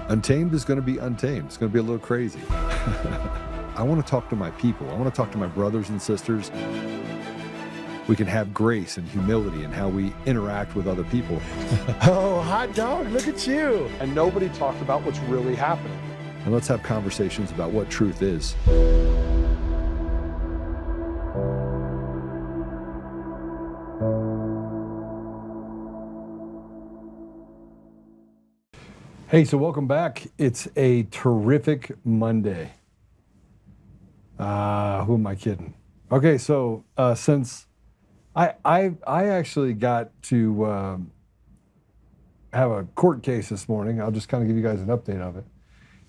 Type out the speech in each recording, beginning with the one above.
Untamed is going to be untamed. It's going to be a little crazy. I want to talk to my people. I want to talk to my brothers and sisters. We can have grace and humility in how we interact with other people. Oh, hot dog, look at you. And nobody talked about what's really happening. And let's have conversations about what truth is. Hey, so welcome back. It's a terrific Monday. Who am I kidding? Okay, so since I actually got to have a court case this morning, I'll just kind of give you guys an update of it.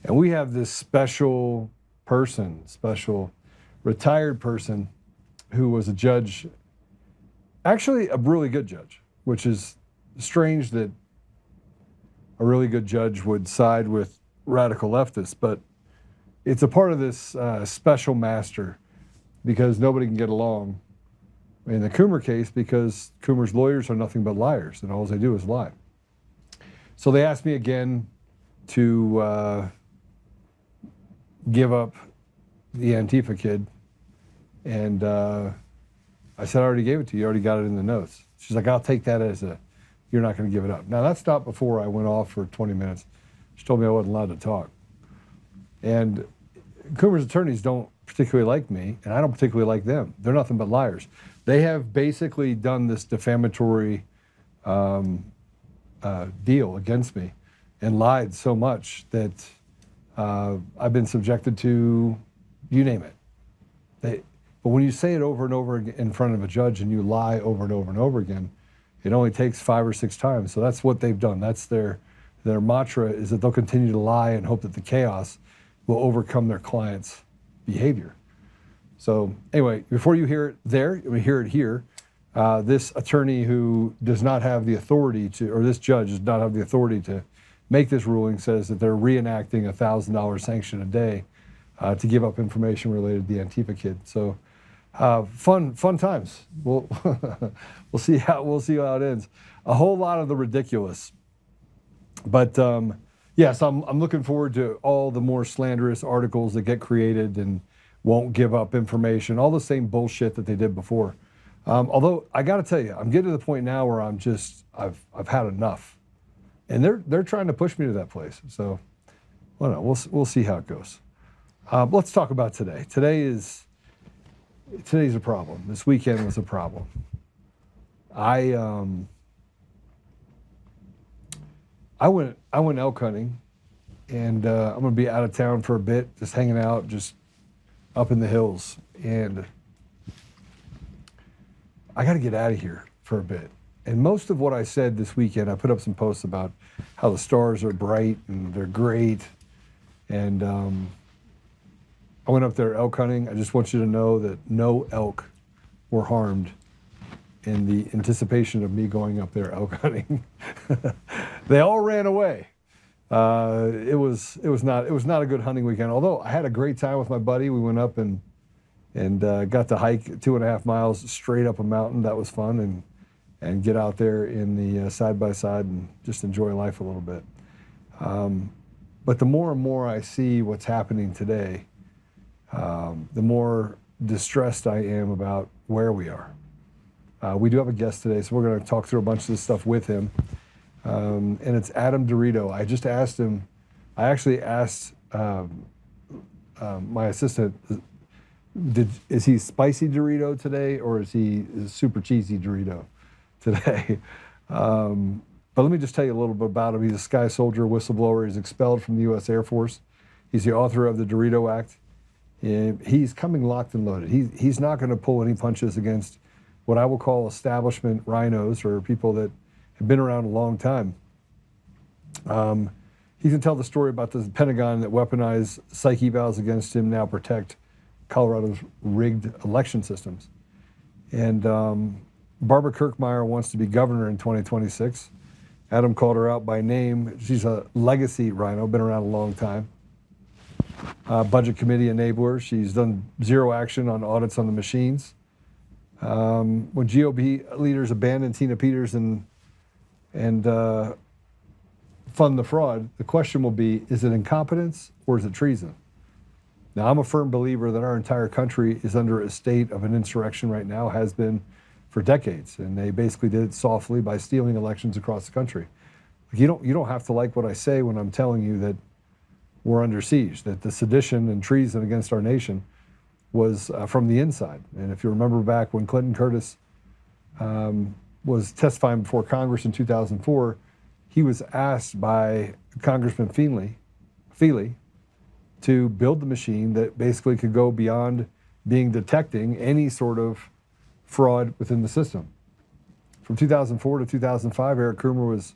And we have this special retired person who was a judge, actually a really good judge, which is strange that a really good judge would side with radical leftists, but it's a part of this special master because nobody can get along in the Coomer case because Coomer's lawyers are nothing but liars and all they do is lie. So they asked me again to give up the Antifa kid, and I said, I already gave it to you, you already got it in the notes. She's like, I'll take that as a you're not going to give it up. Now, that stopped before I went off for 20 minutes. She told me I wasn't allowed to talk. And Coomer's attorneys don't particularly like me, and I don't particularly like them. They're nothing but liars. They have basically done this defamatory deal against me and lied so much that I've been subjected to, you name it. But when you say it over and over again in front of a judge and you lie over and over and over again, it only takes 5 or 6 times. So that's what they've done. That's their mantra, is that they'll continue to lie and hope that the chaos will overcome their client's behavior. So anyway, before you hear it there, we hear it here. This attorney who does not have the authority to, or this judge does not have the authority to make this ruling, says that they're reenacting a $1,000 sanction a day to give up information related to the Antifa kid. So fun times. We'll see how it ends. A whole lot of the ridiculous, but yes, I'm looking forward to all the more slanderous articles that get created and won't give up information. All the same bullshit that they did before. Although I got to tell you, I'm getting to the point now where I've had enough, and they're trying to push me to that place. So, well, we'll see how it goes. Let's talk about today. Today's a problem. This weekend was a problem. I went elk hunting, and I'm gonna be out of town for a bit, just hanging out, just up in the hills, and I got to get out of here for a bit. And most of what I said this weekend, I put up some posts about how the stars are bright and they're great, and I went up there elk hunting. I just want you to know that no elk were harmed in the anticipation of me going up there elk hunting. They all ran away. It was not a good hunting weekend. Although I had a great time with my buddy. We went up and got to hike 2.5 miles straight up a mountain. That was fun, and get out there in the side by side and just enjoy life a little bit. But the more and more I see what's happening today, the more distressed I am about where we are. We do have a guest today, so we're going to talk through a bunch of this stuff with him. And it's Adam DeRito. I just asked him, I actually asked my assistant, is he spicy DeRito today, or is he super cheesy DeRito today? But let me just tell you a little bit about him. He's a sky soldier, whistleblower. He's expelled from the U.S. Air Force. He's the author of the DeRito Act. He's coming locked and loaded. He's not going to pull any punches against what I will call establishment RINOs, or people that have been around a long time. He can tell the story about the Pentagon that weaponized psych evals against him now protect Colorado's rigged election systems. And Barbara Kirkmeyer wants to be governor in 2026. Adam called her out by name. She's a legacy RINO, been around a long time. Budget committee enabler. She's done zero action on audits on the machines. When GOP leaders abandoned Tina Peters and fund the fraud, the question will be, is it incompetence or is it treason? Now, I'm a firm believer that our entire country is under a state of an insurrection right now, has been for decades, and they basically did it softly by stealing elections across the country. You don't have to like what I say when I'm telling you that we're under siege, that the sedition and treason against our nation was from the inside. And if you remember back when Clinton Curtis was testifying before Congress in 2004, he was asked by Congressman Feely to build the machine that basically could go beyond being detecting any sort of fraud within the system. From 2004 to 2005, Eric Coomer was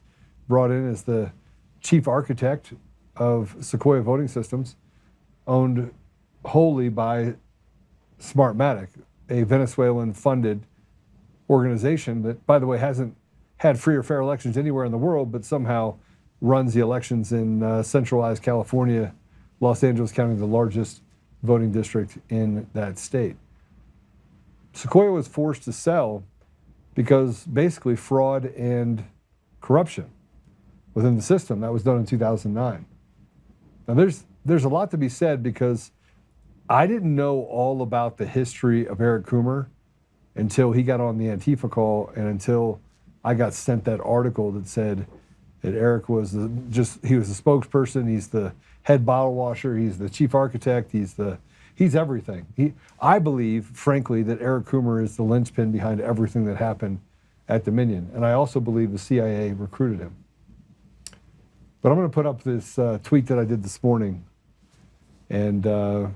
brought in as the chief architect of Sequoia Voting Systems, owned wholly by Smartmatic, a Venezuelan-funded organization that, by the way, hasn't had free or fair elections anywhere in the world, but somehow runs the elections in centralized California, Los Angeles County, the largest voting district in that state. Sequoia was forced to sell because basically fraud and corruption within the system. That was done in 2009. Now there's a lot to be said because I didn't know all about the history of Eric Coomer until he got on the Antifa call and until I got sent that article that said that Eric was he was the spokesperson, he's the head bottle washer, he's the chief architect, he's everything. I believe, frankly, that Eric Coomer is the linchpin behind everything that happened at Dominion. And I also believe the CIA recruited him. But I'm going to put up this tweet that I did this morning. And I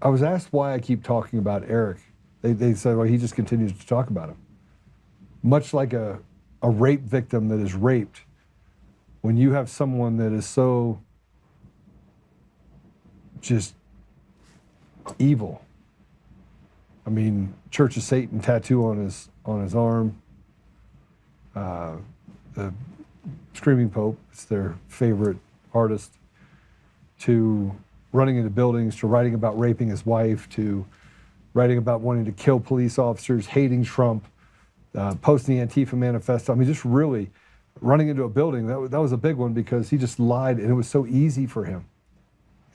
was asked why I keep talking about Eric. They said, well, he just continues to talk about him. Much like a rape victim that is raped, when you have someone that is so just evil. I mean, Church of Satan tattoo on his arm. The Screaming Pope, it's their favorite artist, to running into buildings, to writing about raping his wife, to writing about wanting to kill police officers, hating Trump, posting the Antifa manifesto. I mean, just really running into a building. That was a big one because he just lied, and it was so easy for him.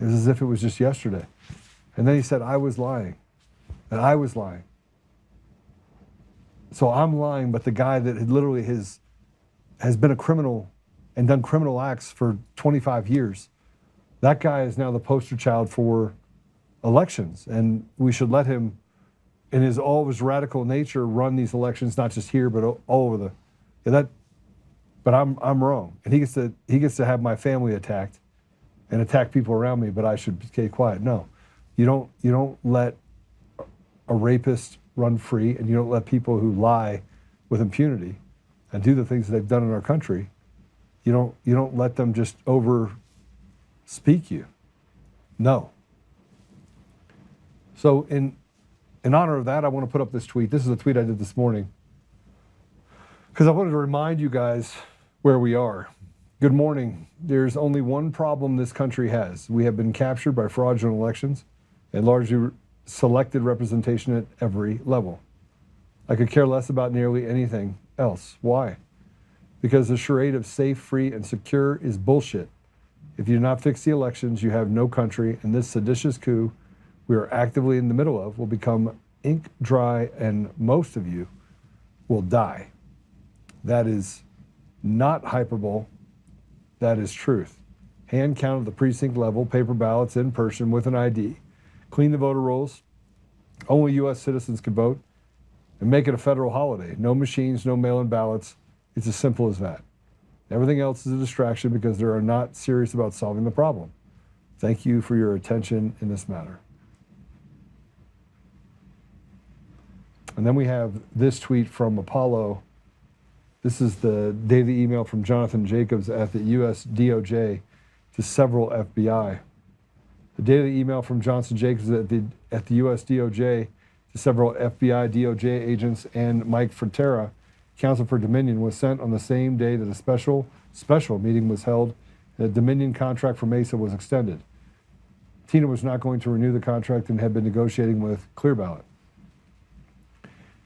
It was as if it was just yesterday. And then he said, I was lying. And I was lying. So I'm lying, but the guy that literally has been a criminal and done criminal acts for 25 years, that guy is now the poster child for elections. And we should let him, in all of his radical nature, run these elections, not just here, but all over but I'm wrong. And he gets to have my family attacked and attack people around me, but I should stay quiet. No, you don't let a rapist run free, and you don't let people who lie with impunity and do the things that they've done in our country. You don't let them just over speak you. No. So in honor of that, I want to put up this tweet. This is a tweet I did this morning because I wanted to remind you guys where we are. Good morning. There's only one problem this country has. We have been captured by fraudulent elections and largely selected representation at every level. I could care less about nearly anything else. Why? Because the charade of safe, free, and secure is bullshit. If you do not fix the elections, you have no country, and this seditious coup we are actively in the middle of will become ink dry, and most of you will die. That is not hyperbole. That is truth. Hand count at the precinct level, paper ballots in person with an ID, clean the voter rolls, only U.S. citizens can vote, and make it a federal holiday. No machines, no mail-in ballots. It's as simple as that. Everything else is a distraction because they are not serious about solving the problem. Thank you for your attention in this matter. And then we have this tweet from Apollo. This is the daily email from Jonathan Jacobs at the U.S. DOJ to several FBI. The daily email from Johnson Jacobs at the U.S. DOJ to several FBI, DOJ agents and Mike Fratera, counsel for Dominion, was sent on the same day that a special meeting was held and the Dominion contract for Mesa was extended. Tina was not going to renew the contract and had been negotiating with ClearBallot.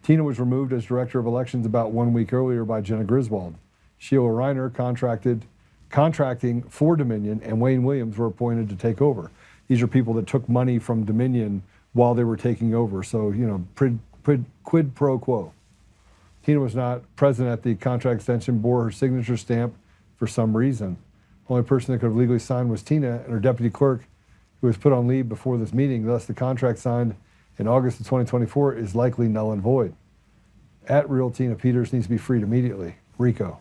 Tina was removed as director of elections about 1 week earlier by Jenna Griswold. Sheila Reiner contracting for Dominion, and Wayne Williams were appointed to take over. These are people that took money from Dominion while they were taking over. So, quid pro quo. Tina was not present at the contract extension, bore her signature stamp for some reason. The only person that could have legally signed was Tina and her deputy clerk, who was put on leave before this meeting. Thus, the contract signed in August of 2024 is likely null and void. At Real Tina Peters needs to be freed immediately. RICO.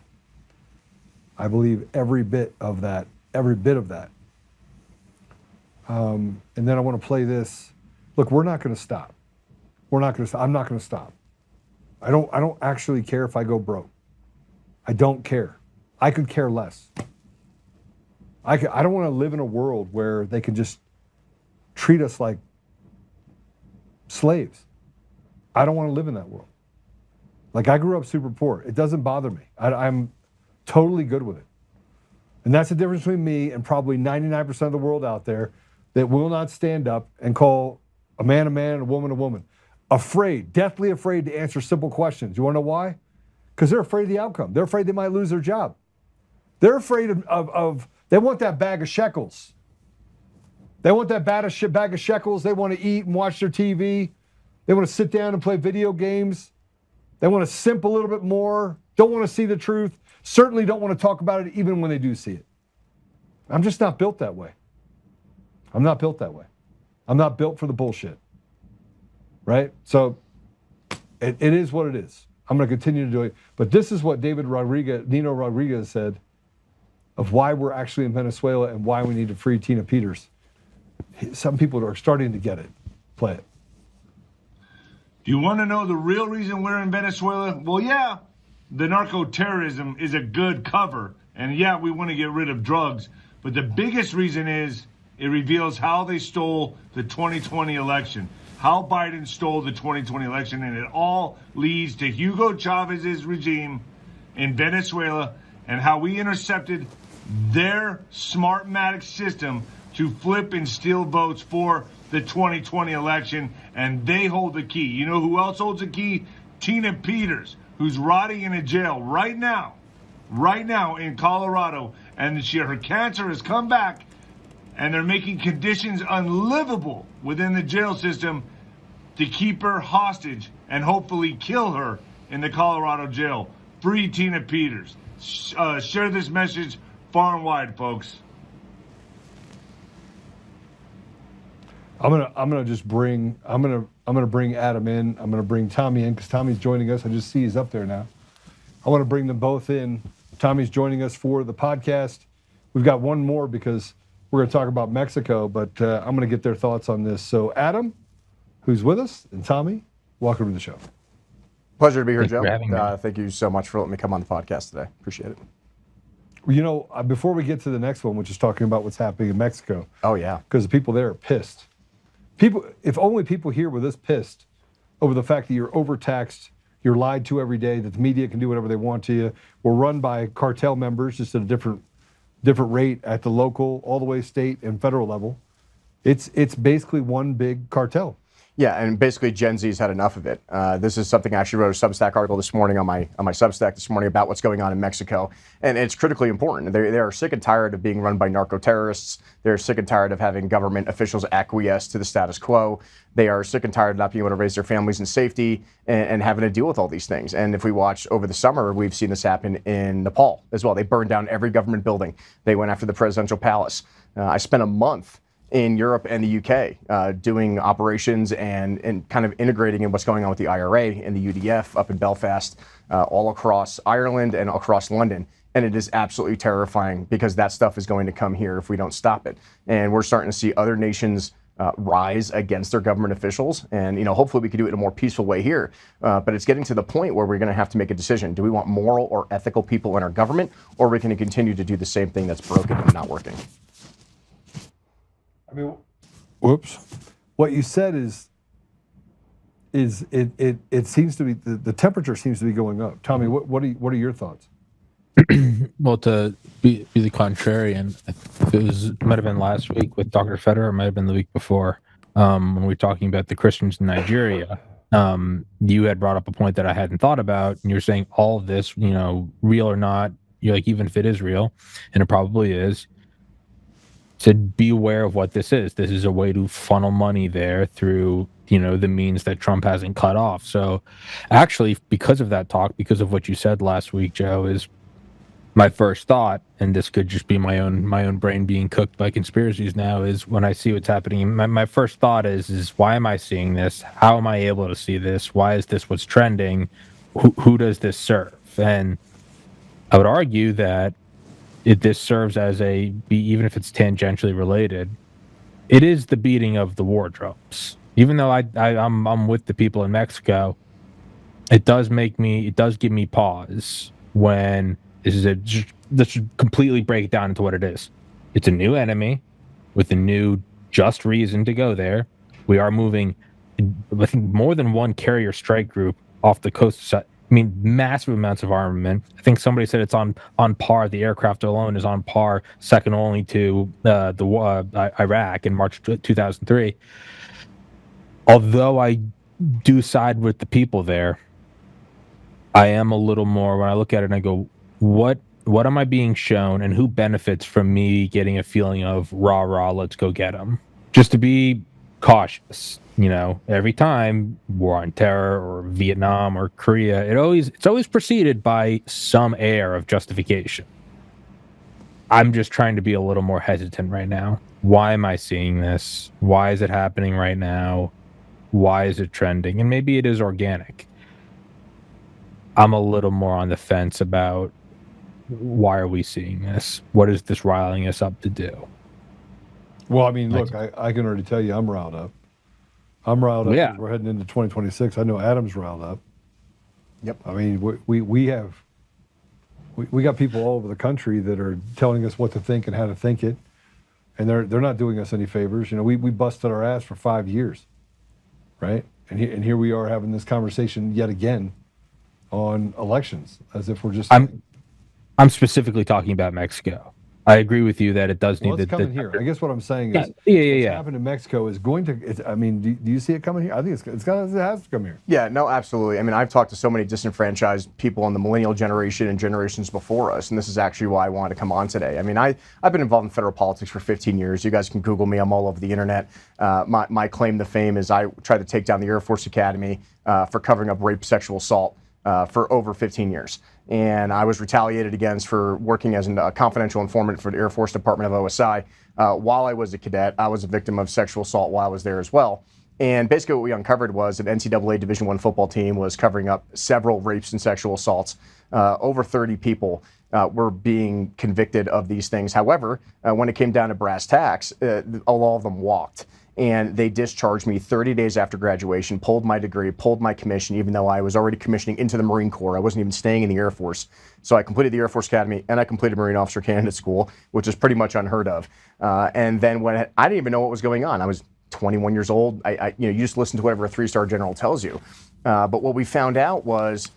I believe every bit of that. And then I want to play this. Look, we're not going to stop. I'm not going to stop. I don't actually care if I go broke. I don't care. I could care less. I don't want to live in a world where they can just treat us like slaves. I don't want to live in that world. Like, I grew up super poor. It doesn't bother me. I'm totally good with it. And that's the difference between me and probably 99% of the world out there that will not stand up and call a man and a woman. Afraid, deathly afraid to answer simple questions. You want to know why? Because they're afraid of the outcome. They're afraid they might lose their job. They're afraid of they want that bag of shekels. They want that bag of shekels. They want to eat and watch their TV. They want to sit down and play video games. They want to simp a little bit more. Don't want to see the truth. Certainly don't want to talk about it even when they do see it. I'm just not built that way. I'm not built that way. I'm not built for the bullshit. Right? So it is what it is. I'm going to continue to do it. But this is what Nino Rodriguez said of why we're actually in Venezuela and why we need to free Tina Peters. Some people are starting to get it. Play it. Do you want to know the real reason we're in Venezuela? Well, yeah, the narco-terrorism is a good cover. And yeah, we want to get rid of drugs. But the biggest reason is it reveals how they stole the 2020 election. How Biden stole the 2020 election, and it all leads to Hugo Chavez's regime in Venezuela and how we intercepted their Smartmatic system to flip and steal votes for the 2020 election, and they hold the key. You know who else holds the key? Tina Peters, who's rotting in a jail right now in Colorado, and her cancer has come back, and they're making conditions unlivable within the jail system to keep her hostage and hopefully kill her in the Colorado jail. Free Tina Peters. Share this message far and wide, folks. I'm gonna bring Adam in. I'm gonna bring Tommy in because Tommy's joining us. I just see he's up there now. I want to bring them both in. Tommy's joining us for the podcast. We've got one more because we're going to talk about Mexico, but I'm going to get their thoughts on this. So Adam, who's with us, and Tommy, welcome to the show. Pleasure to be here, Joe. Thanks for having me. Thank you so much for letting me come on the podcast today. Appreciate it. You know, before we get to the next one, which is talking about what's happening in Mexico. Oh, yeah. Because the people there are pissed. If only people here were this pissed over the fact that you're overtaxed, you're lied to every day, that the media can do whatever they want to you. We're run by cartel members, just at a different rate at the local, all the way state and federal level. It's basically one big cartel. Yeah, and basically Gen Z's had enough of it. This is something I actually wrote a Substack article this morning on my Substack this morning about what's going on in Mexico, and it's critically important. They are sick and tired of being run by narco-terrorists. They're sick and tired of having government officials acquiesce to the status quo. They are sick and tired of not being able to raise their families in safety and having to deal with all these things. And if we watch over the summer, we've seen this happen in Nepal as well. They burned down every government building. They went after the presidential palace. I spent a month in Europe and the UK doing operations and kind of integrating in what's going on with the IRA and the UDF up in Belfast, all across Ireland and across London. And it is absolutely terrifying because that stuff is going to come here if we don't stop it. And we're starting to see other nations rise against their government officials. And, you know, hopefully we can do it in a more peaceful way here. But it's getting to the point where we're going to have to make a decision. Do we want moral or ethical people in our government, or are we going to continue to do the same thing that's broken and not working? I mean, whoops. What you said is it seems to be the temperature seems to be going up. Tommy, what are your thoughts? Well, to be the contrarian, it might have been last week with Dr. Federer, it might have been the week before, when we were talking about the Christians in Nigeria. You had brought up a point that I hadn't thought about, and you're saying all of this, you know, real or not, you're like, even if it is real, and it probably is, to be aware of what this is. This is a way to funnel money there through, the means that Trump hasn't cut off. So actually, because of that talk, because of what you said last week, Joe, is my first thought, and this could just be my own brain being cooked by conspiracies now, is when I see what's happening, my first thought is why am I seeing this? How am I able to see this? Why is this what's trending? Who does this serve? And I would argue that this serves as even if it's tangentially related, it is the beating of the wardrobes. Even though I'm with the people in Mexico, it does give me pause when let's completely break it down into what it is. It's a new enemy with a new just reason to go there. We are moving, I think, more than one carrier strike group off the coast. I mean, massive amounts of armament. I think somebody said it's on par. The aircraft alone is on par, second only to Iraq in March 2003. Although I do side with the people there, I am a little more, when I look at it and I go, what am I being shown, and who benefits from me getting a feeling of rah, let's go get them? Just to be cautious. Every time, war on terror or Vietnam or Korea, it's always preceded by some air of justification. I'm just trying to be a little more hesitant right now. Why am I seeing this? Why is it happening right now? Why is it trending? And maybe it is organic. I'm a little more on the fence about why are we seeing this? What is this riling us up to do? Well, I mean, look, I can already tell you I'm riled up. Yeah. We're heading into 2026. I know Adam's riled up. Yep. I mean, we got people all over the country that are telling us what to think and how to think it, and they're not doing us any favors. We busted our ass for 5 years, right? And here we are having this conversation yet again on elections, as if we're just. I'm specifically talking about Mexico. I agree with you that it does need to come in here. I guess what I'm saying is, what's happened in Mexico is going to. I mean, do you see it coming here? I think it has to come here. Yeah, no, absolutely. I mean, I've talked to so many disenfranchised people in the millennial generation and generations before us, and this is actually why I wanted to come on today. I mean, I've been involved in federal politics for 15 years. You guys can Google me. I'm all over the internet. My claim to fame is I tried to take down the Air Force Academy for covering up rape, sexual assault for over 15 years. And I was retaliated against for working as a confidential informant for the Air Force Department of OSI. While I was a cadet, I was a victim of sexual assault while I was there as well. And basically what we uncovered was an NCAA Division I football team was covering up several rapes and sexual assaults. Over 30 people were being convicted of these things. However, when it came down to brass tacks, all of them walked. And they discharged me 30 days after graduation, pulled my degree, pulled my commission, even though I was already commissioning into the Marine Corps. I wasn't even staying in the Air Force. So I completed the Air Force Academy and I completed Marine Officer Candidate School, which is pretty much unheard of. And then when I didn't even know what was going on. I was 21 years old. You just listen to whatever a three-star general tells you. But what we found out was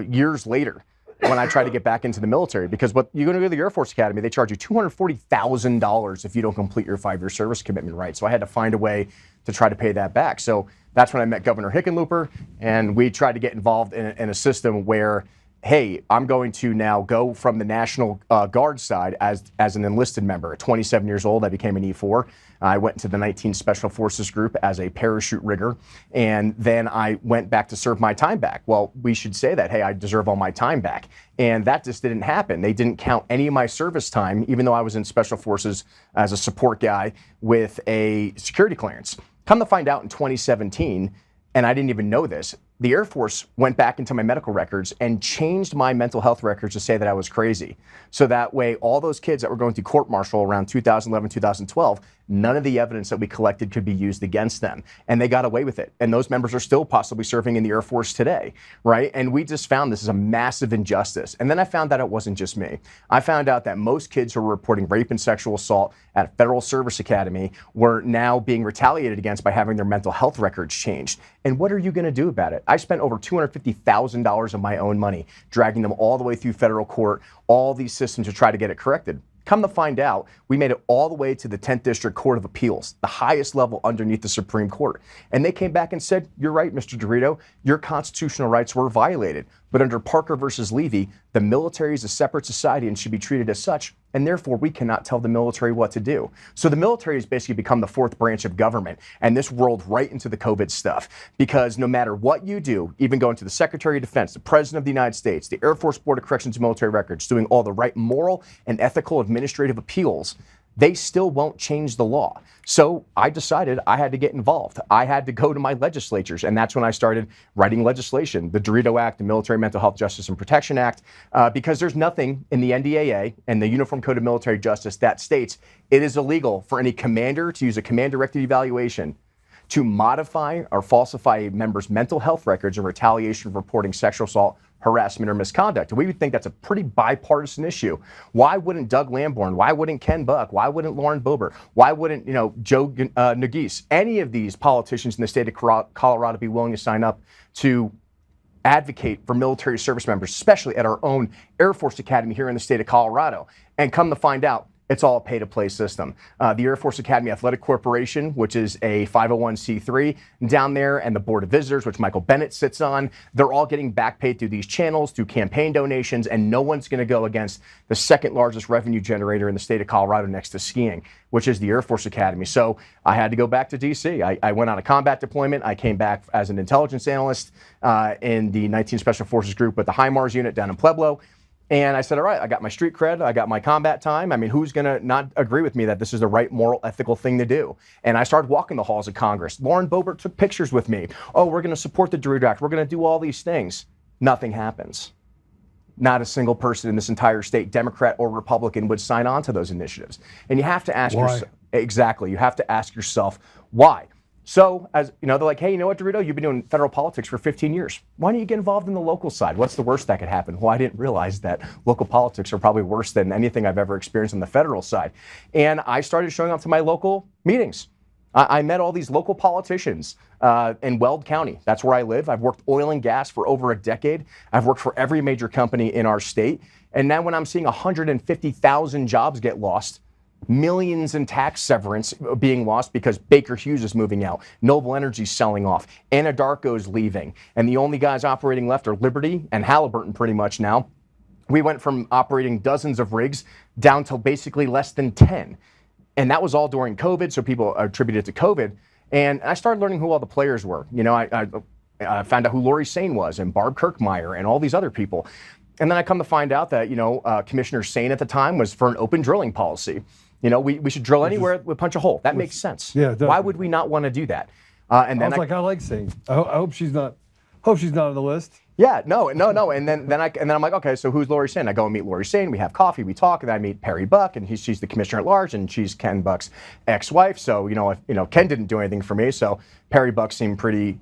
years later, when I tried to get back into the military, because what you're going to go to the Air Force Academy, they charge you $240,000 if you don't complete your 5-year service commitment, right? So I had to find a way to try to pay that back. So that's when I met Governor Hickenlooper, and we tried to get involved in a system where, hey, I'm going to now go from the National Guard side as an enlisted member. At 27 years old, I became an E4. I went into the 19th Special Forces Group as a parachute rigger, and then I went back to serve my time back. Well, we should say that, hey, I deserve all my time back. And that just didn't happen. They didn't count any of my service time, even though I was in Special Forces as a support guy with a security clearance. Come to find out in 2017, and I didn't even know this, the Air Force went back into my medical records and changed my mental health records to say that I was crazy. So that way, all those kids that were going through court-martial around 2011, 2012, none of the evidence that we collected could be used against them. And they got away with it. And those members are still possibly serving in the Air Force today, right? And we just found this is a massive injustice. And then I found out it wasn't just me. I found out that most kids who were reporting rape and sexual assault at Federal Service Academy were now being retaliated against by having their mental health records changed. And what are you going to do about it? I spent over $250,000 of my own money dragging them all the way through federal court, all these systems to try to get it corrected. Come to find out, we made it all the way to the 10th District Court of Appeals, the highest level underneath the Supreme Court. And they came back and said, you're right, Mr. DeRito, your constitutional rights were violated. But under Parker versus Levy, the military is a separate society and should be treated as such, and therefore we cannot tell the military what to do. So the military has basically become the fourth branch of government, and this rolled right into the COVID stuff, because no matter what you do, even going to the Secretary of Defense, the President of the United States, the Air Force Board of Corrections and Military Records, doing all the right moral and ethical administrative appeals, they still won't change the law. So I decided I had to get involved. I had to go to my legislatures, and that's when I started writing legislation, the DeRito Act, the Military Mental Health Justice and Protection Act, because there's nothing in the NDAA and the Uniform Code of Military Justice that states it is illegal for any commander to use a command-directed evaluation to modify or falsify a member's mental health records in retaliation for reporting sexual assault, harassment, or misconduct. We would think that's a pretty bipartisan issue. Why wouldn't Doug Lamborn? Why wouldn't Ken Buck? Why wouldn't Lauren Boebert? Why wouldn't Joe Nagise? Any of these politicians in the state of Colorado be willing to sign up to advocate for military service members, especially at our own Air Force Academy here in the state of Colorado? And come to find out, it's all a pay-to-play system. The Air Force Academy Athletic Corporation, which is a 501c3 down there, and the Board of Visitors, which Michael Bennett sits on, they're all getting back paid through these channels, through campaign donations, and no one's going to go against the second largest revenue generator in the state of Colorado next to skiing, which is the Air Force Academy. So I had to go back to D.C. I went on a combat deployment. I came back as an intelligence analyst in the 19th Special Forces Group with the HIMARS unit down in Pueblo. And I said, all right, I got my street cred, I got my combat time. I mean, who's going to not agree with me that this is the right moral, ethical thing to do? And I started walking the halls of Congress. Lauren Boebert took pictures with me. Oh, we're going to support the DeRito Act. We're going to do all these things. Nothing happens. Not a single person in this entire state, Democrat or Republican, would sign on to those initiatives. And you have to ask yourself, exactly, you have to ask yourself, why? So, as you know, they're like, hey, you know what, DeRito, you've been doing federal politics for 15 years. Why don't you get involved in the local side? What's the worst that could happen? Well, I didn't realize that local politics are probably worse than anything I've ever experienced on the federal side. And I started showing up to my local meetings. I met all these local politicians in Weld County. That's where I live. I've worked oil and gas for over a decade. I've worked for every major company in our state. And now when I'm seeing 150,000 jobs get lost, millions in tax severance being lost because Baker Hughes is moving out, Noble Energy's selling off, Anadarko's leaving, and the only guys operating left are Liberty and Halliburton pretty much now. We went from operating dozens of rigs down to basically less than 10. And that was all during COVID, so people attributed it to COVID. And I started learning who all the players were. You know, I found out who Lori Sane was and Barb Kirkmeyer and all these other people. And then I come to find out that, Commissioner Sane at the time was for an open drilling policy. You know, we should drill anywhere, we punch a hole. That makes sense. Yeah, it does. Why would we not want to do that? And then I like saying, I hope she's not. Hope she's not on the list. Yeah, no. And then I'm like, okay, so who's Lori Sane? I go and meet Lori Sane. We have coffee, we talk, and I meet Perry Buck, and she's the commissioner at large, and she's Ken Buck's ex-wife. So Ken didn't do anything for me, so Perry Buck seemed pretty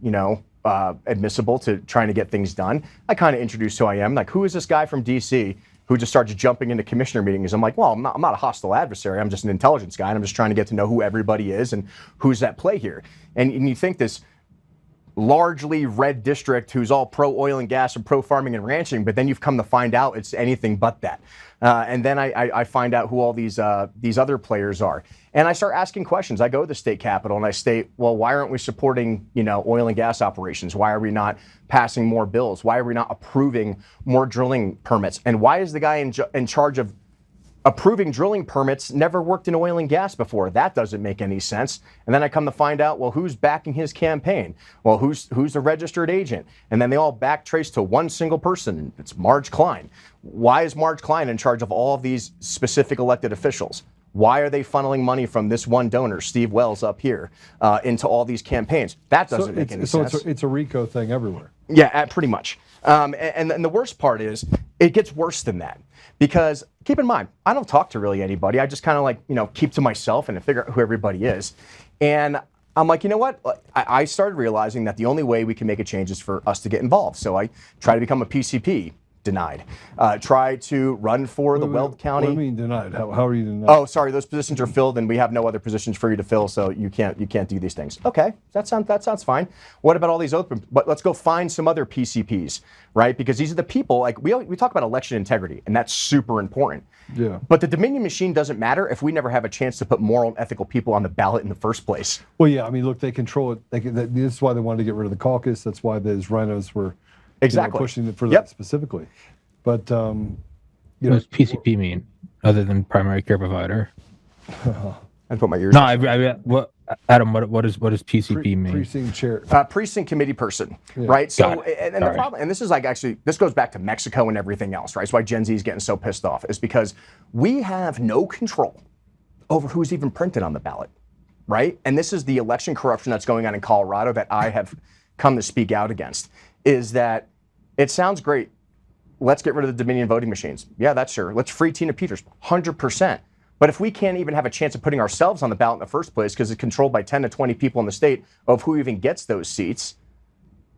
admissible to trying to get things done. I kind of introduced who I am, like, who is this guy from D.C. who just starts jumping into commissioner meetings? I'm like, well, I'm not a hostile adversary. I'm just an intelligence guy, and I'm just trying to get to know who everybody is and who's at play here. And you think this largely red district who's all pro-oil and gas and pro-farming and ranching, but then you've come to find out it's anything but that. And then I find out who all these other players are. And I start asking questions. I go to the state capitol and I state, well, why aren't we supporting, oil and gas operations? Why are we not passing more bills? Why are we not approving more drilling permits? And why is the guy in charge of approving drilling permits never worked in oil and gas before? That doesn't make any sense. And then I come to find out, well, who's backing his campaign? Well, who's the registered agent? And then they all backtrace to one single person. It's Marge Klein. Why is Marge Klein in charge of all of these specific elected officials? Why are they funneling money from this one donor, Steve Wells up here, into all these campaigns? That doesn't make any sense. So it's a RICO thing everywhere. Yeah, pretty much. And the worst part is it gets worse than that. Because keep in mind, I don't talk to really anybody. I just kind of keep to myself and figure out who everybody is. And I'm like, you know what? I started realizing that the only way we can make a change is for us to get involved. So I try to become a PCP. Denied. Try to run for the Weld County. What do you mean denied? How are you denied? Oh, sorry, those positions are filled, and we have no other positions for you to fill, so you can't do these things. Okay, that sounds fine. What about all these open? But let's go find some other PCPs, right? Because these are the people. Like we talk about election integrity, and that's super important. Yeah. But the Dominion machine doesn't matter if we never have a chance to put moral and ethical people on the ballot in the first place. Well, yeah. I mean, look, they control it. This is why they wanted to get rid of the caucus. That's why those RINOs were Exactly. Pushing it for Yep. that specifically. But What does PCP mean, other than primary care provider? I'd put my ears. No, what, Adam? What does PCP mean? precinct chair. Precinct committee person, right? So, and the problem, and this is like actually, this goes back to Mexico and everything else, right? That's why Gen Z is getting so pissed off, is because we have no control over who's even printed on the ballot, right? And this is the election corruption that's going on in Colorado that I have come to speak out against, is that it sounds great. Let's get rid of the Dominion voting machines. Yeah, that's sure. Let's free Tina Peters, 100%. But if we can't even have a chance of putting ourselves on the ballot in the first place because it's controlled by 10 to 20 people in the state of who even gets those seats,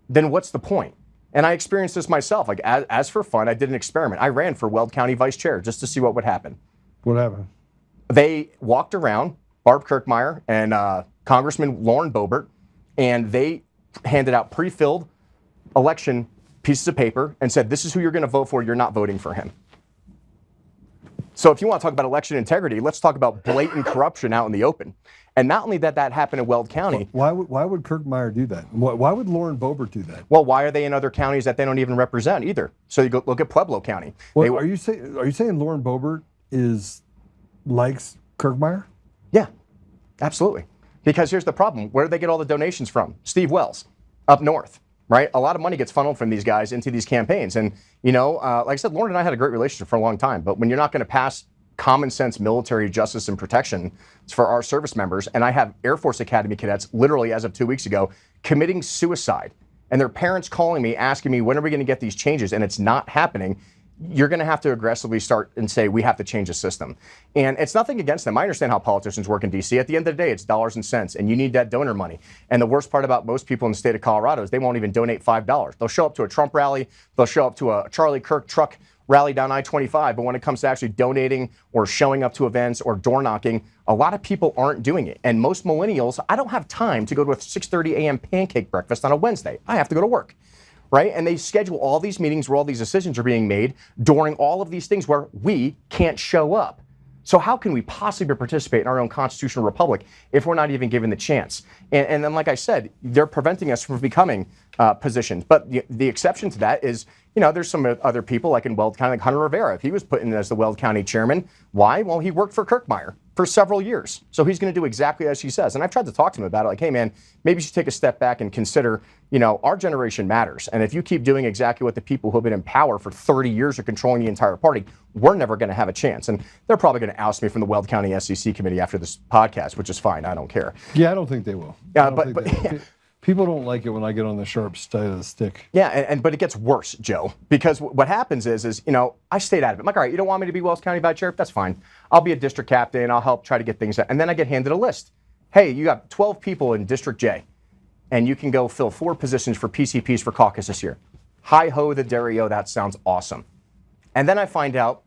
then what's the point? And I experienced this myself. Like, as for fun, I did an experiment. I ran for Weld County vice chair just to see what would happen. What happened? They walked around, Barb Kirkmeyer and Congressman Lauren Boebert, and they handed out pre-filled election pieces of paper and said, this is who you're going to vote for. You're not voting for him. So if you want to talk about election integrity, let's talk about blatant corruption out in the open. And not only that happened in Weld County. Why would Kirkmeyer do that? Why would Lauren Boebert do that? Well, why are they in other counties that they don't even represent either? So you go look at Pueblo County. Well, are you saying Lauren Boebert likes Kirkmeyer? Yeah, absolutely. Because here's the problem. Where do they get all the donations from? Steve Wells, up north, right? A lot of money gets funneled from these guys into these campaigns. And, like I said, Lauren and I had a great relationship for a long time. But when you're not going to pass common sense military justice and protection for our service members, and I have Air Force Academy cadets literally as of 2 weeks ago committing suicide, and their parents calling me, asking me, when are we going to get these changes? And it's not happening. You're going to have to aggressively start and say, we have to change the system. And it's nothing against them. I understand how politicians work in D.C. At the end of the day, it's dollars and cents, and you need that donor money. And the worst part about most people in the state of Colorado is they won't even donate $5. They'll show up to a Trump rally. They'll show up to a Charlie Kirk truck rally down I-25. But when it comes to actually donating or showing up to events or door knocking, a lot of people aren't doing it. And most millennials, I don't have time to go to a 6:30 a.m. pancake breakfast on a Wednesday. I have to go to work. Right? And they schedule all these meetings where all these decisions are being made during all of these things where we can't show up. So how can we possibly participate in our own constitutional republic if we're not even given the chance? And then, like I said, they're preventing us from becoming positioned. But the exception to that is, there's some other people like in Weld County, like Hunter Rivera. He was put in as the Weld County chairman. Why? Well, he worked for Kirkmeyer for several years. So he's going to do exactly as he says. And I've tried to talk to him about it. Like, hey, man, maybe you should take a step back and consider, our generation matters. And if you keep doing exactly what the people who have been in power for 30 years are controlling the entire party, we're never going to have a chance. And they're probably going to oust me from the Weld County SEC committee after this podcast, which is fine. I don't care. Yeah, I don't think they will. People don't like it when I get on the sharp side of the stick. Yeah, but it gets worse, Joe, because what happens is I stayed out of it. I'm like, all right, you don't want me to be Wells County Vice Chair? That's fine. I'll be a district captain. I'll help try to get things done. And then I get handed a list. Hey, you got 12 people in District J, and you can go fill 4 positions for PCPs for caucus this year. Hi-ho, the DeRito, that sounds awesome. And then I find out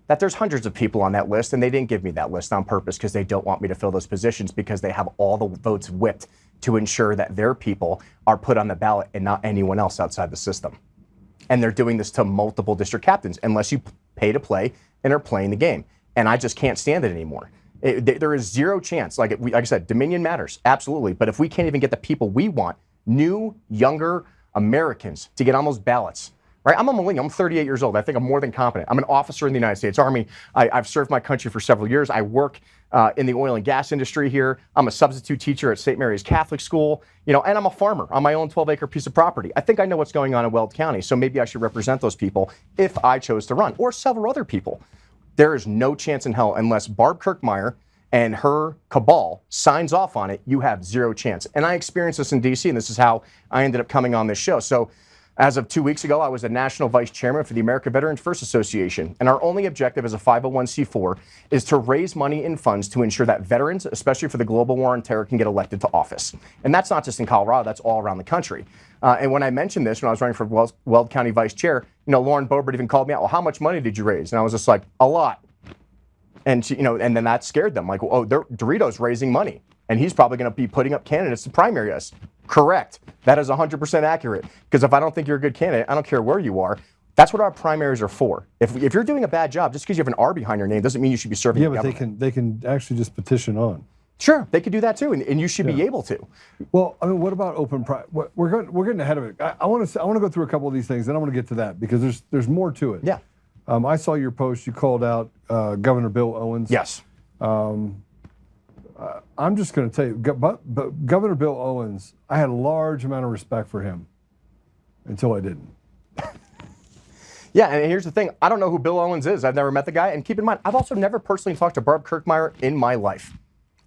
that there's hundreds of people on that list, and they didn't give me that list on purpose because they don't want me to fill those positions because they have all the votes whipped to ensure that their people are put on the ballot and not anyone else outside the system. And they're doing this to multiple district captains unless you pay to play and are playing the game. And I just can't stand it anymore. There is zero chance. Like I said, Dominion matters, absolutely. But if we can't even get the people we want, new, younger Americans, to get on those ballots, right? I'm a millennial. I'm 38 years old. I think I'm more than competent. I'm an officer in the United States Army. I've served my country for several years. I work in the oil and gas industry here. I'm a substitute teacher at St. Mary's Catholic School, and I'm a farmer on my own 12-acre piece of property. I think I know what's going on in Weld County, so maybe I should represent those people if I chose to run, or several other people. There is no chance in hell unless Barb Kirkmeyer and her cabal signs off on it. You have zero chance. And I experienced this in D.C., and this is how I ended up coming on this show. So as of 2 weeks ago, I was the national vice chairman for the American Veterans First Association. And our only objective as a 501c4 is to raise money and funds to ensure that veterans, especially for the global war on terror, can get elected to office. And that's not just in Colorado, that's all around the country. And when I mentioned this, when I was running for Weld County vice chair, Lauren Boebert even called me out, well, how much money did you raise? And I was just like, a lot. And she, and then that scared them. Like, oh, DeRito's raising money, and he's probably going to be putting up candidates to primary us. Correct. That is 100% accurate. Because if I don't think you're a good candidate, I don't care where you are. That's what our primaries are for. If you're doing a bad job, just because you have an R behind your name doesn't mean you should be serving the government. Yeah, but they can actually just petition on. Sure, they could do that too, and you should be able to. Well, I mean, what about open private? We're getting ahead of it. I want to go through a couple of these things, and I want to get to that because there's more to it. Yeah. I saw your post. You called out Governor Bill Owens. Yes. I'm just going to tell you, but Governor Bill Owens, I had a large amount of respect for him until I didn't. Yeah, and here's the thing. I don't know who Bill Owens is. I've never met the guy. And keep in mind, I've also never personally talked to Barb Kirkmeyer in my life,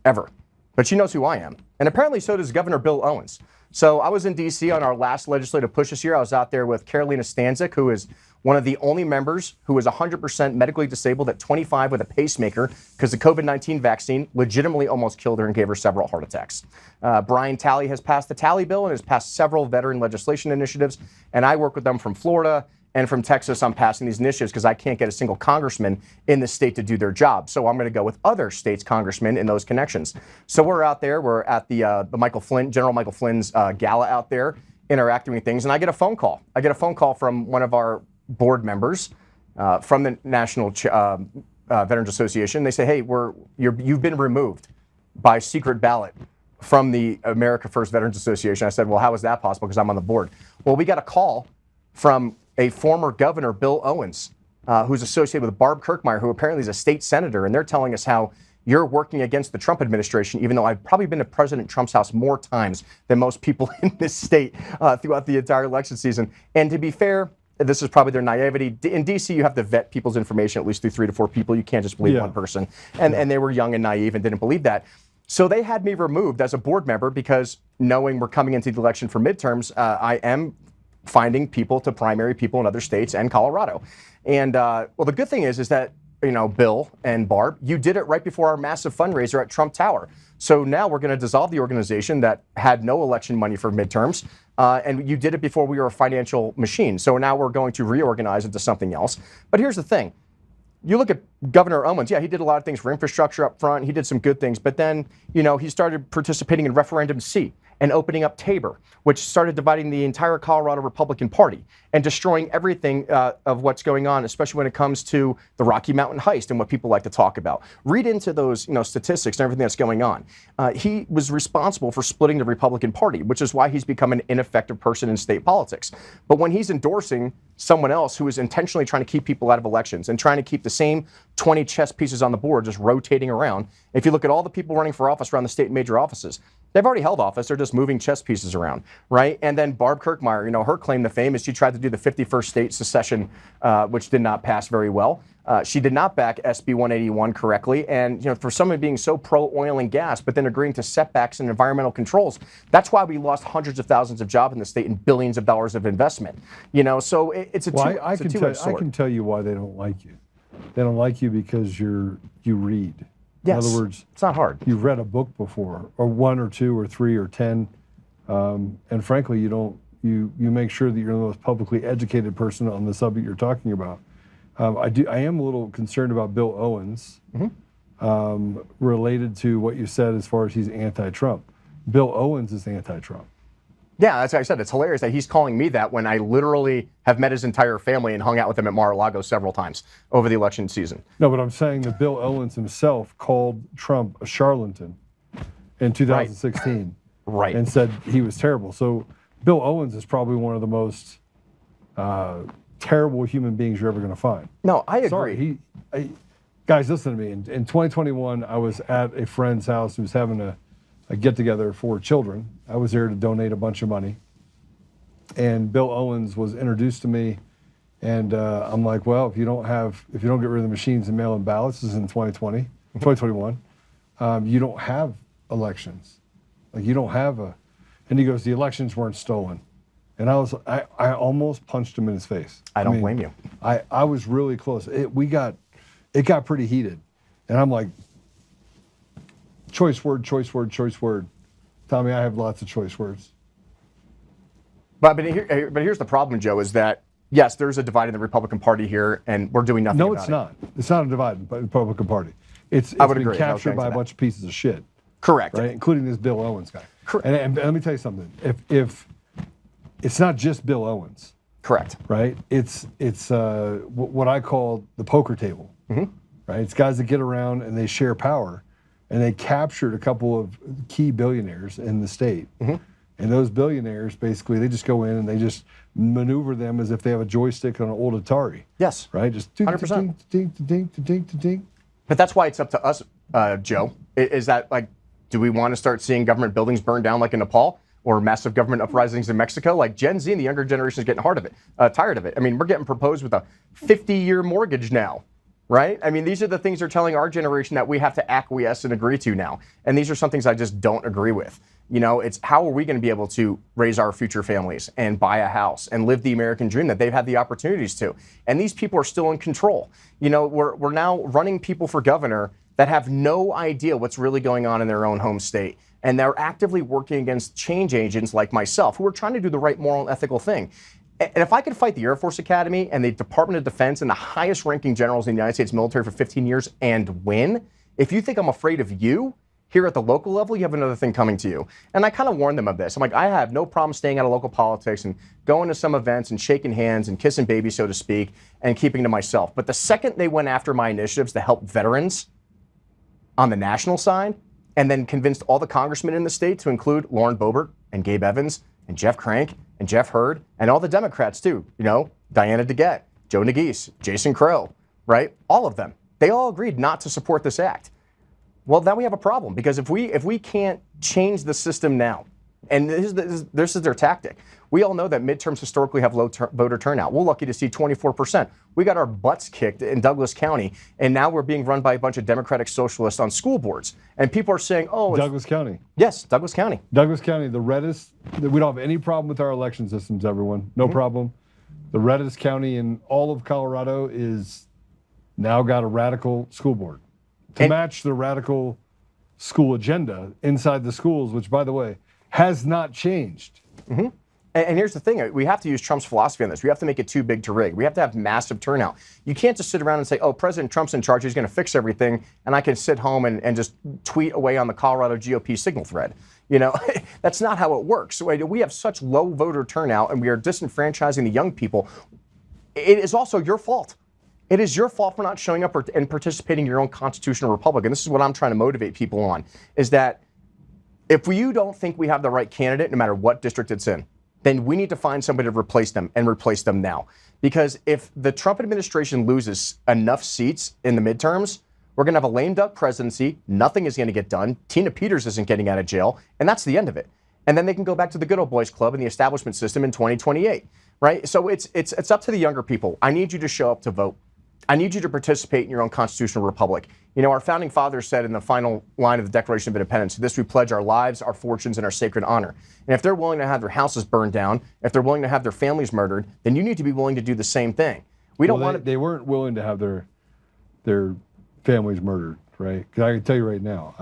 ever. But she knows who I am. And apparently so does Governor Bill Owens. So I was in D.C. on our last legislative push this year. I was out there with Carolina Stanzik, who is one of the only members who is 100% medically disabled at 25 with a pacemaker because the COVID-19 vaccine legitimately almost killed her and gave her several heart attacks. Brian Talley has passed the Talley bill and has passed several veteran legislation initiatives. And I work with them from Florida and from Texas on passing these initiatives because I can't get a single congressman in the state to do their job. So I'm going to go with other states' congressmen in those connections. So we're out there. We're at the Michael Flynn, General Michael Flynn's gala out there, interacting with things. And I get a phone call. I get a phone call from one of our board members from the National Veterans Association. They say, hey, you've been removed by secret ballot from the America First Veterans Association. I said, well, how is that possible? Because I'm on the board. Well, we got a call from a former governor, Bill Owens, who's associated with Barb Kirkmeyer, who apparently is a state senator, and they're telling us how you're working against the Trump administration, even though I've probably been to President Trump's house more times than most people in this state throughout the entire election season. And to be fair, this is probably their naivety. In D.C., you have to vet people's information at least through 3 to 4 people. You can't just believe one person. And they were young and naive and didn't believe that. So they had me removed as a board member because knowing we're coming into the election for midterms, I am finding people to primary people in other states and Colorado. And well, the good thing is that, you know, Bill and Barb, you did it right before our massive fundraiser at Trump Tower. So now we're going to dissolve the organization that had no election money for midterms. And you did it before we were a financial machine. So now we're going to reorganize into something else. But here's the thing. You look at Governor Owens, yeah, he did a lot of things for infrastructure up front. He did some good things. But then, you know, he started participating in Referendum C and opening up Tabor, which started dividing the entire Colorado Republican Party and destroying everything of what's going on, especially when it comes to the Rocky Mountain heist and what people like to talk about. Read into those, you know, statistics and everything that's going on. He was responsible for splitting the Republican Party, which is why he's become an ineffective person in state politics. But when he's endorsing someone else who is intentionally trying to keep people out of elections and trying to keep the same 20 chess pieces on the board just rotating around, if you look at all the people running for office around the state major offices, they've already held office. They're just moving chess pieces around, right? And then Barb Kirkmeyer, you know, her claim to fame is she tried to do the 51st state secession, which did not pass very well. She did not back SB 181 correctly. And, you know, for someone being so pro-oil and gas, but then agreeing to setbacks and environmental controls, that's why we lost hundreds of thousands of jobs in the state and billions of dollars of investment. You know, so it's a two-edged sword. I can tell you why they don't like you. They don't like you because you read. Yes. In other words, it's not hard. You've read a book before, or 1 or 2 or 3 or 10, and frankly, you make sure that you're the most publicly educated person on the subject you're talking about. I am a little concerned about Bill Owens, related to what you said as far as he's anti-Trump. Bill Owens is anti-Trump. Yeah, that's what I said. It's hilarious that he's calling me that when I literally have met his entire family and hung out with him at Mar-a-Lago several times over the election season. No, but I'm saying that Bill Owens himself called Trump a charlatan in 2016. Right. And said he was terrible. So Bill Owens is probably one of the most terrible human beings you're ever going to find. No, I agree. Sorry, guys, listen to me. In 2021, I was at a friend's house who was having a get-together for children. I was there to donate a bunch of money. And Bill Owens was introduced to me, and I'm like, well, if you don't get rid of the machines and mail-in ballots, this is in 2021, you don't have elections. Like, you don't have and he goes, the elections weren't stolen. And I almost punched him in his face. I don't blame you. I was really close. It got pretty heated. And I'm like, choice word. Tommy, I have lots of choice words. But here's the problem, Joe, is that, yes, there's a divide in the Republican Party here, and we're doing nothing about it. No, it's not. It's not a divide in the Republican Party. It's I would been agree. captured by a bunch of pieces of shit. Correct. Right, including this Bill Owens guy. Correct. And let me tell you something. If it's not just Bill Owens. Correct. Right? It's what I call the poker table. Mm-hmm. Right? It's guys that get around and they share power. and they captured a couple of key billionaires in the state. And those billionaires, basically, they just go in and they just maneuver them as if they have a joystick on an old Atari. Yes. Right? Just 100%. ding. But that's why it's up to us, Joe. Is that like, do we want to start seeing government buildings burn down like in Nepal, or massive government uprisings in Mexico? Like Gen Z and the younger generation is getting tired of it. I mean, we're getting proposed with a 50-year mortgage now, right? I mean, these are the things they're telling our generation that we have to acquiesce and agree to now. And these are some things I just don't agree with. You know, it's how are we going to be able to raise our future families and buy a house and live the American dream that they've had the opportunities to? And these people are still in control. You know, we're now running people for governor that have no idea what's really going on in their own home state. And they're actively working against change agents like myself who are trying to do the right moral and ethical thing. And if I could fight the Air Force Academy and the Department of Defense and the highest ranking generals in the United States military for 15 years and win, if you think I'm afraid of you, here at the local level, you have another thing coming to you. And I kind of warned them of this. I'm like, I have no problem staying out of local politics and going to some events and shaking hands and kissing babies, so to speak, and keeping to myself. But the second they went after my initiatives to help veterans on the national side, and then convinced all the congressmen in the state to include Lauren Boebert and Gabe Evans and Jeff Crank and Jeff Hurd and all the Democrats too, you know, Diana DeGette, Joe Nagise, Jason Crow, right? All of them. They all agreed not to support this act. Well, then we have a problem, because if we can't change the system now, and this is their tactic. We all know that midterms historically have low voter turnout. We're lucky to see 24%. We got our butts kicked in Douglas County, and now we're being run by a bunch of Democratic socialists on school boards. And people are saying, oh, Douglas County. Yes, Douglas County. Douglas County, the reddest. We don't have any problem with our election systems, everyone. No problem. The reddest county in all of Colorado is now got a radical school board to match the radical school agenda inside the schools, which, by the way, has not changed. And here's the thing, we have to use Trump's philosophy on this. We have to make it too big to rig. We have to have massive turnout. You can't just sit around and say, oh, President Trump's in charge, he's going to fix everything, and I can sit home and just tweet away on the Colorado GOP signal thread. You know, that's not how it works. We have such low voter turnout, and we are disenfranchising the young people. It is also your fault. It is your fault for not showing up and participating in your own constitutional republic. And this is what I'm trying to motivate people on, is that if you don't think we have the right candidate, no matter what district it's in, then we need to find somebody to replace them, and replace them now. Because if the Trump administration loses enough seats in the midterms, we're going to have a lame duck presidency. Nothing is going to get done. Tina Peters isn't getting out of jail, and that's the end of it. And then they can go back to the good old boys club and the establishment system in 2028, right? So it's up to the younger people. I need you to show up to vote. I need you to participate in your own constitutional republic. You know, our founding fathers said in the final line of the Declaration of Independence, to this we pledge our lives, our fortunes, and our sacred honor. And if they're willing to have their houses burned down, if they're willing to have their families murdered, then you need to be willing to do the same thing. We don't want to. They weren't willing to have their families murdered, right? Because I can tell you right now,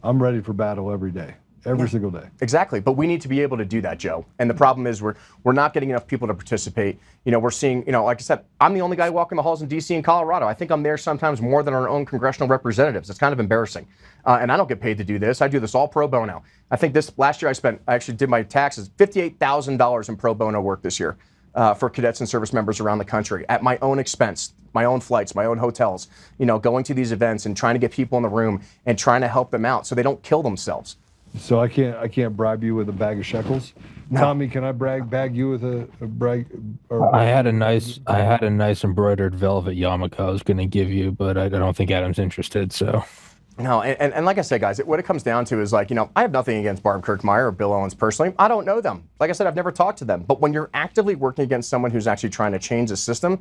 I'm ready for battle every day. Every single day. Exactly, but we need to be able to do that, Joe. And the problem is we're not getting enough people to participate. You know, we're seeing, you know, like I said, I'm the only guy walking the halls in D.C. and Colorado. I think I'm there sometimes more than our own congressional representatives. It's kind of embarrassing. And I don't get paid to do this. I do this all pro bono. I think last year I actually did my taxes, $58,000 in pro bono work this year for cadets and service members around the country at my own expense, my own flights, my own hotels, you know, going to these events and trying to get people in the room and trying to help them out so they don't kill themselves. So I can't bribe you with a bag of shekels. No. Tommy, can I bag you with a brag? I had a nice embroidered velvet yarmulke I was going to give you, but I don't think Adam's interested. So. No, and like I said, guys, what it comes down to is, like, you know, I have nothing against Barb Kirkmeyer or Bill Owens personally. I don't know them. Like I said, I've never talked to them. But when you're actively working against someone who's actually trying to change the system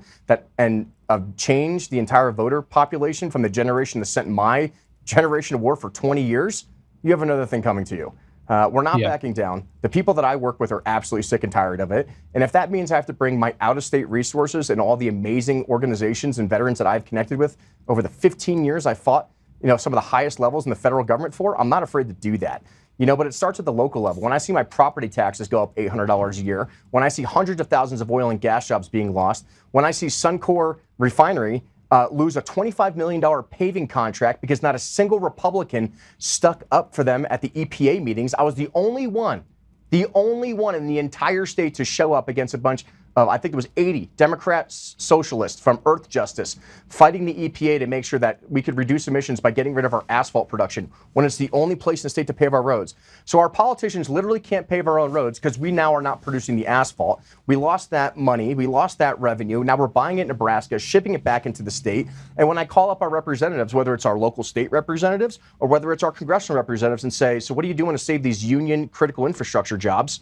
and change the entire voter population from the generation that sent my generation to war for 20 years, you have another thing coming to you. We're not backing down. The people that I work with are absolutely sick and tired of it. And if that means I have to bring my out-of-state resources and all the amazing organizations and veterans that I've connected with over the 15 years I fought, you know, some of the highest levels in the federal government for, I'm not afraid to do that. You know, but it starts at the local level. When I see my property taxes go up $800 a year, when I see hundreds of thousands of oil and gas jobs being lost, when I see Suncor Refinery lose a $25 million paving contract because not a single Republican stuck up for them at the EPA meetings. I was the only one in the entire state to show up against a bunch I think it was 80 Democrats, socialists from Earth Justice fighting the EPA to make sure that we could reduce emissions by getting rid of our asphalt production when it's the only place in the state to pave our roads. So our politicians literally can't pave our own roads because we now are not producing the asphalt. We lost that money. We lost that revenue. Now we're buying it in Nebraska, shipping it back into the state. And when I call up our representatives, whether it's our local state representatives or whether it's our congressional representatives, and say, so what are you doing to save these union critical infrastructure jobs?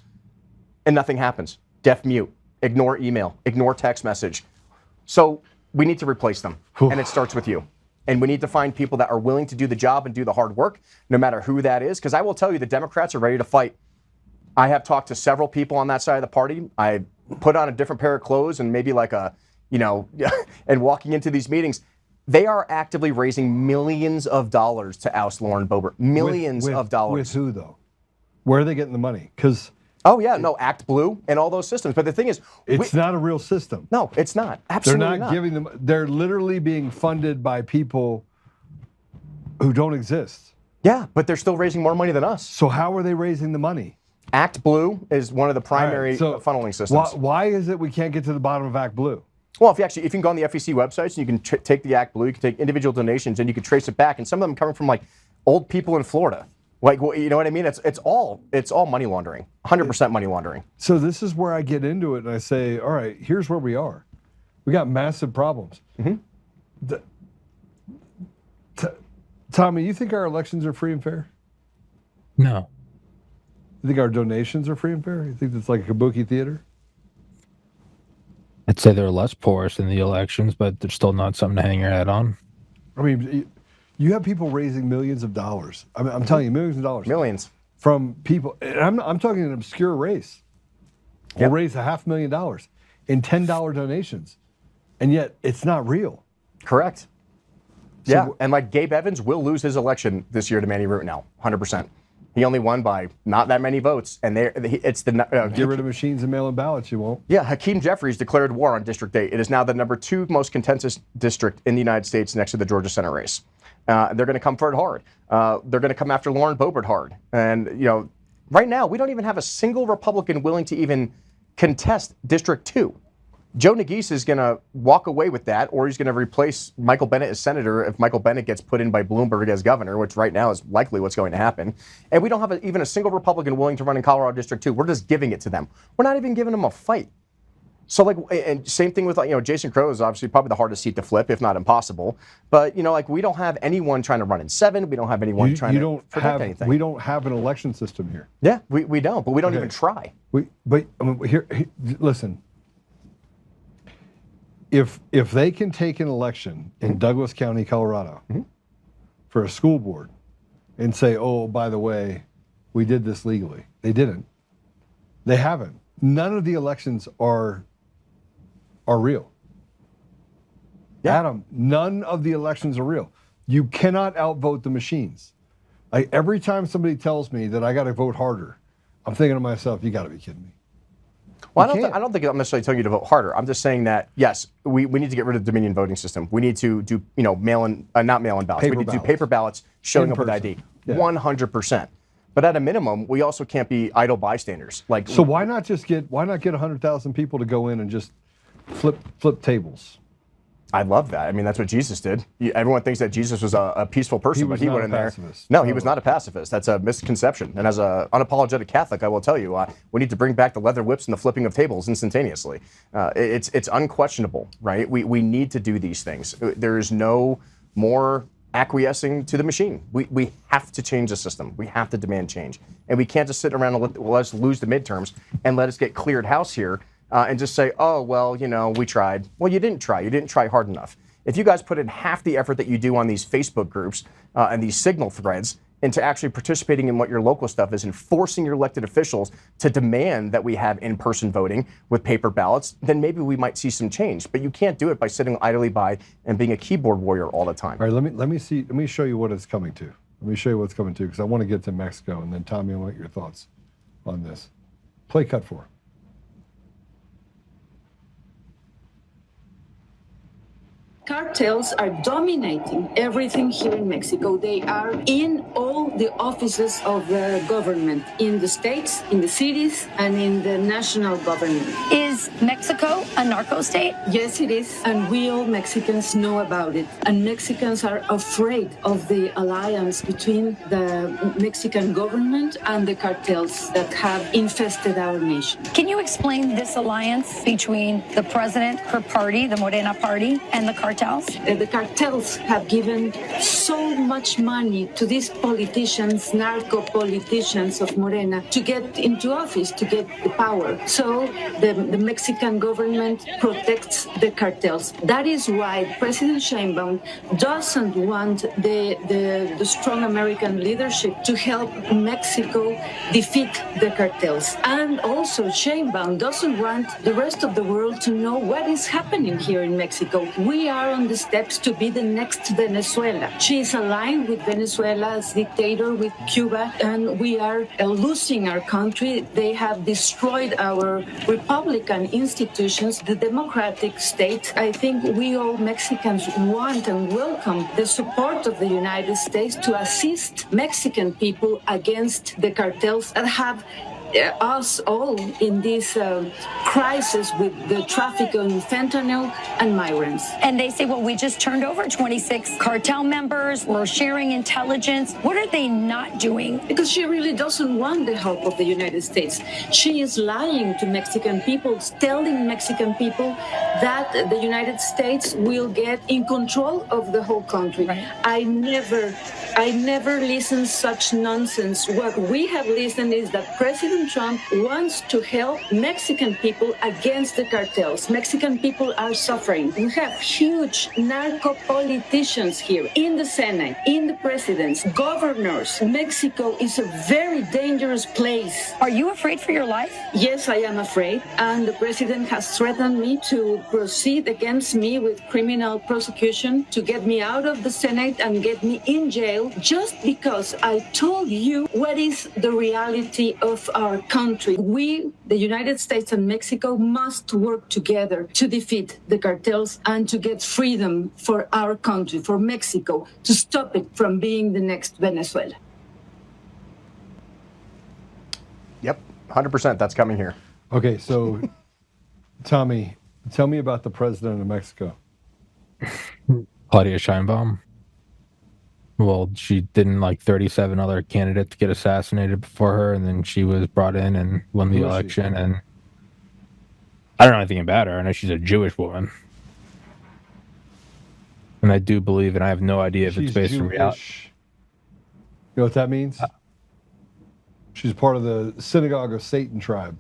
And nothing happens. Deaf mute. Ignore email, ignore text message. So we need to replace them. And it starts with you. And we need to find people that are willing to do the job and do the hard work, no matter who that is. Because I will tell you, the Democrats are ready to fight. I have talked to several people on that side of the party. I put on a different pair of clothes and maybe like a, and walking into these meetings, they are actively raising millions of dollars to oust Lauren Boebert. Millions of dollars. With who, though? Where are they getting the money? Because oh, yeah, no, Act Blue and all those systems. But the thing is, it's not a real system. No, it's not. Absolutely They're not giving them, they're literally being funded by people who don't exist. Yeah, but they're still raising more money than us. So how are they raising the money? Act Blue is one of the primary funneling systems. Why is it we can't get to the bottom of Act Blue? Well, if you can go on the FEC websites and you can take the Act Blue, you can take individual donations and you can trace it back. And some of them coming from like old people in Florida. Like, you know what I mean? It's all money laundering, 100% money laundering. So this is where I get into it and I say, all right, here's where we are. We got massive problems. Tommy, you think our elections are free and fair? No. You think our donations are free and fair? You think it's like a kabuki theater? I'd say they're less porous in the elections, but they're still not something to hang your head on. I mean, you have people raising millions of dollars. I mean, I'm telling you, millions of dollars. Millions. From people, and I'm talking an obscure race. Will raise $500,000 in $10 donations, and yet it's not real. Correct. So yeah, and like Gabe Evans will lose his election this year to Manny Root now, 100%. He only won by not that many votes, and it's the get rid of machines and mail-in ballots. You won't. Yeah, Hakeem Jeffries declared war on District 8. It is now the #2 most contentious district in the United States, next to the Georgia Senate race. They're going to come for it hard. They're going to come after Lauren Boebert hard. And right now we don't even have a single Republican willing to even contest District 2. Joe Nagise is going to walk away with that, or he's going to replace Michael Bennet as senator if Michael Bennet gets put in by Bloomberg as governor, which right now is likely what's going to happen. And we don't have even a single Republican willing to run in Colorado District 2. We're just giving it to them. We're not even giving them a fight. So and same thing with Jason Crow is obviously probably the hardest seat to flip, if not impossible. But we don't have anyone trying to run in 7. We don't have anyone trying to protect anything. We don't have an election system here. Yeah, we don't, but we don't even try. Here, listen. If they can take an election in Douglas County, Colorado, for a school board, and say, "Oh, by the way, we did this legally," they didn't. They haven't. None of the elections are real. Yeah. Adam, none of the elections are real. You cannot outvote the machines. Every time somebody tells me that I got to vote harder, I'm thinking to myself, you got to be kidding me. Well, I don't think I'm necessarily telling you to vote harder. I'm just saying that, yes, we need to get rid of the Dominion voting system. We need to do, not mail-in ballots. We need to do paper ballots showing up with ID. Yeah. 100%. But at a minimum, we also can't be idle bystanders. So why not get 100,000 people to go in and just flip tables? I love that. I mean, that's what Jesus did. Everyone thinks that Jesus was a peaceful person, but he went in there. No, he was not a pacifist. That's a misconception. And as an unapologetic Catholic, I will tell you, we need to bring back the leather whips and the flipping of tables instantaneously. It's unquestionable, right? We need to do these things. There is no more acquiescing to the machine. We have to change the system. We have to demand change. And we can't just sit around and let us lose the midterms and let us get cleared house here. And just say, oh, well, we tried. Well, you didn't try. You didn't try hard enough. If you guys put in half the effort that you do on these Facebook groups and these signal threads into actually participating in what your local stuff is and forcing your elected officials to demand that we have in-person voting with paper ballots, then maybe we might see some change. But you can't do it by sitting idly by and being a keyboard warrior all the time. All right, let me show you what it's coming to. Let me show you what's coming to, because I want to get to Mexico, and then Tommy, I want your thoughts on this. Play cut 4. Cartels are dominating everything here in Mexico. They are in all the offices of the government, in the states, in the cities, and in the national government. Is Is Mexico a narco state? Yes, it is. And we all Mexicans know about it. And Mexicans are afraid of the alliance between the Mexican government and the cartels that have infested our nation. Can you explain this alliance between the president, her party, the Morena party, and the cartels? The cartels have given so much money to these politicians, narco politicians of Morena, to get into office, to get the power. So the Mexican government protects the cartels. That is why President Sheinbaum doesn't want the strong American leadership to help Mexico defeat the cartels. And also Sheinbaum doesn't want the rest of the world to know what is happening here in Mexico. We are on the steps to be the next Venezuela. She is aligned with Venezuela's dictator, with Cuba, and we are losing our country. They have destroyed our Republican institutions, the democratic state. I think we all Mexicans want and welcome the support of the United States to assist Mexican people against the cartels that have us all in this crisis with the traffic in fentanyl and migrants. And they say, well, we just turned over 26 cartel members. We're sharing intelligence. What are they not doing? Because she really doesn't want the help of the United States. She is lying to Mexican people, telling Mexican people that the United States will get in control of the whole country. Right. I never listen such nonsense. What we have listened is that President Trump wants to help Mexican people against the cartels. Mexican people are suffering. We have huge narco politicians here in the Senate, in the presidents, governors. Mexico is a very dangerous place. Are you afraid for your life? Yes, I am afraid. And the president has threatened me to proceed against me with criminal prosecution to get me out of the Senate and get me in jail just because I told you what is the reality of our country. We, the United States and Mexico, must work together to defeat the cartels and to get freedom for our country, for Mexico, to stop it from being the next Venezuela. Yep, 100%. That's coming here. Okay, so Tommy, tell me about the president of Mexico. Claudia Sheinbaum. Well, she didn't like 37 other candidates get assassinated before her, and then she was brought in and won the election. And I don't know anything about her. I know she's a Jewish woman. And I do believe, and I have no idea if it's based in reality. You know what that means? She's part of the Synagogue of Satan tribe.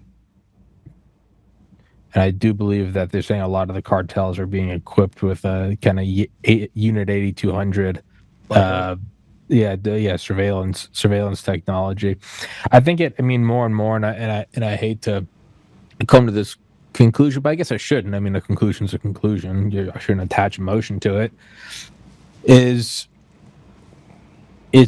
And I do believe that they're saying a lot of the cartels are being equipped with a kind of Unit 8200 surveillance technology. I think more and more, and I hate to come to this conclusion, but I guess I shouldn't. I mean, a conclusion's a conclusion. I shouldn't attach emotion to it. It's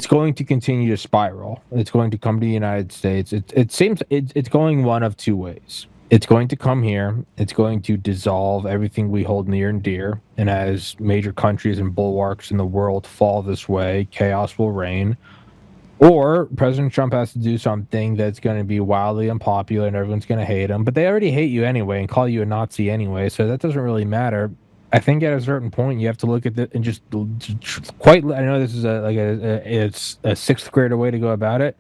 going to continue to spiral. It's going to come to the United States. It seems it's going one of two ways. It's going to come here. It's going to dissolve everything we hold near and dear. And as major countries and bulwarks in the world fall this way, chaos will reign. Or President Trump has to do something that's going to be wildly unpopular and everyone's going to hate him. But they already hate you anyway and call you a Nazi anyway, so that doesn't really matter. I think at a certain point you have to look at it and just quite. I know this is it's a sixth grader way to go about it.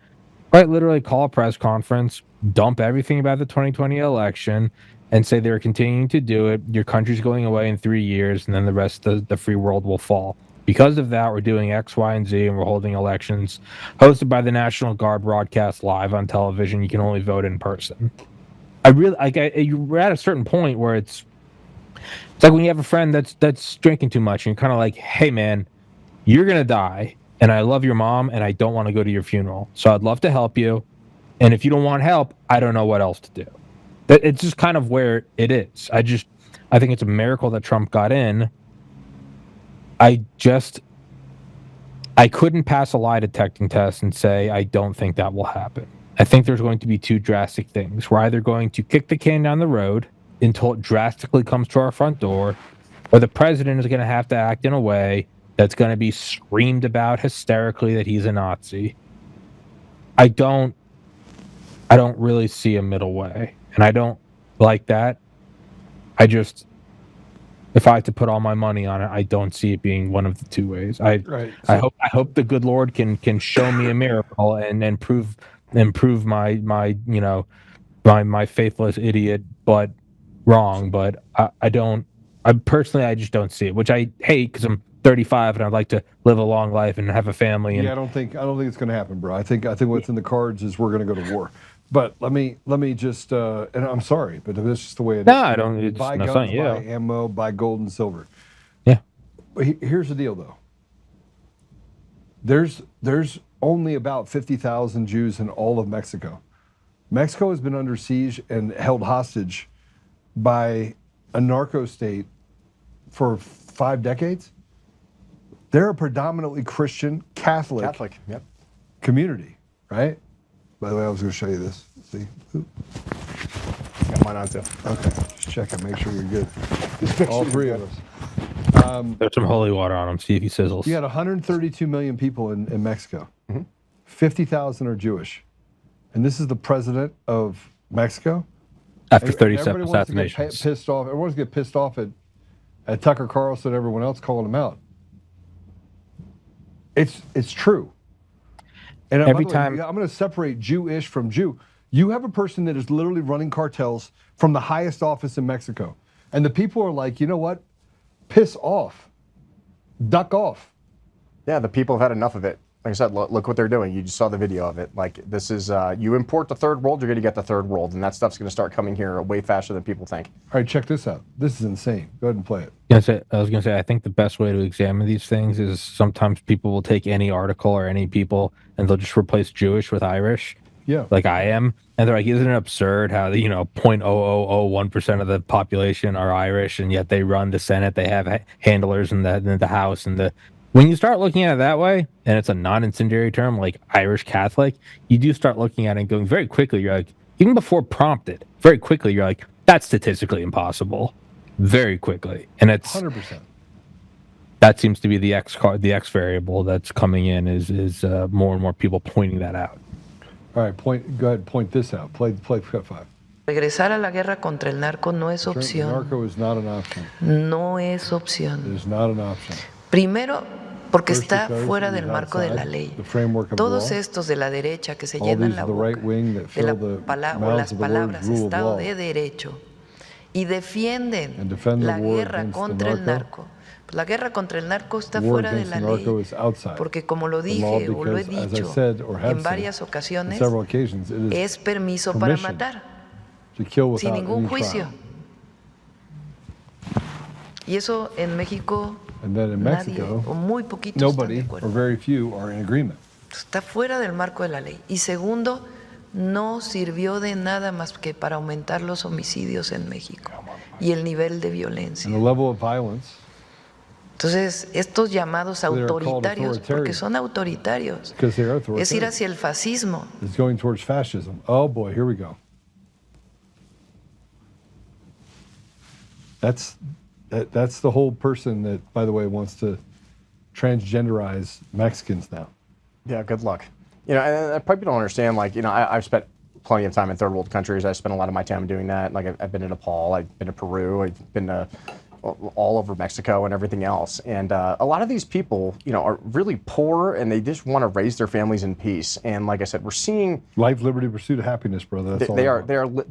Quite literally, call a press conference, dump everything about the 2020 election, and say they're continuing to do it. Your country's going away in 3 years, and then the rest of the free world will fall. Because of that, we're doing X, Y, and Z, and we're holding elections hosted by the National Guard, broadcast live on television. You can only vote in person. We're at a certain point where it's like when you have a friend that's drinking too much, and you're kind of like, hey, man, you're going to die, and I love your mom, and I don't want to go to your funeral. So I'd love to help you. And if you don't want help, I don't know what else to do. It's just kind of where it is. I think it's a miracle that Trump got in. I couldn't pass a lie detecting test and say, I don't think that will happen. I think there's going to be two drastic things. We're either going to kick the can down the road until it drastically comes to our front door, or the president is going to have to act in a way that's going to be screamed about hysterically that he's a Nazi. I don't really see a middle way, and I don't like that. if I had to put all my money on it, I don't see it being one of the two ways. I hope the good Lord can show me a miracle and prove my my faithless idiot but wrong. But I just don't see it, which I hate because I'm 35 and I'd like to live a long life and have a family. And I don't think it's going to happen, bro. I think what's in the cards is we're going to go to war. But let me just and I'm sorry, but that's just the way it is. No, I don't. It's buy no guns, fun, yeah. buy ammo, buy gold and silver. Yeah. But here's the deal, though. There's only about 50,000 Jews in all of Mexico. Mexico has been under siege and held hostage by a narco state for 5 decades. They're a predominantly Christian Catholic yep. community, right? By the way, I was going to show you this. See? Got mine on too. Okay, just check it, make sure you're good. All three of us. There's some holy water on him. See if he sizzles. You got 132 million people in Mexico. 50,000 are Jewish. And this is the president of Mexico. After 37 everybody wants to get assassinations. pissed off. Everyone's get pissed off at Tucker Carlson and everyone else calling him out. It's true. And Every by the time way, I'm going to separate Jewish from Jew. You have a person that is literally running cartels from the highest office in Mexico. And the people are like, you know what? Piss off. Duck off. Yeah, the people have had enough of it. Like I said, look what they're doing. You just saw the video of it. Like, this is, you import the third world, you're going to get the third world. And that stuff's going to start coming here way faster than people think. All right, check this out. This is insane. Go ahead and play it. I was going to say, I think the best way to examine these things is sometimes people will take any article or any people and they'll just replace Jewish with Irish. Yeah. Like I am. And they're like, isn't it absurd how, 0.0001% of the population are Irish and yet they run the Senate, they have handlers in the House and when you start looking at it that way, and it's a non-incendiary term like Irish Catholic, you do start looking at it and going very quickly, you're like, even before prompted, very quickly, you're like, that's statistically impossible. Very quickly. And it's 100%. That seems to be the X variable that's coming in is more and more people pointing that out. All right, go ahead, point this out. Play cut 5. Regresar a la guerra contra el narco no es opción. Narco is not an option. No es opción. It is not an option. Primero, porque First, está because fuera it del is marco de la outside ley. the framework of Todos law. estos de la derecha que se All llenan these la of the boca right wing that de fill la the o mouths las of the word palabras rule of Estado law de Derecho y defienden and defend the la war guerra against contra the el narco. Pues la guerra contra el narco está The war fuera de against la the ley. narco is outside Porque como lo the law dije o lo he because, as I dicho said or have en said varias on ocasiones, several occasions, it is es permiso para permission matar, to kill sin without ningún any juicio. trial. Y eso en México And then in nadie Mexico, o muy poquitos están nobody de or acuerdo. very few are in agreement. Está fuera del marco de la ley. Y segundo, no sirvió de nada más que para aumentar los homicidios en México y el nivel de violencia. And the level of violence, Entonces, estos llamados They are called autoritarios, porque authoritarian. son autoritarios, because they are es ir authoritarian, hacia el fascismo. is going towards fascism. Oh boy, here we go. That's the whole person that, by the way, wants to transgenderize Mexicans now. Yeah, good luck. And probably don't understand, I've spent plenty of time in third world countries. I spent a lot of my time doing that. Like, I've been to Nepal, I've been to Peru, I've been to all over Mexico and everything else. And a lot of these people, are really poor and they just want to raise their families in peace. And like I said, we're seeing Life, liberty, pursuit of happiness, brother. That's all.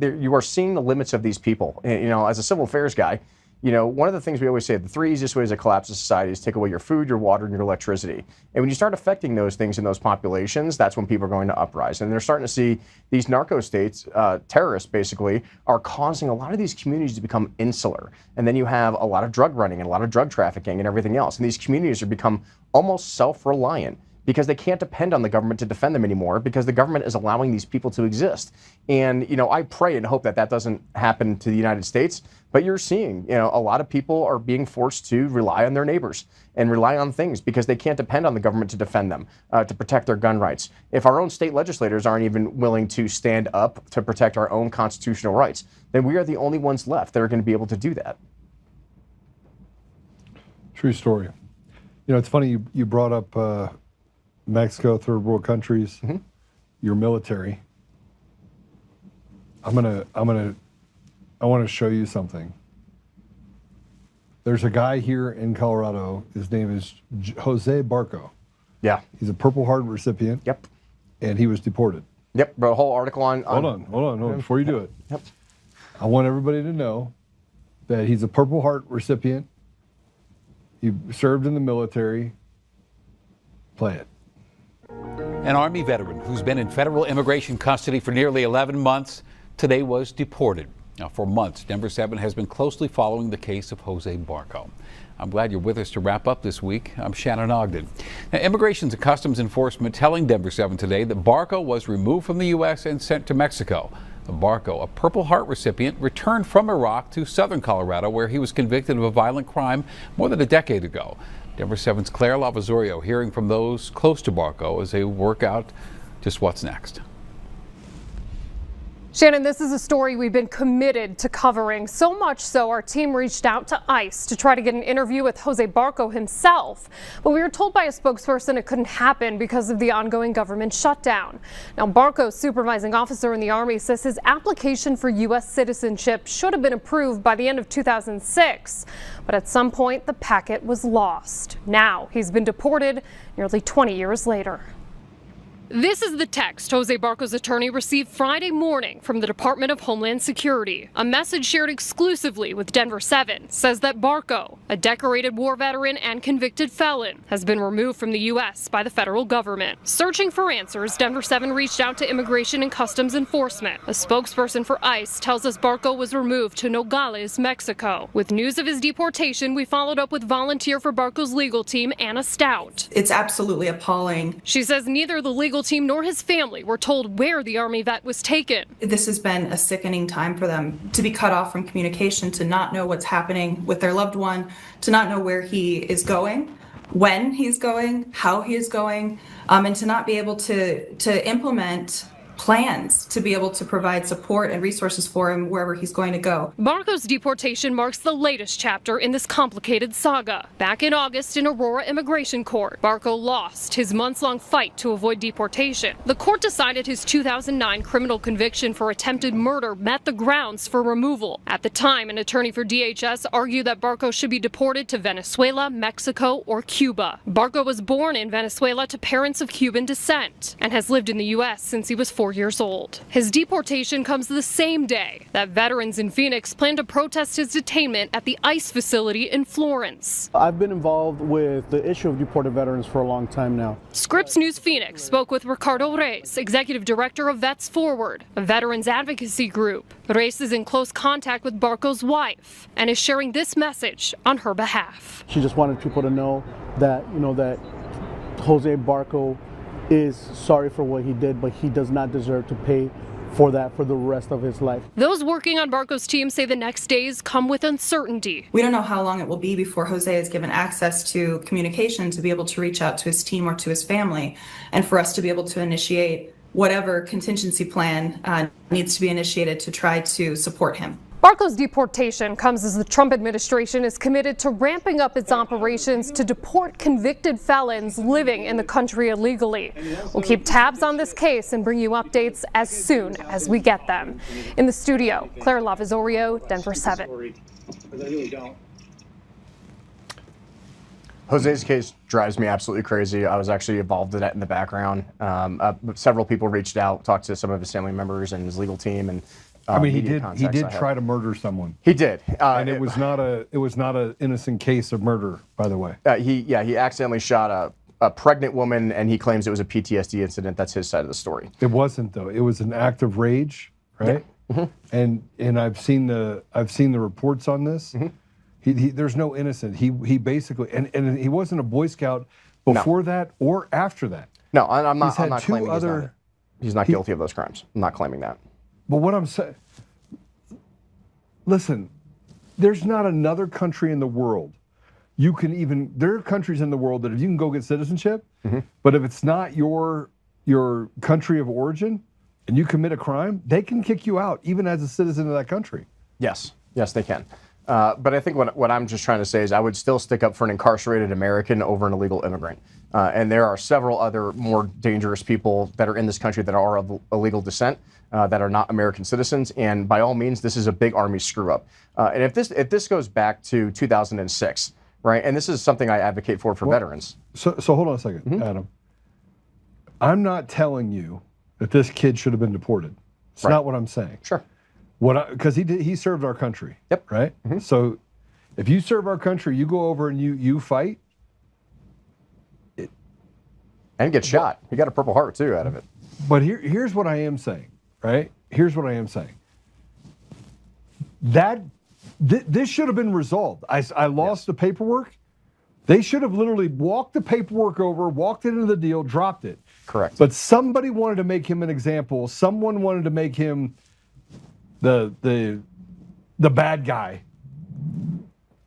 you are seeing the limits of these people. And, as a civil affairs guy, one of the things we always say, the 3 easiest ways to collapse a society is take away your food, your water, and your electricity. And when you start affecting those things in those populations, that's when people are going to uprise. And they're starting to see these narco states, terrorists basically, are causing a lot of these communities to become insular. And then you have a lot of drug running and a lot of drug trafficking and everything else. And these communities have become almost self-reliant, because they can't depend on the government to defend them anymore, because the government is allowing these people to exist. And, I pray and hope that that doesn't happen to the United States, but you're seeing, a lot of people are being forced to rely on their neighbors and rely on things because they can't depend on the government to defend them, to protect their gun rights. If our own state legislators aren't even willing to stand up to protect our own constitutional rights, then we are the only ones left that are going to be able to do that. True story. It's funny you brought up Mexico, third world countries, your military. I want to show you something. There's a guy here in Colorado. His name is Jose Barco. Yeah. He's a Purple Heart recipient. Yep. And he was deported. Yep. Wrote a whole article on. Hold on. Before you do it. Yep. I want everybody to know that he's a Purple Heart recipient. He served in the military. Play it. An Army veteran who's been in federal immigration custody for nearly 11 months today was deported. Now, for months, Denver 7 has been closely following the case of Jose Barco. I'm glad you're with us to wrap up this week. I'm Shannon Ogden. Now, Immigration and Customs Enforcement telling Denver 7 today that Barco was removed from the U.S. and sent to Mexico. Barco, a Purple Heart recipient, returned from Iraq to southern Colorado, where he was convicted of a violent crime more than a decade ago. Denver 7's Claire Lavazorio hearing from those close to Barco as they work out just what's next. Shannon, this is a story we've been committed to covering, so much so our team reached out to ICE to try to get an interview with Jose Barco himself. But we were told by a spokesperson it couldn't happen because of the ongoing government shutdown. Now, Barco's supervising officer in the Army says his application for U.S. citizenship should have been approved by the end of 2006. But at some point, the packet was lost. Now he's been deported nearly 20 years later. This is the text Jose Barco's attorney received Friday morning from the Department of Homeland Security. A message shared exclusively with Denver 7 says that Barco, a decorated war veteran and convicted felon, has been removed from the U.S. by the federal government. Searching for answers, Denver 7 reached out to Immigration and Customs Enforcement. A spokesperson for ICE tells us Barco was removed to Nogales, Mexico. With news of his deportation, we followed up with volunteer for Barco's legal team, Anna Stout. It's absolutely appalling. She says neither the legal team nor his family were told where the Army vet was taken. This has been a sickening time for them, to be cut off from communication, to not know what's happening with their loved one, to not know where he is going, when he's going, how he is going, and to not be able to implement plans to be able to provide support and resources for him wherever he's going to go. Barco's deportation marks the latest chapter in this complicated saga. Back in August in Aurora Immigration Court, Barco lost his months-long fight to avoid deportation. The court decided his 2009 criminal conviction for attempted murder met the grounds for removal. At the time, an attorney for DHS argued that Barco should be deported to Venezuela, Mexico, or Cuba. Barco was born in Venezuela to parents of Cuban descent and has lived in the U.S. since he was 4 years old. His deportation comes the same day that veterans in Phoenix plan to protest his detainment at the ICE facility in Florence. I've been involved with the issue of deported veterans for a long time now. Scripps News Phoenix spoke with Ricardo Reyes, executive director of Vets Forward, a veterans advocacy group. Reyes is in close contact with Barco's wife and is sharing this message on her behalf. She just wanted people to know that, that Jose Barco is sorry for what he did, but he does not deserve to pay for that for the rest of his life. Those working on Barco's team say the next days come with uncertainty. We don't know how long it will be before Jose is given access to communication to be able to reach out to his team or to his family, and for us to be able to initiate whatever contingency plan needs to be initiated to try to support him. Barco's deportation comes as the Trump administration is committed to ramping up its operations to deport convicted felons living in the country illegally. We'll keep tabs on this case and bring you updates as soon as we get them. In the studio, Claire Lavazorio, Denver 7. Jose's case drives me absolutely crazy. I was actually involved in that in the background. Several people reached out, talked to some of his family members and his legal team, and he did try to murder someone. He did, and it was not an innocent case of murder, by the way. He accidentally shot a pregnant woman, and he claims it was a PTSD incident. That's his side of the story. It wasn't, though. It was an act of rage, right? Yeah. Mm-hmm. And I've seen the reports on this. Mm-hmm. There's no innocent. He basically and he wasn't a Boy Scout before that or after that. No, I'm not claiming he's not guilty of those crimes. I'm not claiming that. But what I'm saying, listen, there's not another country in the world there are countries in the world that if you can go get citizenship, but if it's not your country of origin and you commit a crime, they can kick you out even as a citizen of that country. Yes, they can. But I think what I'm just trying to say is I would still stick up for an incarcerated American over an illegal immigrant. And there are several other more dangerous people that are in this country that are of illegal descent, that are not American citizens. And by all means, this is a big Army screw up. And if this goes back to 2006, right? And this is something I advocate for veterans. So hold on a second, Adam. I'm not telling you that this kid should have been deported. It's not what I'm saying. Sure. Because he served our country. Yep. Right. So if you serve our country, you go over and you fight. And get shot. He got a Purple Heart too out of it. But here's what I am saying. Right. Here's what I am saying. This should have been resolved. I lost the paperwork. They should have literally walked the paperwork over, walked it into the deal, dropped it. Correct. But somebody wanted to make him an example. Someone wanted to make him the bad guy,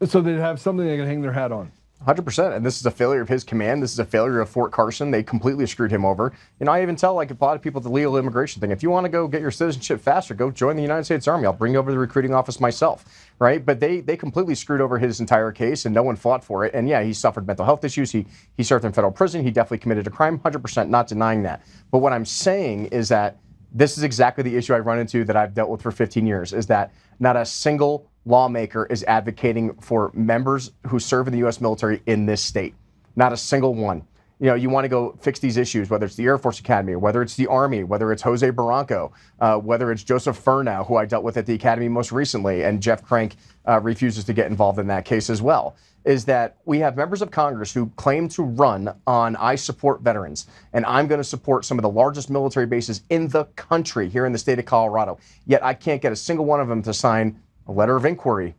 so they'd have something they can hang their hat on. 100%. And this is a failure of his command. This is a failure of Fort Carson. They completely screwed him over. You know, I even tell a lot of people the legal immigration thing. If you want to go get your citizenship faster, go join the United States Army. I'll bring you over to the recruiting office myself, right? But they completely screwed over his entire case, and no one fought for it. And yeah, he suffered mental health issues. He served in federal prison. He definitely committed a crime, 100%, not denying that. But what I'm saying is that this is exactly the issue I run into that I've dealt with for 15 years, is that not a single lawmaker is advocating for members who serve in the U.S. military in this state. Not a single one. You know, you want to go fix these issues, whether it's the Air Force Academy, whether it's the Army, whether it's Jose Barranco, whether it's Joseph Furnow, who I dealt with at the Academy most recently, and Jeff Crank refuses to get involved in that case as well, is that we have members of Congress who claim to run on I support veterans, and I'm going to support some of the largest military bases in the country here in the state of Colorado. Yet I can't get a single one of them to sign a letter of inquiry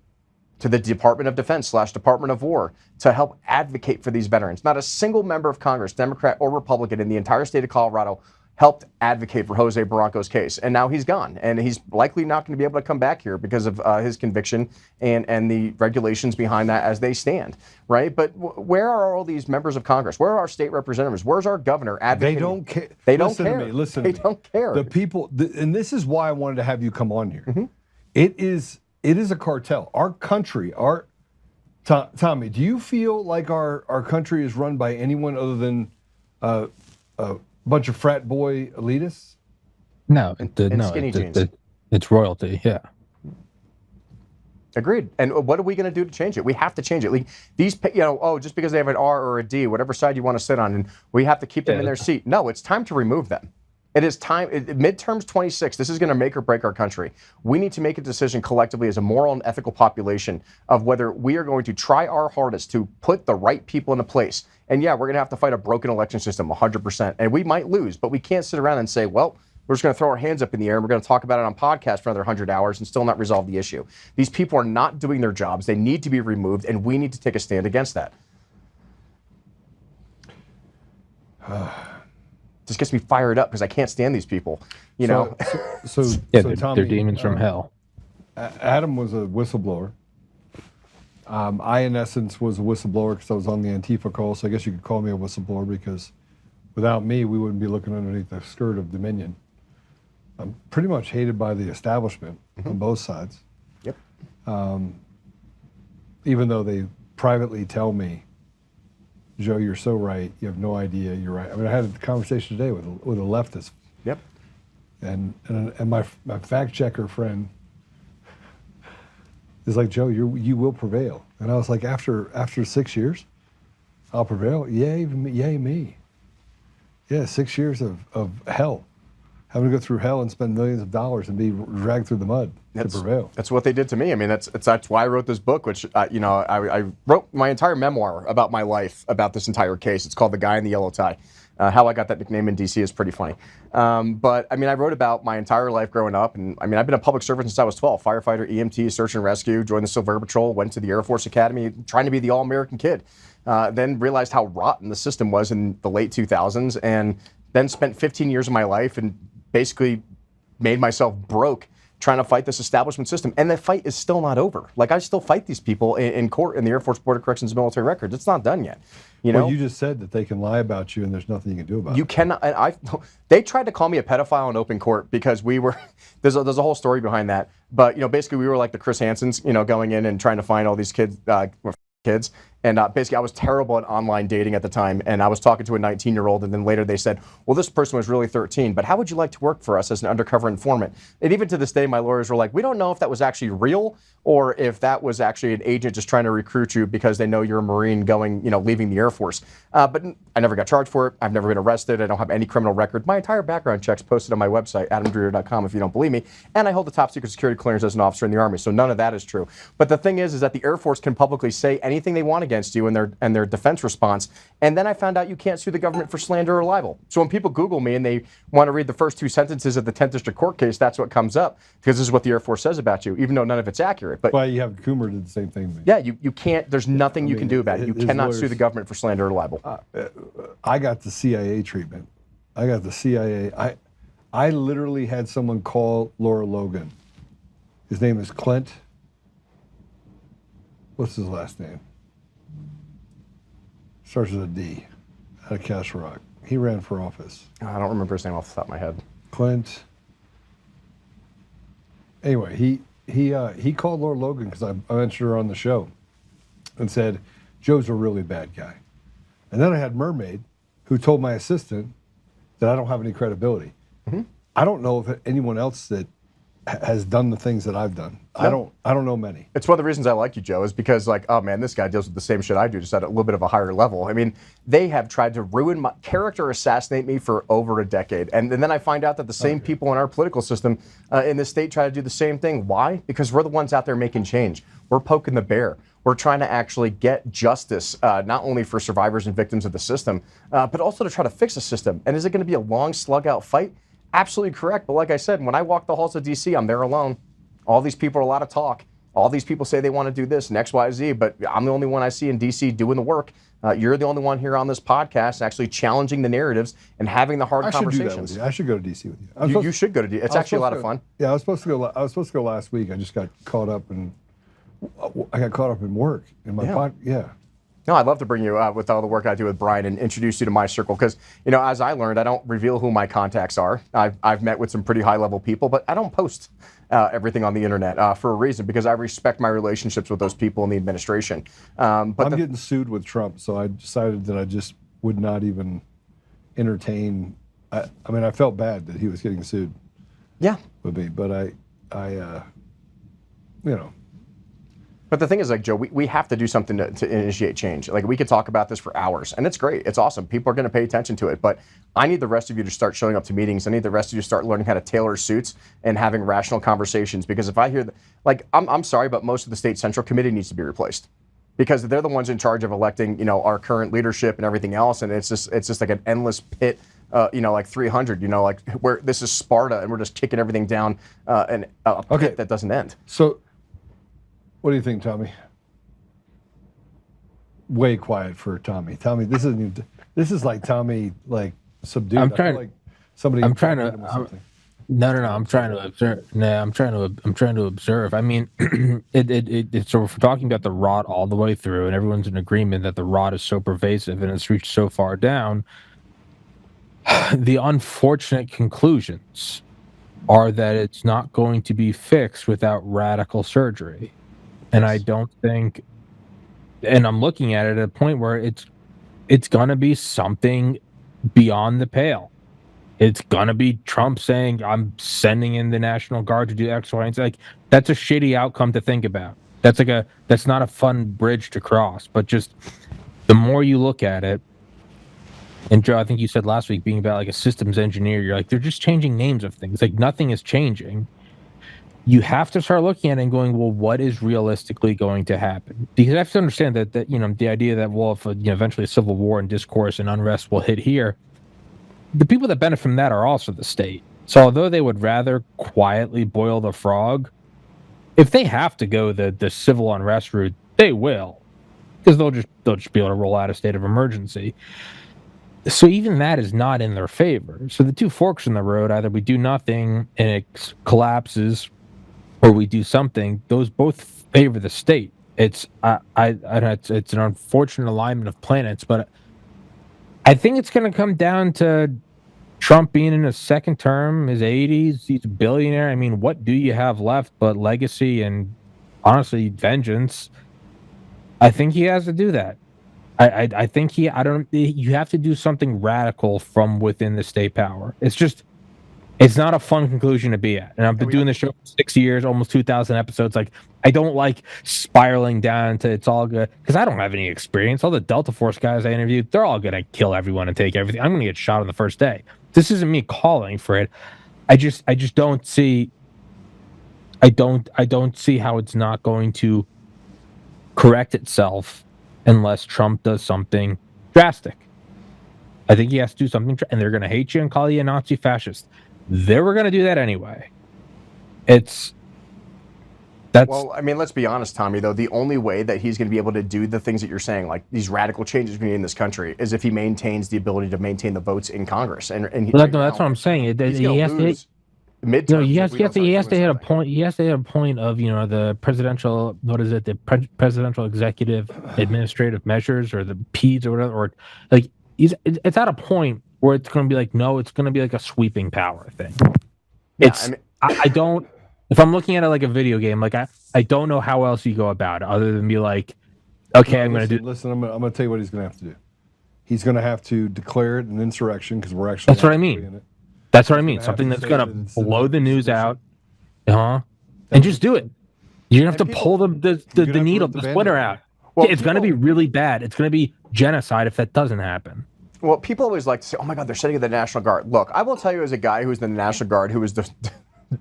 to the Department of Defense / Department of War to help advocate for these veterans. Not a single member of Congress, Democrat or Republican, in the entire state of Colorado helped advocate for Jose Barranco's case. And now he's gone. And he's likely not going to be able to come back here because of his conviction and the regulations behind that as they stand, right? But where are all these members of Congress? Where are our state representatives? Where's our governor advocating? They don't care. They don't care. Listen to me. They don't care. The people, and this is why I wanted to have you come on here. It is a cartel. Our country, Tommy, do you feel like our country is run by anyone other than a bunch of frat boy elitists? No, skinny jeans. It's royalty, yeah. Agreed. And what are we going to do to change it? We have to change it. Like these, just because they have an R or a D, whatever side you want to sit on, and we have to keep them in their seat. No, it's time to remove them. It is time. Midterms 26, this is going to make or break our country. We need to make a decision collectively as a moral and ethical population of whether we are going to try our hardest to put the right people into place. And yeah, we're going to have to fight a broken election system 100%. And we might lose, but we can't sit around and say, well, we're just going to throw our hands up in the air and we're going to talk about it on podcast for another 100 hours and still not resolve the issue. These people are not doing their jobs. They need to be removed, and we need to take a stand against that. Just gets me fired up because I can't stand these people, know. So Tommy, they're demons from hell. Adam was a whistleblower. I, in essence, was a whistleblower because I was on the Antifa call. So I guess you could call me a whistleblower because without me, we wouldn't be looking underneath the skirt of Dominion. I'm pretty much hated by the establishment on both sides. Yep. Even though they privately tell me, Joe, you're so right. You have no idea. You're right. I mean, I had a conversation today with a leftist. Yep. And my fact checker friend is like, Joe, you will prevail. And I was like, after 6 years, I'll prevail. Yay me. Yeah, 6 years of hell. Having to go through hell and spend millions of dollars and be dragged through the mud to prevail. That's what they did to me. I mean, that's why I wrote this book, which, I wrote my entire memoir about my life, about this entire case. It's called The Guy in the Yellow Tie. How I got that nickname in D.C. is pretty funny. But, I mean, I wrote about my entire life growing up. And, I mean, I've been a public servant since I was 12. Firefighter, EMT, search and rescue, joined the Silver Patrol, went to the Air Force Academy, trying to be the all-American kid. Then realized how rotten the system was in the late 2000s, and then spent 15 years of my life and basically made myself broke trying to fight this establishment system. And the fight is still not over. Like, I still fight these people in court in the Air Force Board of Corrections military records. It's not done yet. Well, you just said that they can lie about you and there's nothing you can do about it. You cannot. They tried to call me a pedophile in open court because we were, there's a whole story behind that. But, basically we were like the Chris Hansons, going in and trying to find all these kids, And basically, I was terrible at online dating at the time, and I was talking to a 19-year-old, and then later they said, well, this person was really 13, but how would you like to work for us as an undercover informant? And even to this day, my lawyers were like, we don't know if that was actually real or if that was actually an agent just trying to recruit you because they know you're a Marine going, leaving the Air Force. But I never got charged for it. I've never been arrested. I don't have any criminal record. My entire background check's posted on my website, adamdreher.com, if you don't believe me. And I hold the top secret security clearance as an officer in the Army, so none of that is true. But the thing is that the Air Force can publicly say anything they want against you in their defense response. And then I found out you can't sue the government for slander or libel. So when people Google me and they want to read the first 2 sentences of the 10th District Court case, that's what comes up, because this is what the Air Force says about you, even though none of it's accurate. But why you have Coomer did the same thing to me. Yeah, you can't, there's nothing you can do about it. You cannot sue the government for slander or libel. I got the CIA treatment. I got the CIA. I literally had someone call Laura Logan. His name is Clint. What's his last name? Starts with a D. Out of Castle Rock. He ran for office. I don't remember his name off the top of my head. Clint. Anyway, he called Laura Logan because I mentioned her on the show and said, Joe's a really bad guy. And then I had Mermaid, who told my assistant that I don't have any credibility. Mm-hmm. I don't know if anyone else that has done the things that I've done. No. I don't know many. It's one of the reasons I like you, Joe, is because oh man, this guy deals with the same shit I do, just at a little bit of a higher level. I mean, they have tried to ruin my character, assassinate me for over a decade. And then I find out that the same people in our political system in this state try to do the same thing. Why? Because we're the ones out there making change. We're poking the bear. We're trying to actually get justice, not only for survivors and victims of the system, but also to try to fix the system. And is it going to be a long slug out fight? Absolutely correct. But like I said, when I walk the halls of DC, I'm there alone. All these people are a lot of talk. All these people say they want to do this and X, Y, Z, but I'm the only one I see in DC doing the work. You're the only one here on this podcast actually challenging the narratives and having the hard conversations. Do that with you. I should go to DC with you. You should go to DC. It's actually a lot of fun. Yeah, I was supposed to go last week. I just got caught up in work in my yeah. No, I'd love to bring you with all the work I do with Brian and introduce you to my circle because, as I learned, I don't reveal who my contacts are. I've met with some pretty high-level people, but I don't post everything on the internet for a reason because I respect my relationships with those people in the administration. But I'm getting sued with Trump, so I decided that I just would not even entertain. I mean, I felt bad that he was getting sued. Yeah. With me, but I But the thing is, Joe, we have to do something to initiate change. We could talk about this for hours, and it's great. It's awesome. People are going to pay attention to it, but I need the rest of you to start showing up to meetings. I need the rest of you to start learning how to tailor suits and having rational conversations, because if I hear, I'm sorry, but most of the state central committee needs to be replaced because they're the ones in charge of electing, our current leadership and everything else, and it's just like an endless pit. 300, where this is Sparta and we're just kicking everything down a pit that doesn't end. So, what do you think, Tommy? Way quiet for Tommy. Tommy, this is like Tommy, subdued. I'm trying. Like somebody. I'm trying to. No. I'm trying to observe. No, I'm trying to observe. I mean, so if we're talking about the rot all the way through, and everyone's in agreement that the rot is so pervasive and it's reached so far down. The unfortunate conclusions are that it's not going to be fixed without radical surgery. And I don't think, and I'm looking at it at a point where it's going to be something beyond the pale. It's going to be Trump saying, I'm sending in the National Guard to do X, Y, and Z. That's a shitty outcome to think about. That's not a fun bridge to cross. But just the more you look at it, and Joe, I think you said last week, being about a systems engineer, you're they're just changing names of things. Nothing is changing. You have to start looking at it and going, well, what is realistically going to happen? Because you have to understand that the idea that, well, if eventually a civil war and discourse and unrest will hit here, the people that benefit from that are also the state. So although they would rather quietly boil the frog, if they have to go the civil unrest route, they will, because they'll just be able to roll out a state of emergency. So even that is not in their favor. So the two forks in the road, either we do nothing and it collapses, or we do something. Those both favor the state. It's an unfortunate alignment of planets, but I think it's going to come down to Trump being in his second term, his 80s. He's a billionaire. I mean, what do you have left but legacy and honestly vengeance? I think he has to do that. I think you have to do something radical from within the state power. It's not a fun conclusion to be at. And I've been doing this show for 6 years, almost 2,000 episodes. Like, I don't like spiraling down to it's all good, because I don't have any experience. All the Delta Force guys I interviewed, they're all going to kill everyone and take everything. I'm going to get shot on the first day. This isn't me calling for it. I just don't see. I don't see how it's not going to correct itself unless Trump does something drastic. I think he has to do something, and they're going to hate you and call you a Nazi fascist. They were going to do that anyway. Well, I mean, let's be honest, Tommy, though. The only way that he's going to be able to do the things that you're saying, like these radical changes we need in this country, is if he maintains the ability to maintain the votes in Congress. And that's what I'm saying. He has to hit midterms. No, he has to hit a point. He has to hit a point of the presidential. What is it? The presidential executive administrative measures, or the PEDS, or whatever. Or like it's at a point where it's going to be like, no, it's going to be like a sweeping power thing. I don't. If I'm looking at it like a video game, like I don't know how else you go about it other than be like, okay, I'm going to do. Listen, I'm going to tell you what he's going to have to do. He's going to have to declare it an insurrection, because we're actually. That's what I mean. That's what I mean. Something that's going to blow the news out, and just do it. You're going to have to pull the needle, the splinter out. Well, it's going to be really bad. It's going to be genocide if that doesn't happen. Well, people always like to say, "Oh my God, they're setting up the National Guard." Look, I will tell you, as a guy who's in the National Guard, who was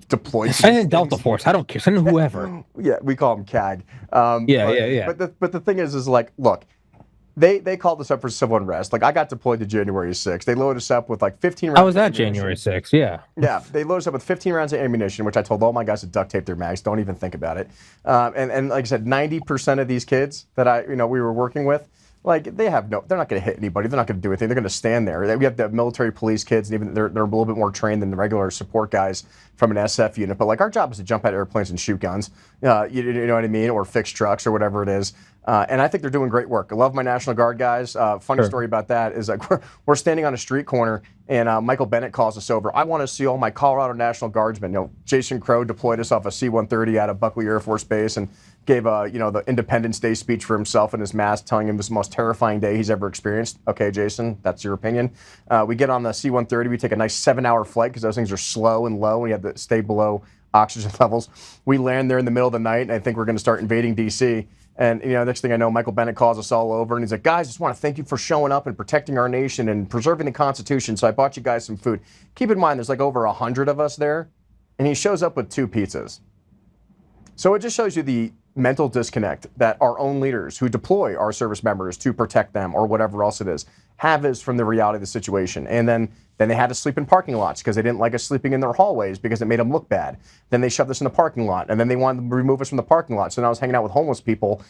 deployed. Send in Delta Force. I don't care. Send in whoever. Yeah, we call him CAG. Yeah. But the thing is like, look, they called us up for civil unrest. Like, I got deployed to January 6th. They loaded us up with like 15 rounds. How was that January 6th? Yeah. Yeah, they loaded us up with 15 rounds of ammunition, which I told all my guys to duct tape their mags. Don't even think about it. And like I said, 90% of these kids that we were working with, like, they're not going to hit anybody. They're not going to do anything. They're going to stand there. We have the military police kids, and even they're a little bit more trained than the regular support guys from an SF unit. But like, our job is to jump out of airplanes and shoot guns. You know what I mean? Or fix trucks or whatever it is. And I think they're doing great work. I love my National Guard guys. Funny story about that is, like, we're standing on a street corner, and Michael Bennett calls us over. I want to see all my Colorado National Guardsmen. Jason Crow deployed us off a C-130 out of Buckley Air Force Base and gave the Independence Day speech for himself in his mask, telling him this is the most terrifying day he's ever experienced. Okay, Jason, that's your opinion. We get on the C-130. We take a nice 7-hour flight, because those things are slow and low, and you have to stay below oxygen levels. We land there in the middle of the night, and I think we're going to start invading D.C., and next thing I know, Michael Bennett calls us all over, and he's like, "Guys, I just want to thank you for showing up and protecting our nation and preserving the Constitution, so I bought you guys some food." Keep in mind, there's like over 100 of us there, and he shows up with 2 pizzas. So it just shows you the mental disconnect that our own leaders who deploy our service members to protect them or whatever else it is have is from the reality of the situation. And then they had to sleep in parking lots because they didn't like us sleeping in their hallways because it made them look bad. Then they shoved us in the parking lot, and then they wanted to remove us from the parking lot. So now I was hanging out with homeless people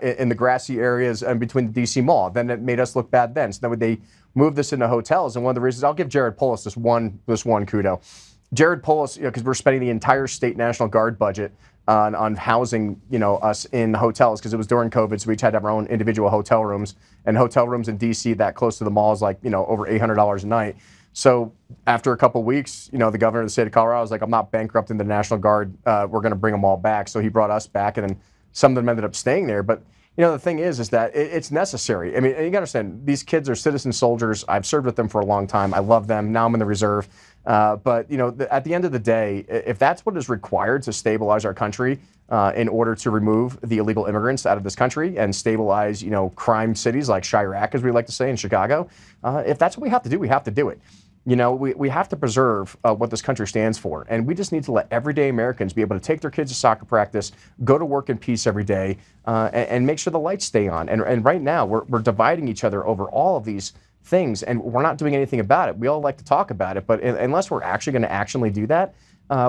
in the grassy areas and between the DC Mall. Then it made us look bad then. So then they moved us into hotels. And one of the reasons, I'll give Jared Polis this one kudo. Jared Polis, because we're spending the entire state National Guard budget on housing, us in hotels, because it was during COVID, so we each had to have our own individual hotel rooms, and hotel rooms in DC that close to the mall is like, over $800 a night. So after a couple of weeks, the governor of the state of Colorado was like, "I'm not bankrupting the National Guard. We're going to bring them all back." So he brought us back, and then some of them ended up staying there. But the thing is that it's necessary. I mean, you got to understand, these kids are citizen soldiers. I've served with them for a long time. I love them. Now I'm in the reserve. But at the end of the day, if that's what is required to stabilize our country, in order to remove the illegal immigrants out of this country and stabilize, crime cities like Chirac, as we like to say, in Chicago, if that's what we have to do, we have to do it. We have to preserve what this country stands for. And we just need to let everyday Americans be able to take their kids to soccer practice, go to work in peace every day, and make sure the lights stay on. And right now, we're dividing each other over all of these things, and we're not doing anything about it. We all like to talk about it, but unless we're actually going to actually do that,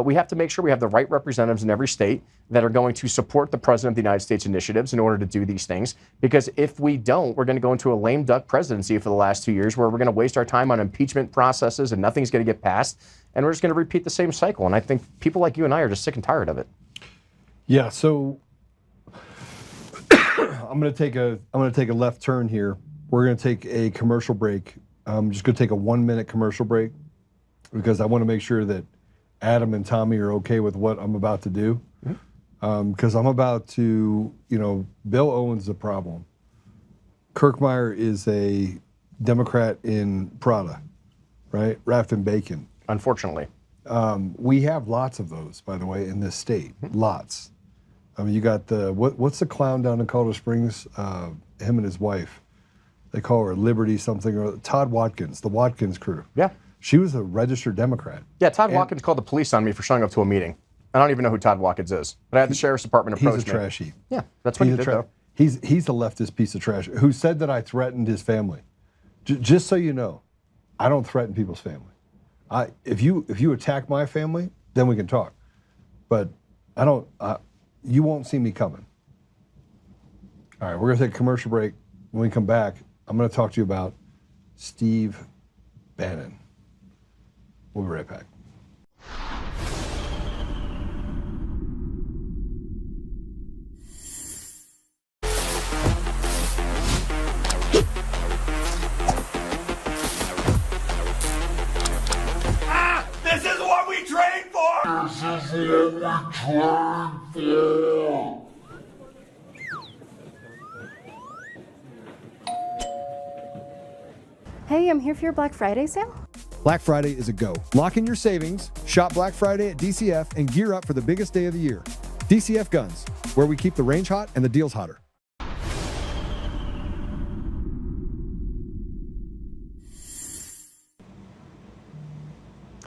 we have to make sure we have the right representatives in every state that are going to support the President of the United States initiatives in order to do these things. Because if we don't, we're going to go into a lame duck presidency for the last 2 years, where we're going to waste our time on impeachment processes and nothing's going to get passed, and we're just going to repeat the same cycle. And I think people like you and I are just sick and tired of it. Yeah. So I'm going to take a left turn here. We're going to take a commercial break. I'm just going to take a 1-minute commercial break, because I want to make sure that Adam and Tommy are okay with what I'm about to do. because I'm about to, Bill Owens' the problem. Kirkmeyer is a Democrat in Prada, right? Wrapped in bacon. Unfortunately. We have lots of those, by the way, in this state. Lots. I mean, you got what's the clown down in Colorado Springs? Him and his wife. They call her Liberty something, or Todd Watkins, the Watkins crew. Yeah. She was a registered Democrat. Yeah, Todd Watkins called the police on me for showing up to a meeting. I don't even know who Todd Watkins is, but I had the sheriff's department approach me. He's a trash heap. Yeah, that's what he did, though. He's a leftist piece of trash who said that I threatened his family. Just so you know, I don't threaten people's family. If you attack my family, then we can talk. But I don't. You won't see me coming. All right, we're gonna take a commercial break. When we come back, I'm gonna talk to you about Steve Bannon. We'll be right back. This is what we trained for! This is what we trained for! Hey, I'm here for your Black Friday sale. Black Friday is a go. Lock in your savings, shop Black Friday at DCF, and gear up for the biggest day of the year. DCF Guns, where we keep the range hot and the deals hotter.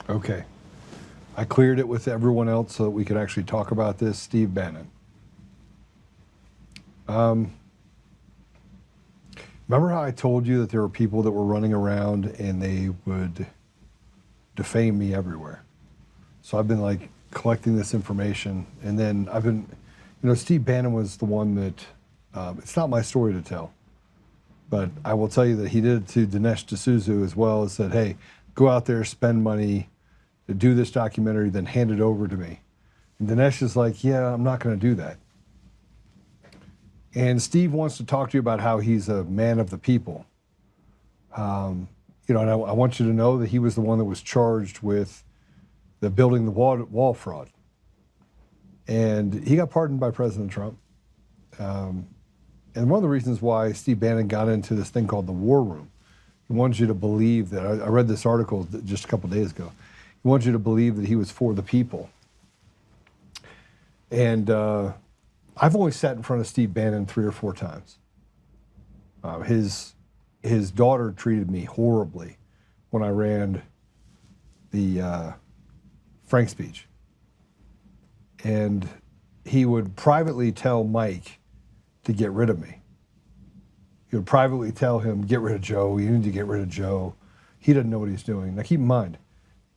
Okay. I cleared it with everyone else so that we could actually talk about this. Steve Bannon. Remember how I told you that there were people that were running around and they would defame me everywhere? So I've been like collecting this information, and then I've been, Steve Bannon was the one that, it's not my story to tell, but I will tell you that he did it to Dinesh D'Souza as well, and said, hey, go out there, spend money to do this documentary, then hand it over to me. And Dinesh is like, yeah, I'm not gonna do that. And Steve wants to talk to you about how he's a man of the people. And I want you to know that he was the one that was charged with the building the wall fraud. And he got pardoned by President Trump. And one of the reasons why Steve Bannon got into this thing called the war room, he wanted you to believe that, I read this article just a couple days ago, he wanted you to believe that he was for the people. And I've only sat in front of Steve Bannon 3 or 4 times. His daughter treated me horribly when I ran the Frank speech. And he would privately tell Mike to get rid of me. He would privately tell him, get rid of Joe, you need to get rid of Joe. He doesn't know what he's doing. Now keep in mind,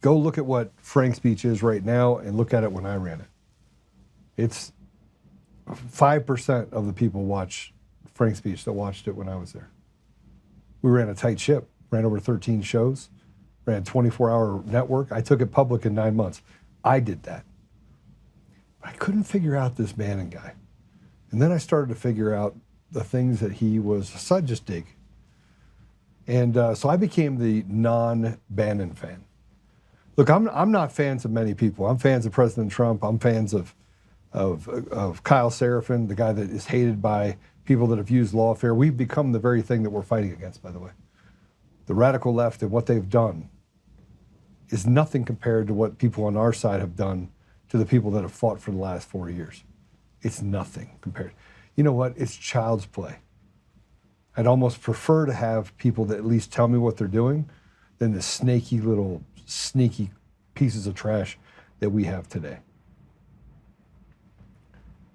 go look at what Frank's speech is right now and look at it when I ran it. It's 5% of the people watch Frank's speech that watched it when I was there. We ran a tight ship, ran over 13 shows, ran a 24-hour network. I took it public in 9 months. I did that. I couldn't figure out this Bannon guy. And then I started to figure out the things that he was, so I just dig. And so I became the non-Bannon fan. Look, I'm not fans of many people. I'm fans of President Trump. I'm fans of Kyle Seraphin, the guy that is hated by people that have used lawfare. We've become the very thing that we're fighting against, by the way. The radical left and what they've done is nothing compared to what people on our side have done to the people that have fought for the last 4 years. It's nothing compared. You know what? It's child's play. I'd almost prefer to have people that at least tell me what they're doing than the snaky little sneaky pieces of trash that we have today.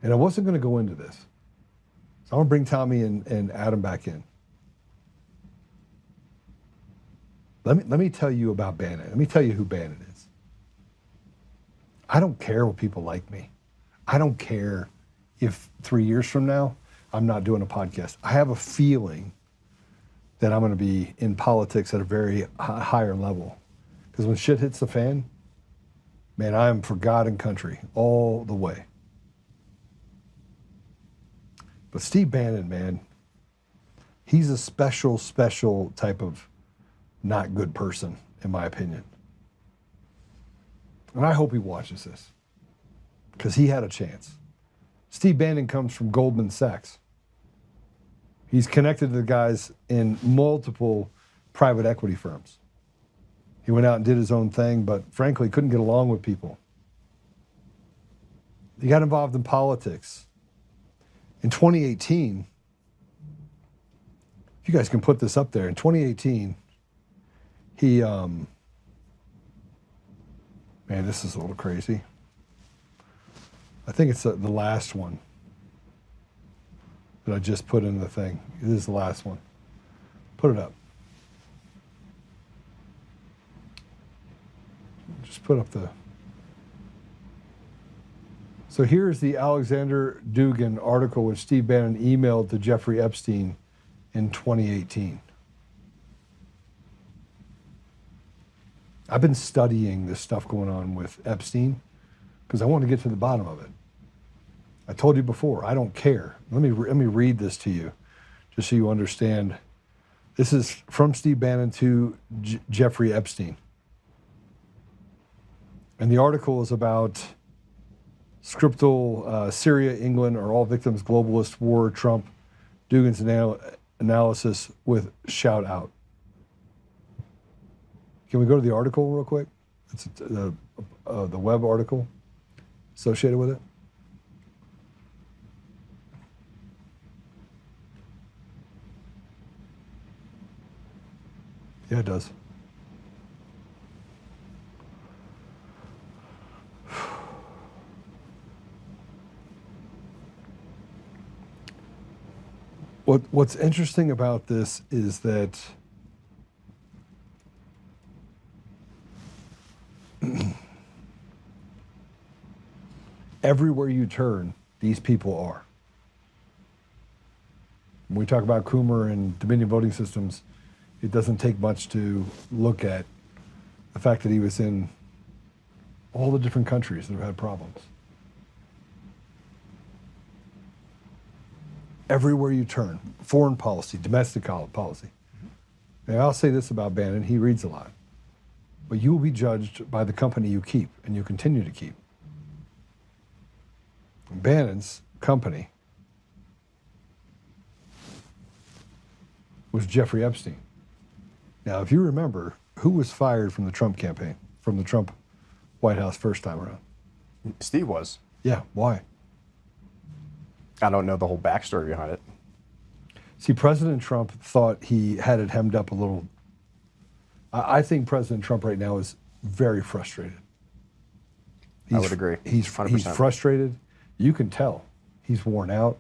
And I wasn't going to go into this. So I'm going to bring Tommy and Adam back in. Let me tell you about Bannon. Let me tell you who Bannon is. I don't care what people like me. I don't care if 3 years from now I'm not doing a podcast. I have a feeling that I'm going to be in politics at a very higher level. Because when shit hits the fan, man, I am for God and country all the way. But Steve Bannon, man, he's a special type of not good person, in my opinion. And I hope he watches this, because he had a chance. Steve Bannon comes from Goldman Sachs. He's connected to the guys in multiple private equity firms. He went out and did his own thing, but frankly, couldn't get along with people. He got involved in politics. In 2018, if you guys can put this up there, in 2018, he, man, this is a little crazy. I think it's the last one that I just put in the thing. This is the last one. Put it up. Just put up the... So here's the Alexander Dugan article which Steve Bannon emailed to Jeffrey Epstein in 2018. I've been studying this stuff going on with Epstein because I want to get to the bottom of it. I told you before, I don't care. Let me read this to you just so you understand. This is from Steve Bannon to Jeffrey Epstein. And the article is about Scriptal, Syria, England, are all victims, globalist war, Trump, Dugan's analysis with shout out. Can we go to the article real quick? It's the web article associated with it. Yeah, it does. What's interesting about this is that everywhere you turn, these people are. When we talk about Coomer and Dominion voting systems, it doesn't take much to look at the fact that he was in all the different countries that have had problems. Everywhere you turn, foreign policy, domestic policy. Now, I'll say this about Bannon, he reads a lot. But you will be judged by the company you keep and you continue to keep. Bannon's company was Jeffrey Epstein. Now, if you remember, who was fired from the Trump campaign, from the Trump White House first time around? Steve was. Yeah, why? I don't know the whole backstory behind it. See, President Trump thought he had it hemmed up a little. I think President Trump right now is very frustrated. I would agree. He's 100%. frustrated. You can tell. He's worn out.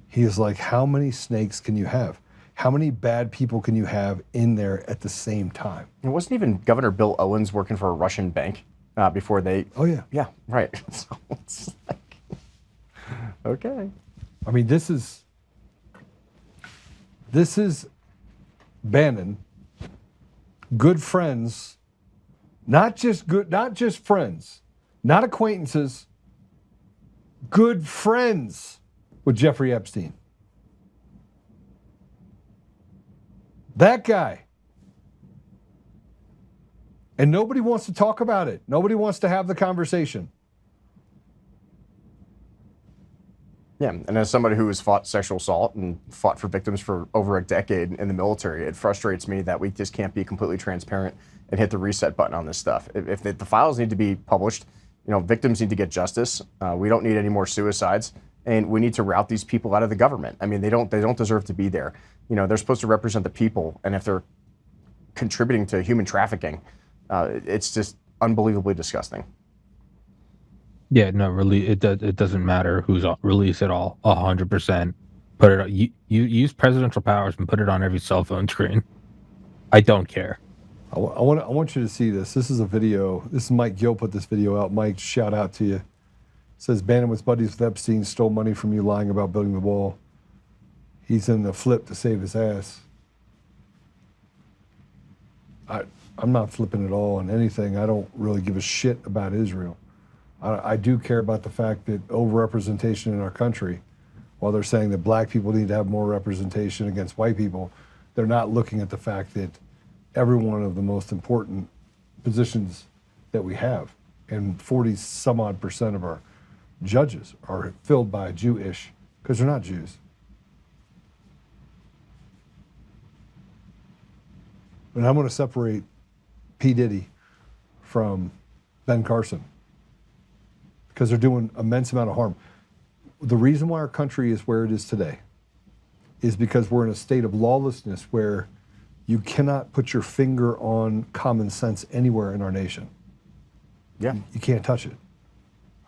He is like, how many snakes can you have? How many bad people can you have in there at the same time? It wasn't even Governor Bill Owens working for a Russian bank before they... Oh, yeah. Yeah, right. So it's like... Okay. I mean, this is Bannon, good friends, not just friends, not acquaintances, good friends with Jeffrey Epstein. That guy. And nobody wants to talk about it. Nobody wants to have the conversation. Yeah, and as somebody who has fought sexual assault and fought for victims for over a decade in the military, it frustrates me that we just can't be completely transparent and hit the reset button on this stuff. If the files need to be published, you know, victims need to get justice. We don't need any more suicides, and we need to route these people out of the government. I mean, they don't deserve to be there. You know, they're supposed to represent the people, and if they're contributing to human trafficking, it's just unbelievably disgusting. Yeah, no, really, it doesn't matter who's released it all. 100%. Put it. You use presidential powers and put it on every cell phone screen. I don't care. I want you to see this. This is a video. This is Mike Gill put this video out. Mike, shout out to you. It says Bannon was buddies with Epstein, stole money from you, lying about building the wall. He's in the flip to save his ass. I'm not flipping at all on anything. I don't really give a shit about Israel. I do care about the fact that overrepresentation in our country, while they're saying that black people need to have more representation against white people, they're not looking at the fact that every one of the most important positions that we have, and 40 some odd % of our judges are filled by Jewish, because they're not Jews. And I'm going to separate P. Diddy from Ben Carson because they're doing immense amount of harm. The reason why our country is where it is today is because we're in a state of lawlessness where you cannot put your finger on common sense anywhere in our nation. Yeah. You can't touch it.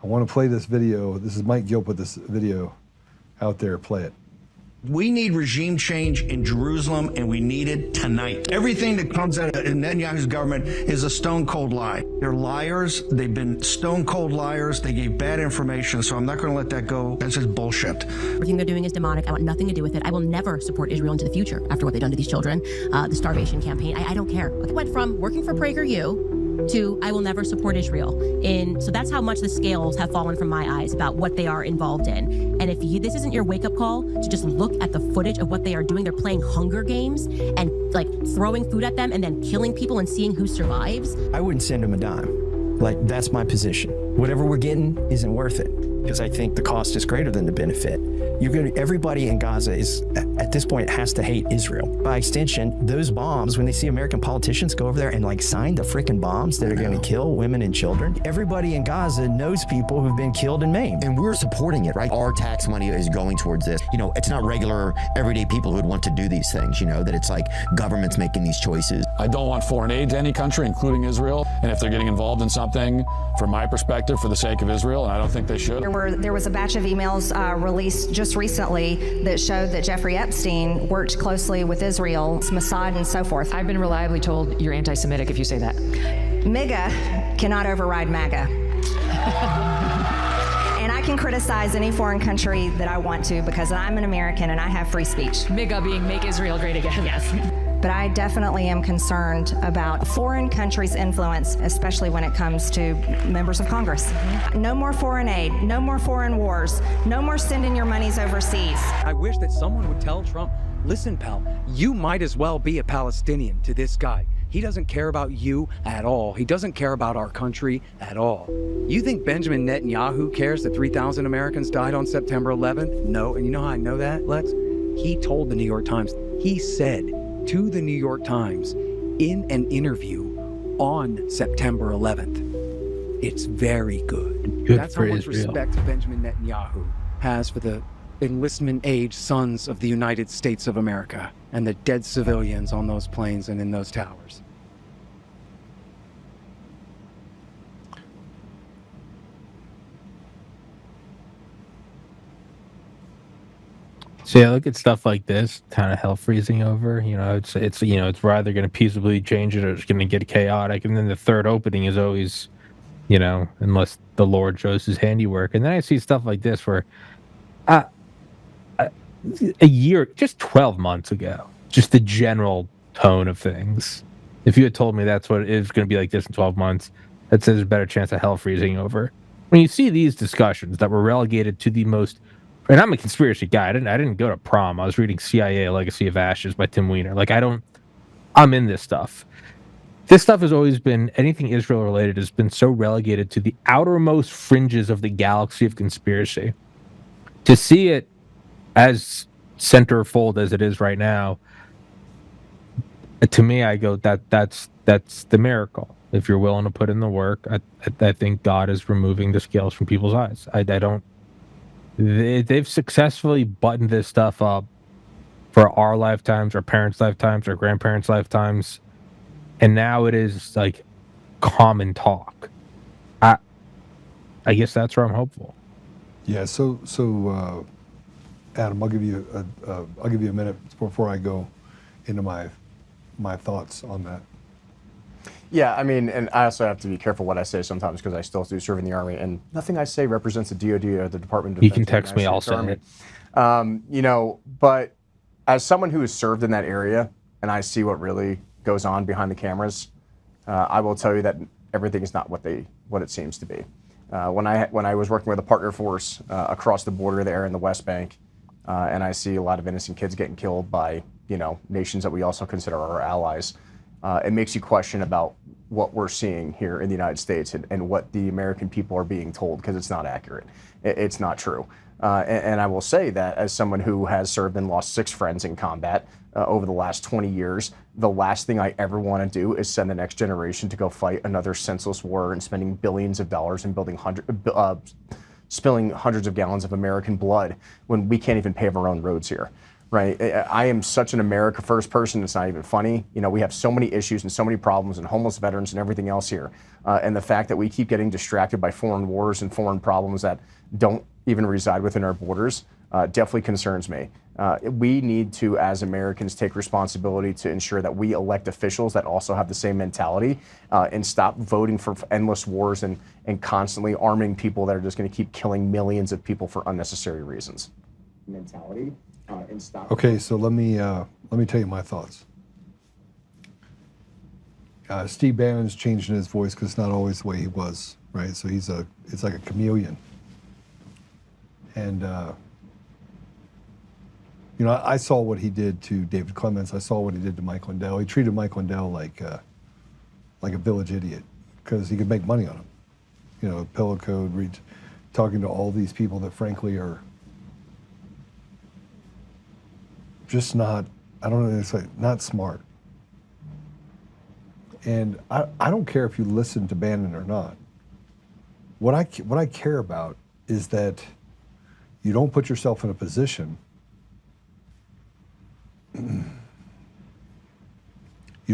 I want to play this video. This is Mike Gill put this video out there. Play it. We need regime change in Jerusalem, and we need it tonight. Everything that comes out of Netanyahu's government is a stone cold lie. They're liars. They've been stone cold liars. They gave bad information, so I'm not going to let that go. That's just bullshit. Everything they're doing is demonic. I want nothing to do with it. I will never support Israel into the future after what they've done to these children. The starvation campaign, I don't care. It went from working for PragerU to I will never support Israel. So that's how much the scales have fallen from my eyes about what they are involved in. And if this isn't your wake-up call to just look at the footage of what they are doing, they're playing Hunger Games and like throwing food at them and then killing people and seeing who survives. I wouldn't send them a dime. Like, that's my position. Whatever we're getting isn't worth it because I think the cost is greater than the benefit. Everybody in Gaza is, at this point, has to hate Israel. By extension, those bombs, when they see American politicians go over there and like sign the freaking bombs that are going to kill women and children, everybody in Gaza knows people who've been killed and maimed. And we're supporting it, right? Our tax money is going towards this. You know, it's not regular, everyday people who would want to do these things, you know, that it's like governments making these choices. I don't want foreign aid to any country, including Israel. And if they're getting involved in something, from my perspective, for the sake of Israel, and I don't think they should. There was a batch of emails released just recently that showed that Jeffrey Epstein worked closely with Israel, Mossad, and so forth. I've been reliably told you're anti-Semitic if you say that. MAGA cannot override MAGA. And I can criticize any foreign country that I want to because I'm an American and I have free speech. MAGA being Make Israel Great Again. Yes. But I definitely am concerned about foreign countries' influence, especially when it comes to members of Congress. No more foreign aid, no more foreign wars, no more sending your monies overseas. I wish that someone would tell Trump, listen, pal, you might as well be a Palestinian to this guy. He doesn't care about you at all. He doesn't care about our country at all. You think Benjamin Netanyahu cares that 3,000 Americans died on September 11th? No, and you know how I know that, Lex? He told the New York Times, he said to the New York Times in an interview on September 11th, it's very good. That's how much respect Benjamin Netanyahu has for the enlistment age sons of the United States of America and the dead civilians on those planes and in those towers. So yeah, look at stuff like this, kind of hell freezing over. You know, it's it's either going to peaceably change it or it's going to get chaotic. And then the third opening is always, unless the Lord shows His handiwork. And then I see stuff like this where, a year, just 12 months ago, just the general tone of things. If you had told me that's what it is going to be like this in 12 months, that says there's a better chance of hell freezing over. When you see these discussions that were relegated to the most. And I'm a conspiracy guy. I didn't go to prom. I was reading CIA: A Legacy of Ashes by Tim Weiner. I'm in this stuff. This stuff has always been, anything Israel related has been so relegated to the outermost fringes of the galaxy of conspiracy. To see it as centerfold as it is right now, to me, I go, that's the miracle. If you're willing to put in the work, I think God is removing the scales from people's eyes. They've successfully buttoned this stuff up for our lifetimes, our parents' lifetimes, our grandparents' lifetimes, and now it is like common talk. I guess that's where I'm hopeful. Yeah. So Adam, I'll give you a minute before I go into my thoughts on that. Yeah, I mean, and I also have to be careful what I say sometimes because I still do serve in the Army, and nothing I say represents the DoD or the Department of Defense. You can text me, I'll send it. But as someone who has served in that area, and I see what really goes on behind the cameras, I will tell you that everything is not what it seems to be. When I was working with a partner force across the border there in the West Bank, and I see a lot of innocent kids getting killed by nations that we also consider our allies. It makes you question about what we're seeing here in the United States and what the American people are being told, because it's not accurate. It's not true. And I will say that as someone who has served and lost 6 friends in combat over the last 20 years, the last thing I ever want to do is send the next generation to go fight another senseless war and spending billions of dollars and spilling hundreds of gallons of American blood when we can't even pave our own roads here. Right? I am such an America First person, it's not even funny. You know, we have so many issues and so many problems and homeless veterans and everything else here. And the fact that we keep getting distracted by foreign wars and foreign problems that don't even reside within our borders definitely concerns me. We need to, as Americans, take responsibility to ensure that we elect officials that also have the same mentality and stop voting for endless wars and constantly arming people that are just going to keep killing millions of people for unnecessary reasons. Mentality. Okay, so let me tell you my thoughts. Steve Bannon's changing his voice because it's not always the way he was, right? So it's like a chameleon. And you know, I saw what he did to David Clements. I saw what he did to Mike Lindell. He treated Mike Lindell like a village idiot because he could make money on him. You know, pillow code, talking to all these people that frankly are just not, I don't know, it's like not smart. And I don't care if you listen to Bannon or not. What I care about is that you don't put yourself in a position,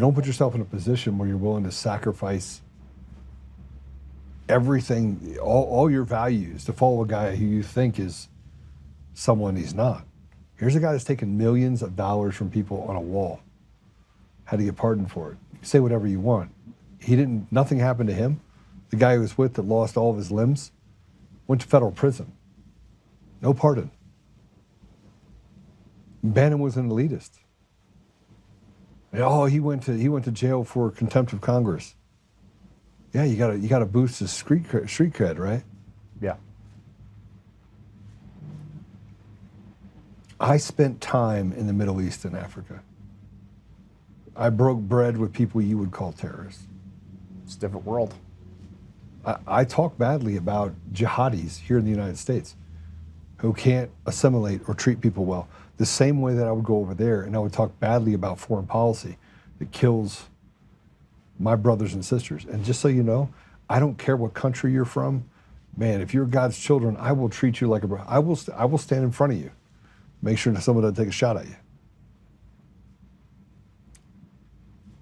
where you're willing to sacrifice everything, all your values to follow a guy who you think is someone he's not. Here's a guy that's taken millions of dollars from people on a wall. Had to get pardoned for it. You can say whatever you want. Nothing happened to him. The guy he was with that lost all of his limbs went to federal prison. No pardon. Bannon was an elitist. Oh, he went to jail for contempt of Congress. Yeah, you gotta boost his street cred, right? Yeah. I spent time in the Middle East and Africa. I broke bread with people you would call terrorists. It's a different world. I talk badly about jihadis here in the United States who can't assimilate or treat people well. The same way that I would go over there and I would talk badly about foreign policy that kills my brothers and sisters. And just so you know, I don't care what country you're from. Man, if you're God's children, I will treat you like a brother. I will stand in front of you. Make sure that someone doesn't take a shot at you.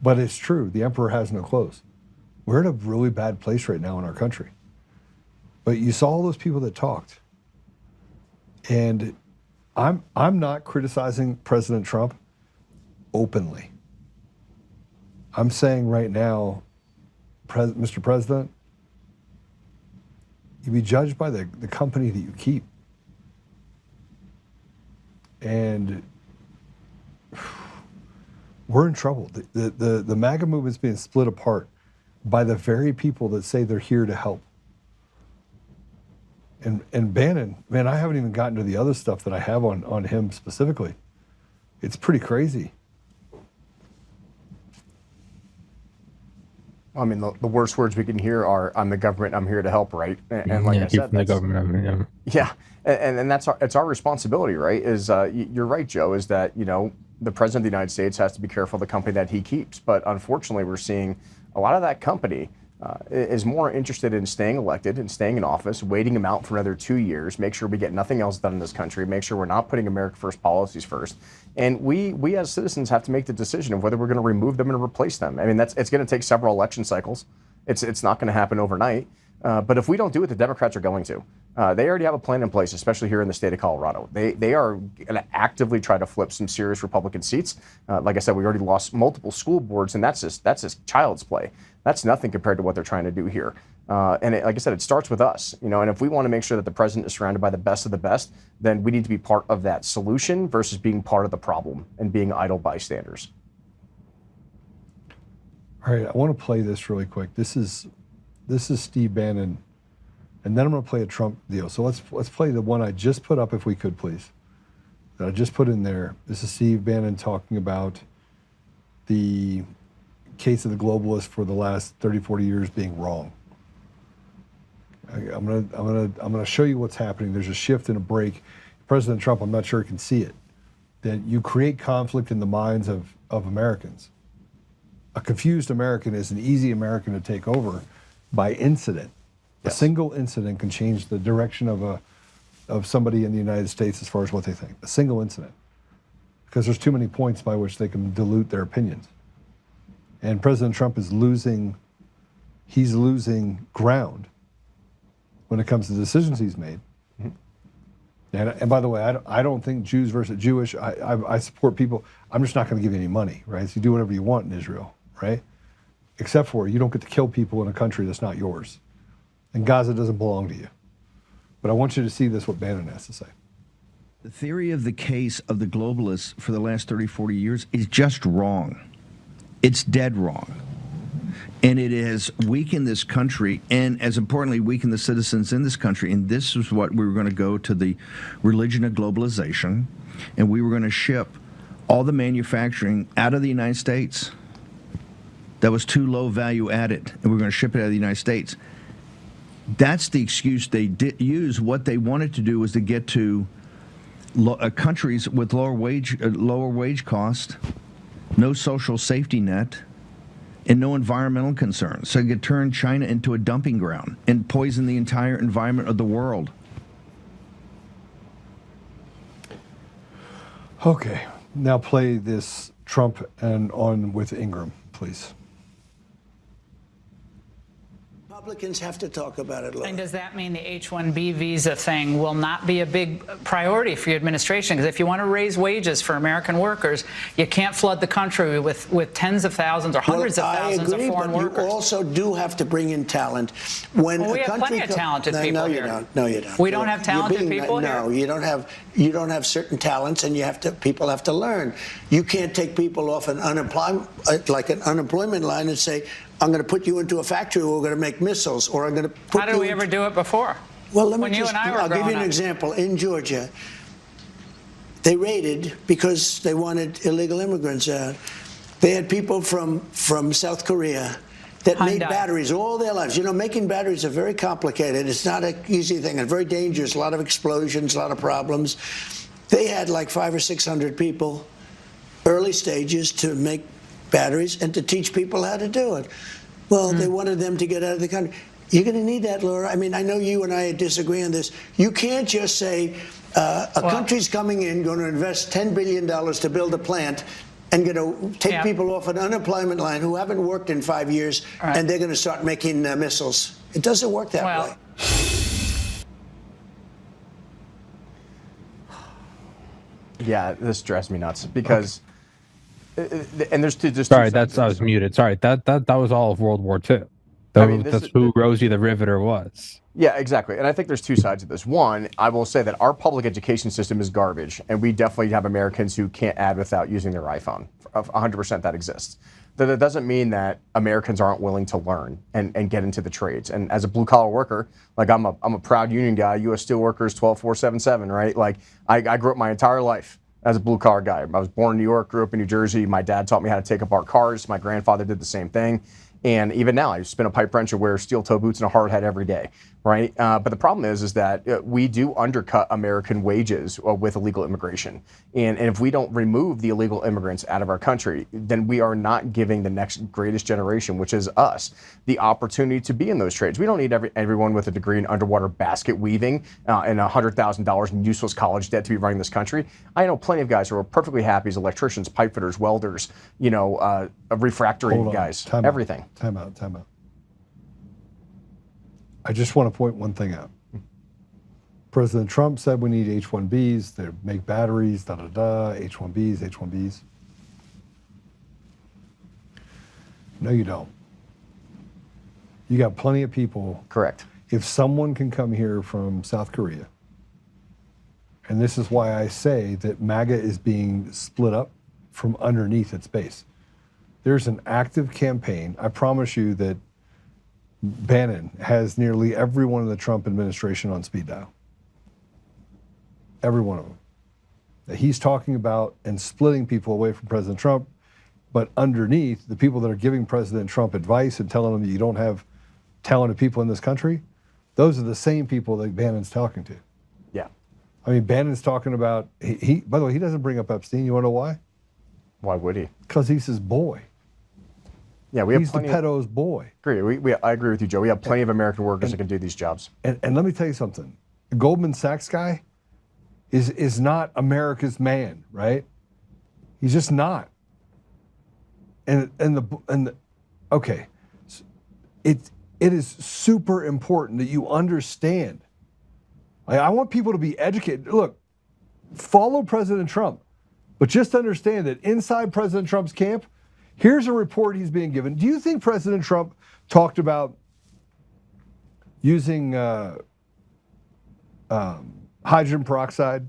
But it's true, the emperor has no clothes. We're in a really bad place right now in our country. But you saw all those people that talked. And I'm not criticizing President Trump openly. I'm saying right now, Mr. President, you be judged by the company that you keep. And we're in trouble. The MAGA movement's being split apart by the very people that say they're here to help. And Bannon, man, I haven't even gotten to the other stuff that I have on him specifically. It's pretty crazy. I mean, the worst words we can hear are, "I'm the government, I'm here to help," right? And like I said, the government. Yeah, and it's our responsibility, right? You're right, Joe, is that, you know, the president of the United States has to be careful of the company that he keeps. But unfortunately, we're seeing a lot of that company is more interested in staying elected and staying in office, waiting him out for another 2 years, make sure we get nothing else done in this country, make sure we're not putting America First policies first. And we as citizens have to make the decision of whether we're going to remove them and replace them. I mean, it's going to take several election cycles. It's not going to happen overnight. But if we don't do it, the Democrats are going to. They already have a plan in place, especially here in the state of Colorado. They are going to actively try to flip some serious Republican seats. Like I said, we already lost multiple school boards, and that's just child's play. That's nothing compared to what they're trying to do here. Like I said, it starts with us, you know. And if we want to make sure that the president is surrounded by the best of the best, then we need to be part of that solution versus being part of the problem and being idle bystanders. All right, I want to play this really quick. This is Steve Bannon, and then I'm going to play a Trump deal. So let's play the one I just put up, if we could, please. That I just put in there. This is Steve Bannon talking about the case of the globalists for the last 30, 40 years being wrong. I'm gonna show you what's happening. There's a shift and a break. President Trump, I'm not sure he can see it, that you create conflict in the minds of Americans. A confused American is an easy American to take over by incident. Yes. A single incident can change the direction of somebody in the United States as far as what they think. A single incident. Because there's too many points by which they can dilute their opinions. And President Trump is losing ground when it comes to decisions he's made. Mm-hmm. And by the way, I don't think Jews versus Jewish, I support people. I'm just not going to give you any money, right? So you do whatever you want in Israel, right? Except for you don't get to kill people in a country that's not yours. And Gaza doesn't belong to you. But I want you to see this, what Bannon has to say. The theory of the case of the globalists for the last 30, 40 years is just wrong. It's dead wrong. And it has weakened this country, and as importantly, weakened the citizens in this country. And this is what we were going to go to the religion of globalization, and we were going to ship all the manufacturing out of the United States that was too low value added, and we were going to ship it out of the United States. That's the excuse they did use. What they wanted to do was to get to countries with lower wage cost, no social safety net, and no environmental concerns. So it could turn China into a dumping ground and poison the entire environment of the world. Okay, now play this Trump and on with Ingram, please. Republicans have to talk about it, Laura. And does that mean the H-1B visa thing will not be a big priority for your administration? Because if you want to raise wages for American workers, you can't flood the country with tens of thousands or hundreds of thousands of foreign workers. You also do have to bring in talent. When we have plenty of talented people here. No, you don't. We don't have talented people here? No, you don't have certain talents, and people have to learn. You can't take people off an unemployment line and say, I'm going to put you into a factory where we're going to make missiles, or I'm going to put How did we ever do it before? Well, I'll give you an example. In Georgia, they raided because they wanted illegal immigrants out. They had people from South Korea that made batteries all their lives. You know, making batteries are very complicated. It's not an easy thing and very dangerous. A lot of explosions, a lot of problems. They had like 500 or 600 people, early stages, to make batteries and to teach people how to do it. Well, they wanted them to get out of the country. You're going to need that, Laura. I mean, I know you and I disagree on this. You can't just say a country's coming in, going to invest $10 billion to build a plant, and going to take people off an unemployment line who haven't worked in 5 years, and they're going to start making missiles. It doesn't work that way. Yeah, this drives me nuts because... And there's two. Sorry, I was muted. Sorry, that was all of World War II. That's who Rosie the Riveter was. Yeah, exactly. And I think there's two sides of this. One, I will say that our public education system is garbage, and we definitely have Americans who can't add without using their iPhone. 100% that exists. That doesn't mean that Americans aren't willing to learn and get into the trades. And as a blue collar worker, like I'm a proud union guy. U.S. Steelworkers 12477, right? Like I grew up my entire life as a blue-collar guy. I was born in New York, grew up in New Jersey. My dad taught me how to take apart cars. My grandfather did the same thing. And even now, I spin a pipe wrench and wear steel toe boots and a hard hat every day, right? But the problem is that we do undercut American wages with illegal immigration. And if we don't remove the illegal immigrants out of our country, then we are not giving the next greatest generation, which is us, the opportunity to be in those trades. We don't need everyone with a degree in underwater basket weaving and $100,000 in useless college debt to be running this country. I know plenty of guys who are perfectly happy as electricians, pipe fitters, welders, refractory guys, everything. Time out. I just want to point one thing out. President Trump said we need H-1Bs to make batteries, H-1Bs. No, you don't. You got plenty of people. Correct. If someone can come here from South Korea, and this is why I say that MAGA is being split up from underneath its base. There's an active campaign. I promise you that Bannon has nearly everyone in the Trump administration on speed dial. Every one of them. That he's talking about and splitting people away from President Trump. But underneath, the people that are giving President Trump advice and telling him that you don't have talented people in this country, those are the same people that Bannon's talking to. Yeah. I mean, Bannon's talking about, he by the way, he doesn't bring up Epstein. You want to know why? Why would he? Because he's his boy. Yeah, we have He's the plenty pedo's boy. I agree with you, Joe. We have plenty of American workers that can do these jobs. And let me tell you something. The Goldman Sachs guy is not America's man, right? He's just not. Okay, it is super important that you understand. I want people to be educated. Look, follow President Trump, but just understand that inside President Trump's camp, here's a report he's being given. Do you think President Trump talked about using hydrogen peroxide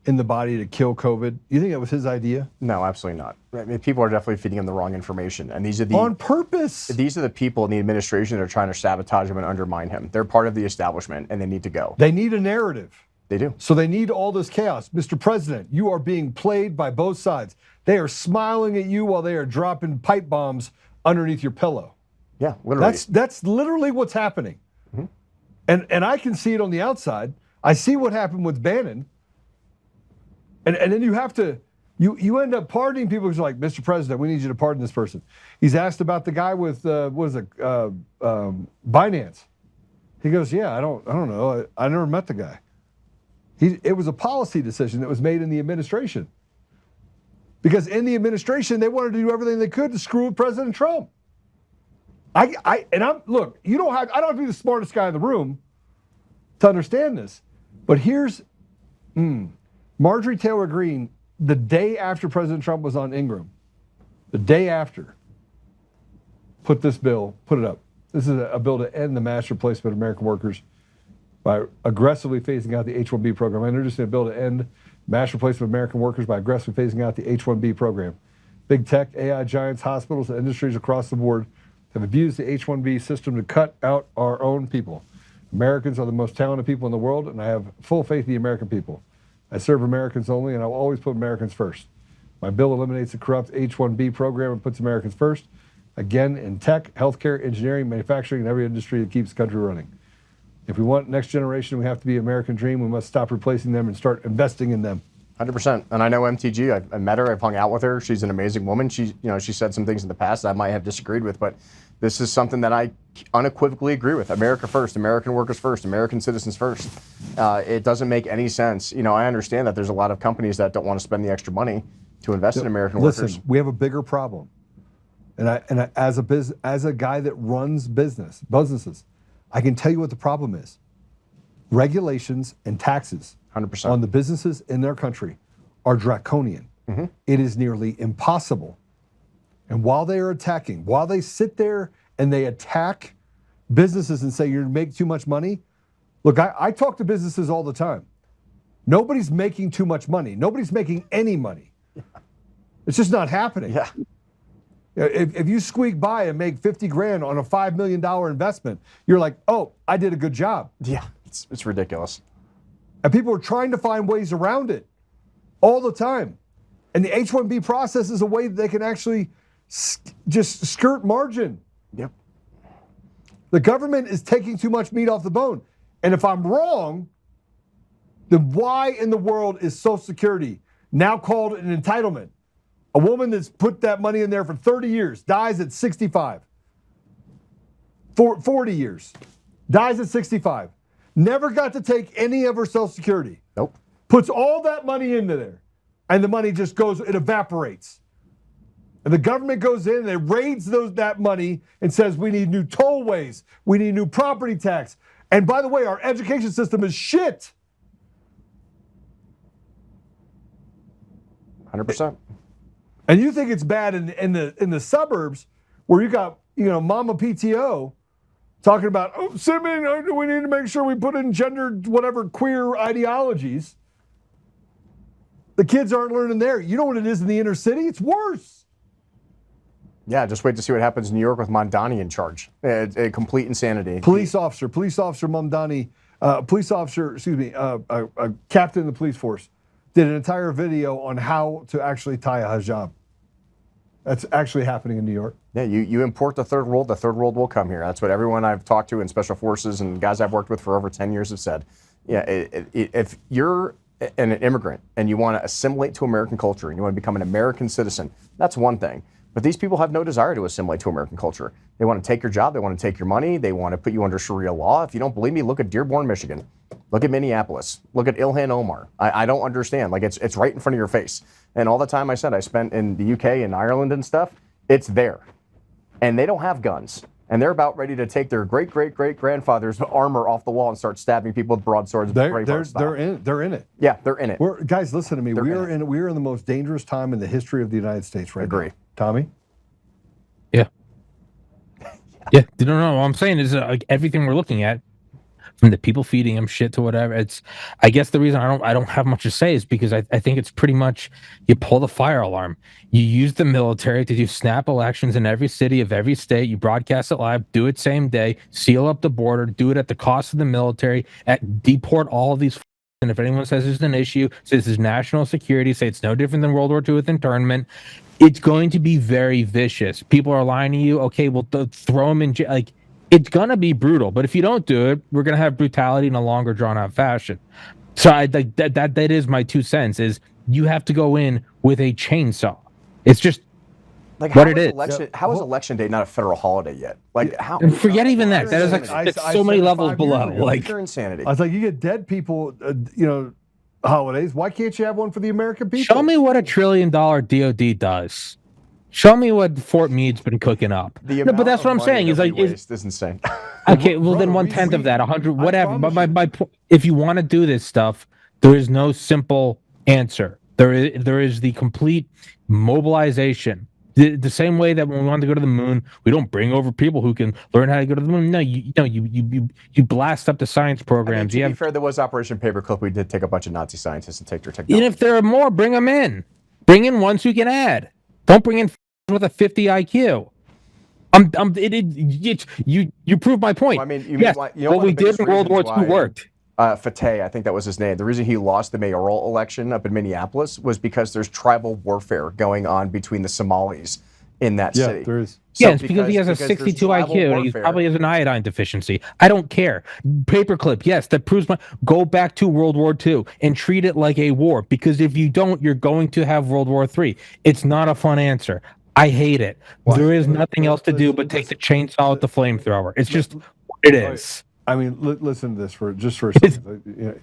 in the body to kill COVID? You think that was his idea? No, absolutely not. I mean, people are definitely feeding him the wrong information, and these are on purpose. These are the people in the administration that are trying to sabotage him and undermine him. They're part of the establishment, and they need to go. They need a narrative. They do. So they need all this chaos. Mr. President, you are being played by both sides. They are smiling at you while they are dropping pipe bombs underneath your pillow. Yeah, literally. That's literally what's happening. Mm-hmm. And I can see it on the outside. I see what happened with Bannon. And then you have to, you end up pardoning people who's like, Mr. President, we need you to pardon this person. He's asked about the guy with, Binance. He goes, yeah, I don't know. I never met the guy. It was a policy decision that was made in the administration. Because in the administration, they wanted to do everything they could to screw with President Trump. Look, I don't have to be the smartest guy in the room to understand this. But here's, Marjorie Taylor Greene, the day after President Trump was on Ingram, the day after, put it up. This is a bill to end the mass replacement of American workers by aggressively phasing out the H-1B program. I introduced a bill to end mass replacement of American workers by aggressively phasing out the H-1B program. Big tech, AI giants, hospitals, and industries across the board have abused the H-1B system to cut out our own people. Americans are the most talented people in the world, and I have full faith in the American people. I serve Americans only, and I will always put Americans first. My bill eliminates the corrupt H-1B program and puts Americans first, again, in tech, healthcare, engineering, manufacturing, and every industry that keeps the country running. If we want next generation, we have to be American dream. We must stop replacing them and start investing in them. 100%. And I know MTG. I met her. I've hung out with her. She's an amazing woman. She said some things in the past that I might have disagreed with, but this is something that I unequivocally agree with. America first, American workers first, American citizens first. It doesn't make any sense. I understand that there's a lot of companies that don't want to spend the extra money to invest in American workers. Listen, we have a bigger problem. And I, as a guy that runs businesses, I can tell you what the problem is. Regulations and taxes 100%. on the businesses in their country are draconian. Mm-hmm. It is nearly impossible. And while they sit there and they attack businesses and say, you make too much money. Look, I talk to businesses all the time. Nobody's making too much money. Nobody's making any money. Yeah. It's just not happening. Yeah. If you squeak by and make 50 grand on a $5 million investment, you're like, oh, I did a good job. Yeah, it's ridiculous. And people are trying to find ways around it all the time. And the H-1B process is a way that they can actually just skirt margin. Yep. The government is taking too much meat off the bone. And if I'm wrong, then why in the world is Social Security now called an entitlement? A woman that's put that money in there for 30 years, dies at 65. 40 years, dies at 65. Never got to take any of her Social Security. Nope. Puts all that money into there, and the money just goes, it evaporates. And the government goes in and it raids that money and says, we need new tollways, we need new property tax. And by the way, our education system is shit. 100%. And you think it's bad in the suburbs where you got, Mama PTO talking about, oh, Simeon, we need to make sure we put in gendered, whatever, queer ideologies. The kids aren't learning there. You know what it is in the inner city? It's worse. Yeah, just wait to see what happens in New York with Mondani in charge. A complete insanity. Police officer Mondani, a captain of the police force, did an entire video on how to actually tie a hijab. That's actually happening in New York. Yeah, you import the third world will come here. That's what everyone I've talked to in special forces and guys I've worked with for over 10 years have said. Yeah, if you're an immigrant and you want to assimilate to American culture and you want to become an American citizen, that's one thing. But these people have no desire to assimilate to American culture. They want to take your job, they want to take your money, they want to put you under Sharia law. If you don't believe me, look at Dearborn, Michigan. Look at Minneapolis. Look at Ilhan Omar. I don't understand. Like, it's right in front of your face. And all the time I spent in the UK and Ireland and stuff, it's there. And they don't have guns. And they're about ready to take their great-great-great-grandfather's armor off the wall and start stabbing people with broadswords. They're in it. Yeah, they're in it. Guys, listen to me. We are in the most dangerous time in the history of the United States right now. Tommy? Yeah. Yeah. No. What I'm saying is like everything we're looking at, from the people feeding him shit to whatever. I guess the reason I don't have much to say is because I think it's pretty much you pull the fire alarm. You use the military to do snap elections in every city of every state. You broadcast it live, do it same day, seal up the border, do it at the cost of the military, deport all of these. And if anyone says there's an issue, say this is national security, say it's no different than World War II with internment, it's going to be very vicious. People are lying to you. Okay, well, throw them in jail. Like, it's going to be brutal, but if you don't do it, we're going to have brutality in a longer drawn out fashion. So that is my 2 cents is you have to go in with a chainsaw. It's just like what it is. How is election day not a federal holiday yet? Like how? And forget even that. That is like it's so many levels below. Like pure insanity. I was like, you get dead people, holidays. Why can't you have one for the American people? Show me what $1 trillion DOD does. Show me what Fort Meade's been cooking up. No, but that's what I'm saying. Is like is insane. Okay, well then 1/10 of that, 100, whatever. But my if you want to do this stuff, there is no simple answer. There is the complete mobilization. The same way that when we want to go to the moon, we don't bring over people who can learn how to go to the moon. No, you blast up the science programs. To be fair, there was Operation Paperclip. We did take a bunch of Nazi scientists and take their technology. And if there are more, bring them in. Bring in ones who can add. Don't bring in with a 50 IQ. You prove my point. Well, I mean, yes, what we did in World War II worked. Fateh, I think that was his name. The reason he lost the mayoral election up in Minneapolis was because there's tribal warfare going on between the Somalis in that city. Yeah, there is. So it's because he has a 62 IQ and he probably has an iodine deficiency. I don't care. Paperclip, yes, that proves my. Go back to World War II and treat it like a war, because if you don't, you're going to have World War III. It's not a fun answer. I hate it. Well, there is nothing else to do but take the chainsaw with the flamethrower. It's just what it is. I mean, listen to this for a second.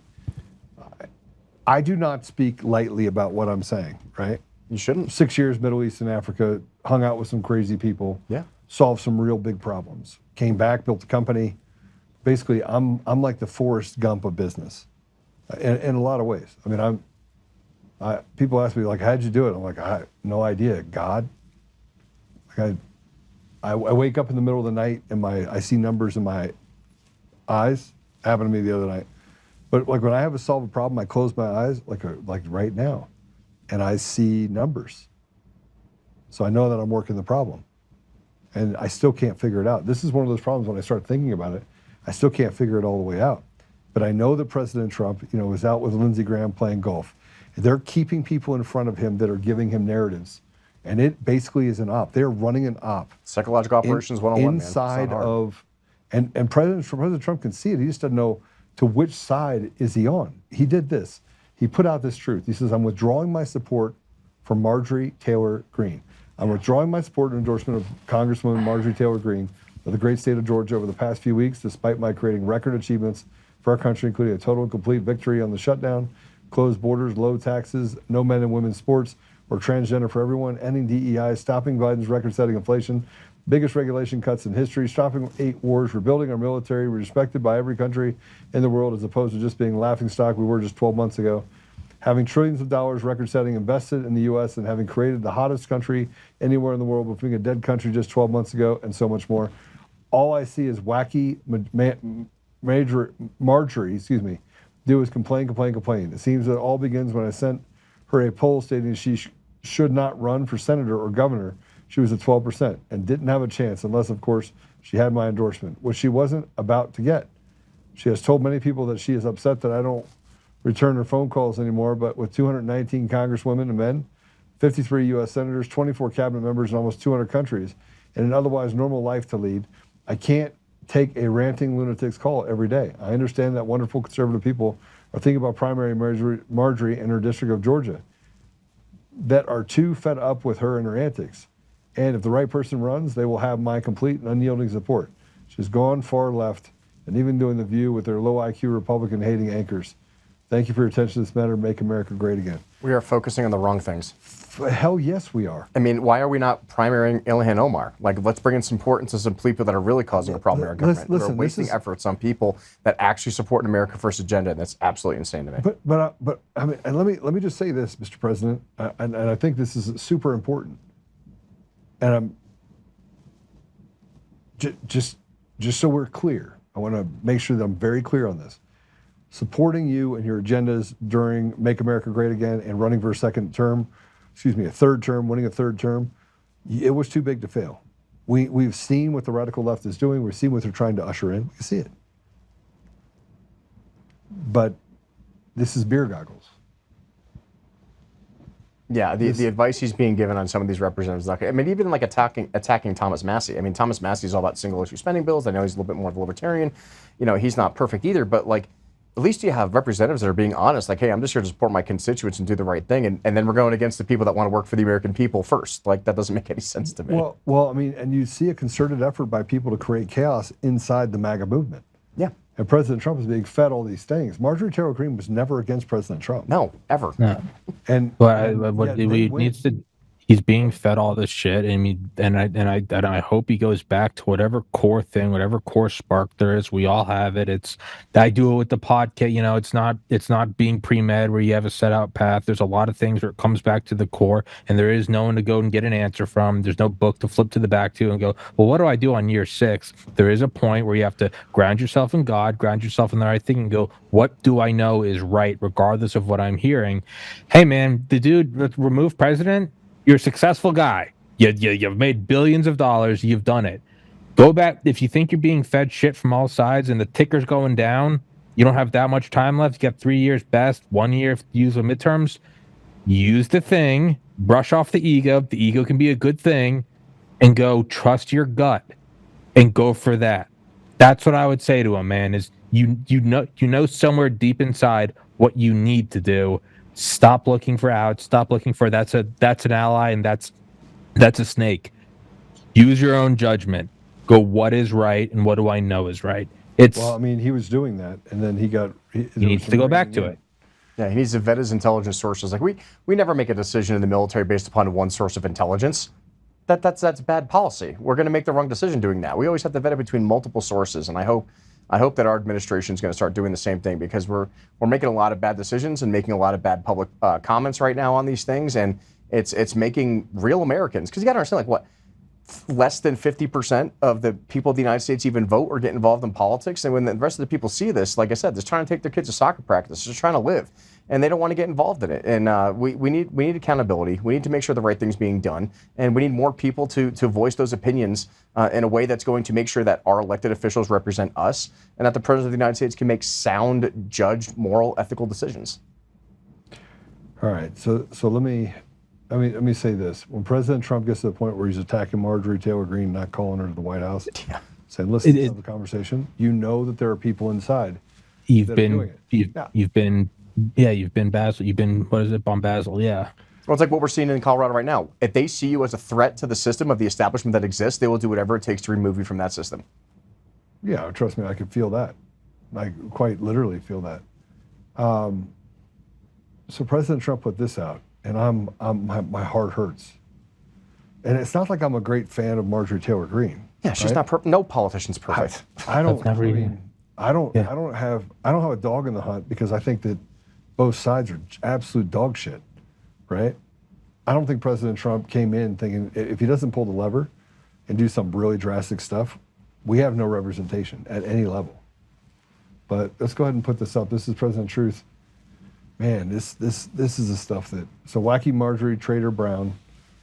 I do not speak lightly about what I'm saying, right? You shouldn't. 6 years, Middle East and Africa, hung out with some crazy people. Yeah. Solved some real big problems. Came back, built a company. Basically, I'm like the Forrest Gump of business, in a lot of ways. I mean, people ask me like, how'd you do it? I'm like, I have no idea. God. Like I wake up in the middle of the night and I see numbers in my eyes. Happened to me the other night. But like when I have to solve a problem, I close my eyes like right now, and I see numbers. So I know that I'm working the problem, and I still can't figure it out. This is one of those problems when I start thinking about it, I still can't figure it all the way out. But I know that President Trump, was out with Lindsey Graham playing golf. They're keeping people in front of him that are giving him narratives. And it basically is an op. They're running an op. Psychological operations 101, inside of, and President Trump can see it. He just doesn't know to which side is he on. He did this. He put out this truth. He says, I'm withdrawing my support for Marjorie Taylor Greene. I'm withdrawing my support and endorsement of Congresswoman Marjorie Taylor Greene of the great state of Georgia over the past few weeks, despite my creating record achievements for our country, including a total and complete victory on the shutdown, closed borders, low taxes, no men and women's sports, or transgender for everyone, ending DEI, stopping Biden's record-setting inflation, biggest regulation cuts in history, stopping 8 wars, rebuilding our military, respected by every country in the world as opposed to just being laughingstock we were just 12 months ago, having trillions of dollars record-setting invested in the U.S. and having created the hottest country anywhere in the world, but being a dead country just 12 months ago, and so much more. All I see is wacky Marjorie, do is complain. It seems that it all begins when I sent her a poll stating she should not run for senator or governor. She was at 12% and didn't have a chance unless, of course, she had my endorsement, which she wasn't about to get. She has told many people that she is upset that I don't return her phone calls anymore, but with 219 congresswomen and men, 53 U.S. senators, 24 cabinet members in almost 200 countries, and an otherwise normal life to lead. I can't take a ranting lunatic's call every day. I understand that wonderful conservative people are thinking about primary Marjorie in her district of Georgia that are too fed up with her and her antics. And if the right person runs, they will have my complete and unyielding support. She's gone far left and even doing The View with their low IQ Republican-hating anchors. Thank you for your attention to this matter. Make America great again. We are focusing on the wrong things. Hell yes, we are. I mean, why are we not primarying Ilhan Omar? Like, let's bring in some importance to some people that are really causing a problem in our government. Listen, we're wasting efforts on people that actually support an America First agenda, and that's absolutely insane to me. But I mean, and let me just say this, Mr. President, and I think this is super important. And I'm just so we're clear, I want to make sure that I'm very clear on this. Supporting you and your agendas during Make America Great Again and running for a third term, winning a third term, it was too big to fail. We've seen what the radical left is doing. We've seen what they're trying to usher in. We see it. But this is beer goggles. Yeah, the advice he's being given on some of these representatives, like, I mean, even like attacking Thomas Massie. I mean, Thomas Massie is all about single issue spending bills. I know he's a little bit more of a libertarian. You know, he's not perfect either, but like, at least you have representatives that are being honest, like, hey, I'm just here to support my constituents and do the right thing. And then we're going against the people that want to work for the American people first. Like, that doesn't make any sense to me. Well, I mean, and you see a concerted effort by people to create chaos inside the MAGA movement. Yeah. And President Trump is being fed all these things. Marjorie Taylor Greene was never against President Trump. No, ever. No. And he's being fed all this shit. I mean, and I hope he goes back to whatever core thing, whatever core spark there is. We all have it. I do it with the podcast. You know, it's not being pre-med where you have a set out path. There's a lot of things where it comes back to the core, and there is no one to go and get an answer from. There's no book to flip to the back to and go, well, what do I do on year 6? There is a point where you have to ground yourself in God, ground yourself in the right thing, and go, what do I know is right, regardless of what I'm hearing? Hey, man, the dude removed president. You're a successful guy. You've made billions of dollars. You've done it. Go back. If you think you're being fed shit from all sides and the ticker's going down, you don't have that much time left. You got 3 years best, 1 year if you use the midterms. Use the thing, brush off the ego. The ego can be a good thing, and go trust your gut and go for that. That's what I would say to him, man, is you know somewhere deep inside what you need to do. Stop looking for outs. Stop looking for that's an ally and that's a snake. Use your own judgment. Go what is right and what do I know is right. Well, I mean, he was doing that, and then he needs to go back to it. Yeah, he needs to vet his intelligence sources. Like we never make a decision in the military based upon one source of intelligence. That's bad policy. We're going to make the wrong decision doing that. We always have to vet it between multiple sources, and I hope that our administration is going to start doing the same thing, because we're making a lot of bad decisions and making a lot of bad public comments right now on these things, and it's making real Americans, because you got to understand, like, what, less than 50% of the people of the United States even vote or get involved in politics, and when the rest of the people see this, like I said, they're trying to take their kids to soccer practice, they're trying to live, and they don't want to get involved in it. And we need accountability. We need to make sure the right thing's being done, and we need more people to voice those opinions in a way that's going to make sure that our elected officials represent us, and that the President of the United States can make sound, judged, moral, ethical decisions. All right, so let me say this. When President Trump gets to the point where he's attacking Marjorie Taylor Greene, not calling her to the White House, saying, listen, let's have a conversation, you know that there are people inside You've that been are doing it. you've been Basil. You've been, what is it, Bombasil? Yeah. Well, it's like what we're seeing in Colorado right now. If they see you as a threat to the system of the establishment that exists, they will do whatever it takes to remove you from that system. Yeah, trust me, I can feel that. I quite literally feel that. So President Trump put this out, and my heart hurts. And it's not like I'm a great fan of Marjorie Taylor Greene. Yeah, she's not perfect. No politician's perfect. I don't have a dog in the hunt, because I think that both sides are absolute dog shit, right? I don't think President Trump came in thinking if he doesn't pull the lever and do some really drastic stuff, we have no representation at any level. But let's go ahead and put this up. This is President Truth. Man, this is the stuff that, so wacky Marjorie traitor Brown,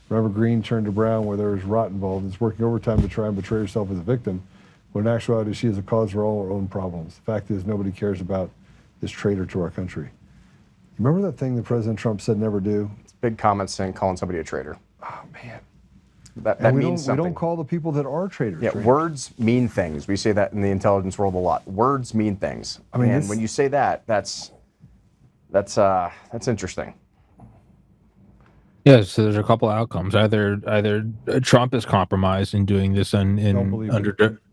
remember Green turned to Brown where there was rot involved, is working overtime to try and betray herself as a victim, when in actuality she is a cause for all her own problems. The fact is nobody cares about this traitor to our country. Remember that thing that President Trump said never do? It's big comments saying calling somebody a traitor. Oh man. That And means something. we don't call the people that are traitors. Yeah, traitors. words mean things. We say that in the intelligence world a lot. Words mean things. I mean, and when you say that, that's interesting. Yeah, so there's a couple outcomes. Either Trump is compromised in doing this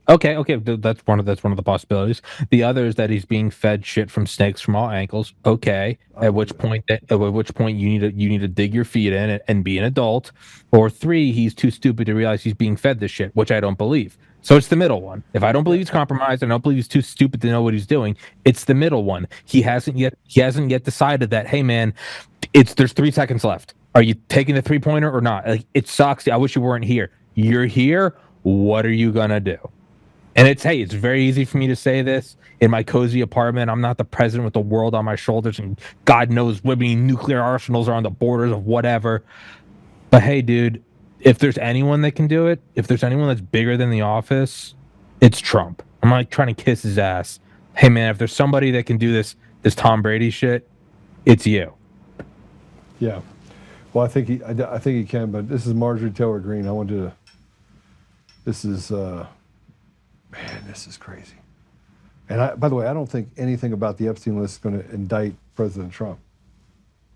Okay, that's one of the possibilities. The other is that he's being fed shit from snakes from all ankles. Okay, at which point you need to dig your feet in and be an adult. Or 3, he's too stupid to realize he's being fed this shit, which I don't believe. So it's the middle one. If I don't believe he's compromised, I don't believe he's too stupid to know what he's doing. It's the middle one. He hasn't yet decided that, hey man, there's 3 seconds left. Are you taking the 3-pointer or not? Like, it sucks. I wish you weren't here. You're here. What are you gonna do? And it's very easy for me to say this in my cozy apartment. I'm not the president with the world on my shoulders, and God knows what many nuclear arsenals are on the borders of whatever. But hey, dude, if there's anyone that can do it, if there's anyone that's bigger than the office, it's Trump. I'm like trying to kiss his ass. Hey man, if there's somebody that can do this Tom Brady shit, it's you. Yeah. Well, I think he can, but this is Marjorie Taylor Greene. This is crazy. And by the way, I don't think anything about the Epstein list is going to indict President Trump.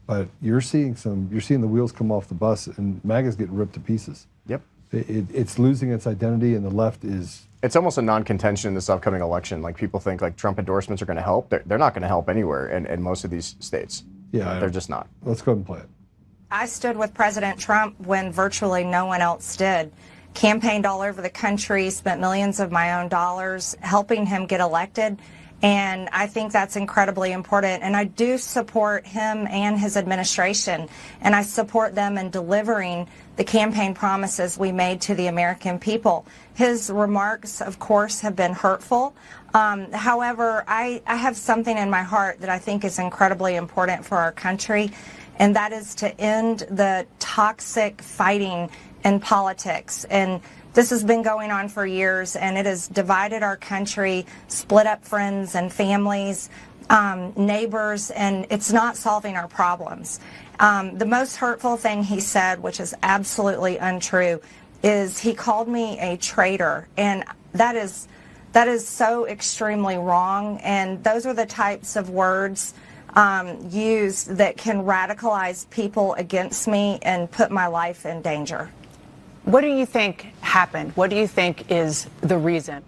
But you're seeing the wheels come off the bus, and MAGA's getting ripped to pieces. Yep. It's losing its identity, and the left is. It's almost a non-contention in this upcoming election. Like, people think like Trump endorsements are going to help. They're not going to help anywhere in most of these states. Yeah, they're just not. Let's go ahead and play it. I stood with President Trump when virtually no one else did. Campaigned all over the country, spent millions of my own dollars helping him get elected. And I think that's incredibly important. And I do support him and his administration. And I support them in delivering the campaign promises we made to the American people. His remarks, of course, have been hurtful. However, I have something in my heart that I think is incredibly important for our country, and that is to end the toxic fighting in politics. And this has been going on for years, and it has divided our country, split up friends and families, neighbors, and it's not solving our problems. The most hurtful thing he said, which is absolutely untrue, is he called me a traitor, and that is so extremely wrong. And those are the types of words used that can radicalize people against me and put my life in danger. What do you think happened? What do you think is the reason?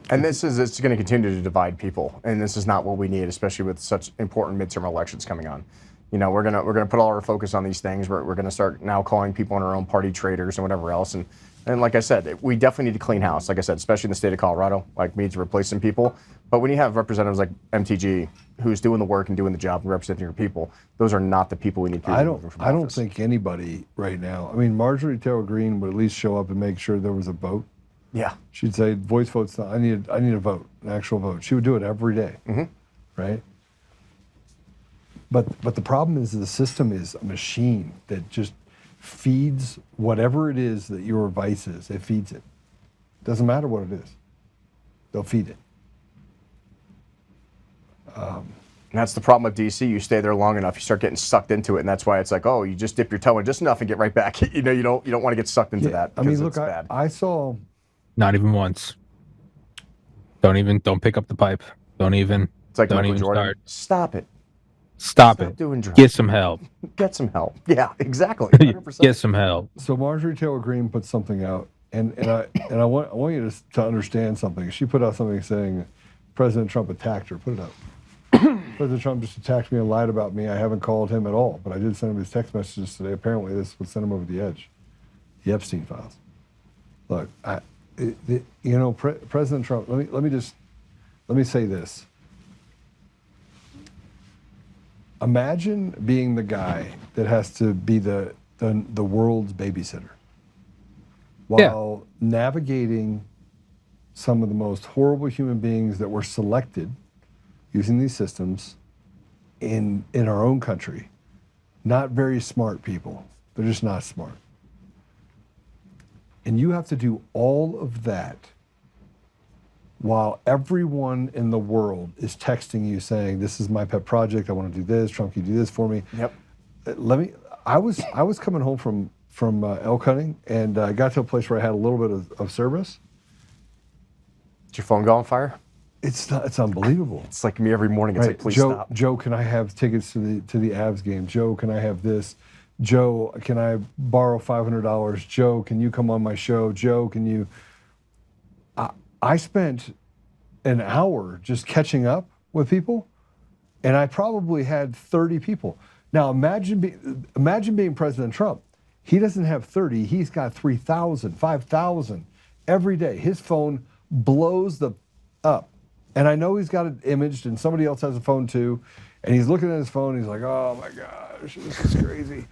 And it's going to continue to divide people, and this is not what we need, especially with such important midterm elections coming on. You know, we're gonna put all our focus on these things. We're gonna start now calling people in our own party traitors and whatever else. And like I said, we definitely need to clean house. Like I said, especially in the state of Colorado, like, we need to replace some people. But when you have representatives like MTG, who's doing the work and doing the job and representing your people, those are not the people we need to. I don't think anybody right now. I mean, Marjorie Taylor Greene would at least show up and make sure there was a vote. Yeah. She'd say, voice votes. I need a vote, an actual vote. She would do it every day, right? But the problem is the system is a machine that just feeds whatever it is that your vice is. It feeds it. Doesn't matter what it is. They'll feed it. And that's the problem with DC. You stay there long enough, you start getting sucked into it, and that's why it's like, oh, you just dip your toe in just enough and get right back. You know, you don't want to get sucked into that. I mean, It's look, bad. I saw. Not even once. Don't pick up the pipe. It's like don't Michael even Jordan. start. Stop it. Stop it. Doing drugs. Get some help. Get some help. Yeah, exactly. 100%. Get some help. So Marjorie Taylor Greene put something out, and I want you to understand something. She put out something saying President Trump attacked her. Put it up. President Trump just attacked me and lied about me. I haven't called him at all, but I did send him his text messages today. Apparently, this would send him over the edge. The Epstein files. Look, President Trump. Let me say this. Imagine being the guy that has to be the world's babysitter while navigating some of the most horrible human beings that were selected using these systems in our own country. Not very smart people. They're just not smart. And you have to do all of that while everyone in the world is texting you saying, "This is my pet project. I want to do this. Trump, can you do this for me?" Yep. I was coming home from elk hunting, and I got to a place where I had a little bit of service. Did your phone go on fire? It's unbelievable. It's like me every morning. It's like, please stop. Joe, can I have tickets to the Avs game? Joe, can I have this? Joe, can I borrow $500? Joe, can you come on my show? Joe, can you? I spent an hour just catching up with people, and I probably had 30 people. Now imagine being President Trump. He doesn't have 30. He's got 3,000, 5,000 every day. His phone blows up. And I know he's got it imaged, and somebody else has a phone too. And he's looking at his phone. He's like, "Oh my gosh, this is crazy."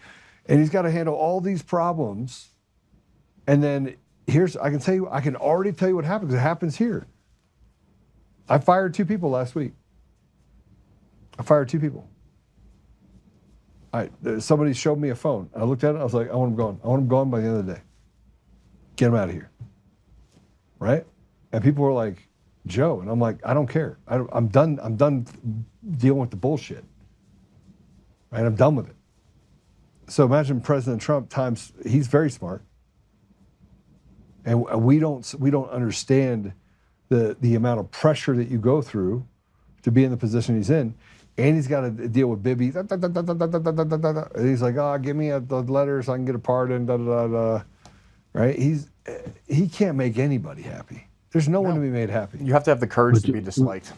And he's got to handle all these problems. And then I can already tell you what happens. It happens here. I fired 2 people last week. I fired 2 people. Somebody showed me a phone. I looked at it. I was like, I want them gone. I want them gone by the end of the day. Get them out of here. Right? And people were like, "Joe," and I'm like, I don't care. I'm done. I'm done dealing with the bullshit. Right? I'm done with it. So imagine President Trump times. He's very smart, and we don't understand the amount of pressure that you go through to be in the position he's in. And he's got to deal with Bibi. And he's like, "Oh, give me the letter so I can get a pardon." Right? He can't make anybody happy. There's no one to be made happy. You have to have the courage to be disliked.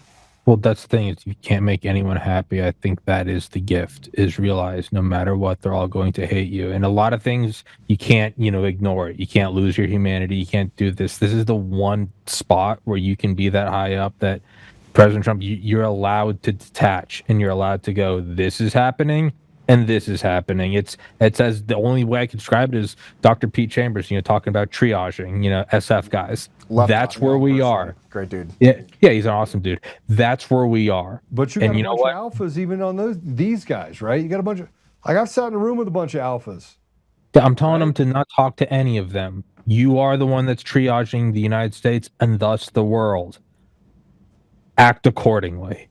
Well, that's the thing, is you can't make anyone happy. I think that is the gift, is realize no matter what, they're all going to hate you. And a lot of things you can't, ignore it. You can't lose your humanity. You can't do this. This is the one spot where you can be that high up that President Trump, you're allowed to detach, and you're allowed to go, this is happening and this is happening. It says the only way I can describe it is Dr. Pete Chambers, talking about triaging, SF guys. That's where we are. Great dude. Yeah, he's an awesome dude. That's where we are. But you got a bunch of alphas even on these guys, right? You got a bunch of, I've sat in a room with a bunch of alphas. I'm telling them to not talk to any of them. You are the one that's triaging the United States and thus the world. Act accordingly.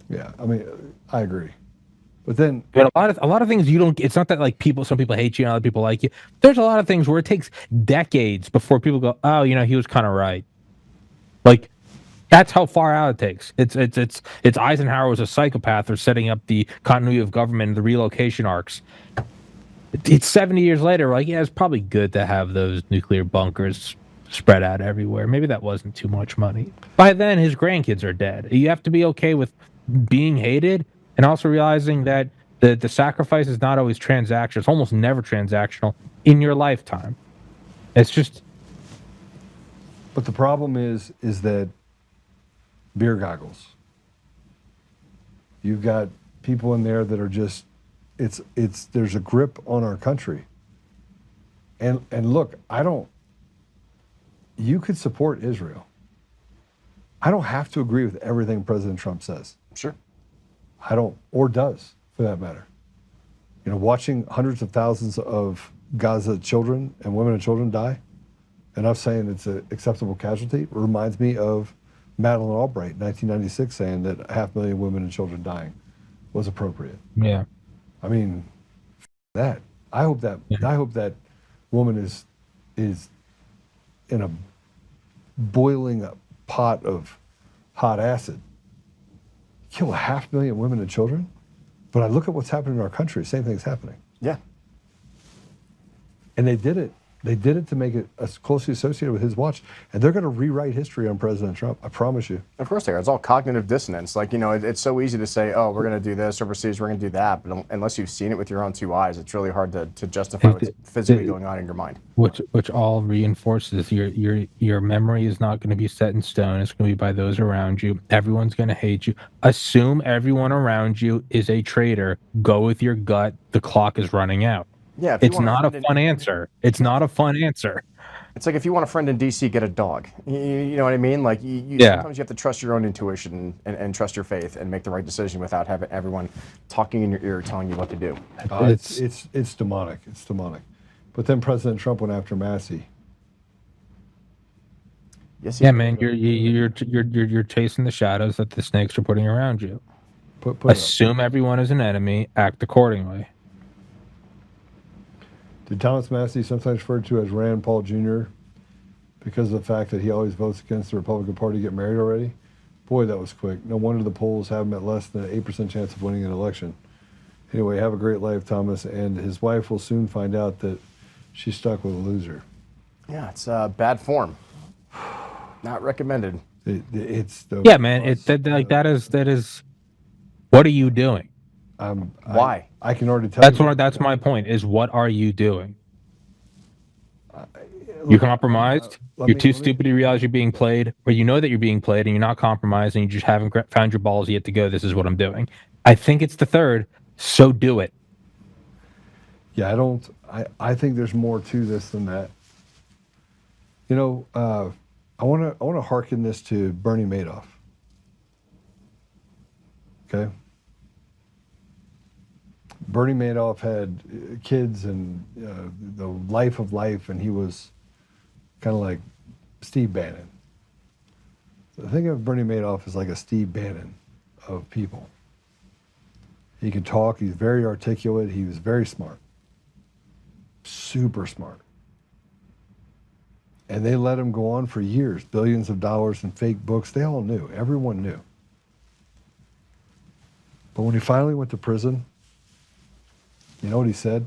Yeah, I mean, I agree. But then, a lot of things you don't. It's not that like some people hate you and other people like you. There's a lot of things where it takes decades before people go, "Oh, he was kind of right." Like, that's how far out it takes. It's Eisenhower was a psychopath for setting up the continuity of government and the relocation arcs. It's 70 years later. We're like, yeah, it's probably good to have those nuclear bunkers spread out everywhere. Maybe that wasn't too much money. By then, his grandkids are dead. You have to be okay with being hated, and also realizing that the sacrifice is not always transactional. It's almost never transactional in your lifetime. It's just. But the problem is that beer goggles. You've got people in there that are just. There's a grip on our country. And look, you could support Israel. I don't have to agree with everything President Trump says. Sure. I don't, or does, for that matter. Watching hundreds of thousands of Gaza children and women and children die, and us saying it's an acceptable casualty, reminds me of Madeleine Albright, 1996, saying that 500,000 women and children dying was appropriate. Yeah. I mean, that. I hope that woman is in a boiling pot of hot acid. Kill 500,000 women and children? But I look at what's happening in our country, same thing's happening. Yeah. And they did it. They did it to make it closely associated with his watch. And they're going to rewrite history on President Trump. I promise you. Of course they are. It's all cognitive dissonance. Like, it's so easy to say, oh, we're going to do this overseas, we're going to do that. But unless you've seen it with your own 2 eyes, it's really hard to justify what's physically going on in your mind. Which all reinforces your memory is not going to be set in stone. It's going to be by those around you. Everyone's going to hate you. Assume everyone around you is a traitor. Go with your gut. The clock is running out. Yeah, it's not a fun answer. It's not a fun answer. It's like if you want a friend in DC, get a dog. You know what I mean? Like sometimes you have to trust your own intuition and trust your faith and make the right decision without having everyone talking in your ear telling you what to do. It's demonic. It's demonic. But then President Trump went after Massey. Yes, Yeah, man, you're chasing the shadows that the snakes are putting around you. Put it up. Assume everyone is an enemy. Act accordingly. Did Thomas Massey, sometimes referred to as Rand Paul Jr., because of the fact that he always votes against the Republican Party, get married already? Boy, that was quick. No wonder the polls have him at less than an 8% chance of winning an election. Anyway, have a great life, Thomas, and his wife will soon find out that she's stuck with a loser. Yeah, it's bad form. Not recommended. It's the Yeah, man. That is. What are you doing? Why? I can already tell. That's my point. Is what are you doing? You're compromised. You're too stupid to realize you're being played, or you know that you're being played, and you're not compromised, and you just haven't found your balls yet to go. This is what I'm doing. I think it's the third. So do it. Yeah, I think there's more to this than that. You know, I want to hearken this to Bernie Madoff. Okay. Bernie Madoff had kids and the life of life, and he was kind of like Steve Bannon. So think of Bernie Madoff as like a Steve Bannon of people. He could talk. He's very articulate. He was very smart. Super smart. And they let him go on for years, billions of dollars in fake books. They all knew. Everyone knew. But when he finally went to prison, you know what he said?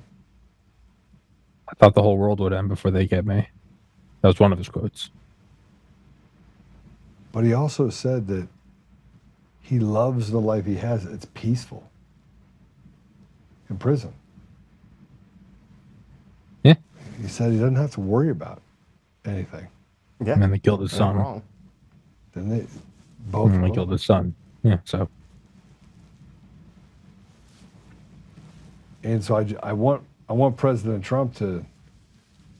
I thought the whole world would end before they get me. That was one of his quotes. But he also said that he loves the life he has. It's peaceful. In prison. Yeah. He said he doesn't have to worry about anything. Yeah. And then they killed his son. Wrong. Then they both And they killed his son. Yeah, so. And so I want President Trump to,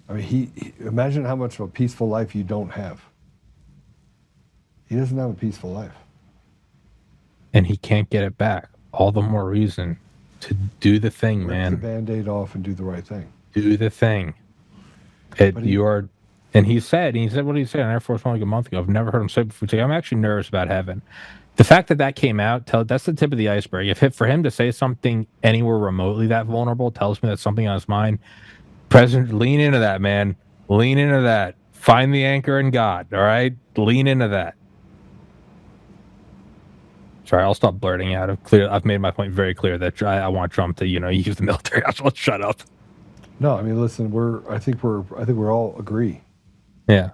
I mean, he imagine how much of a peaceful life you don't have. He doesn't have a peaceful life. And he can't get it back. All the more reason to do the thing, Rip man. the Band-Aid off and do the right thing. Do the thing. And he said what he said on Air Force One like a month ago. I've never heard him say it before. I'm actually nervous about heaven. The fact that came out, that's the tip of the iceberg. For him to say something anywhere remotely that vulnerable tells me that's something on his mind. President, lean into that, man. Lean into that. Find the anchor in God, all right? Lean into that. Sorry, I'll stop blurting out. I've made my point very clear that I want Trump to, use the military. I'll shut up. No, I mean, listen, I think we all agree. Yeah.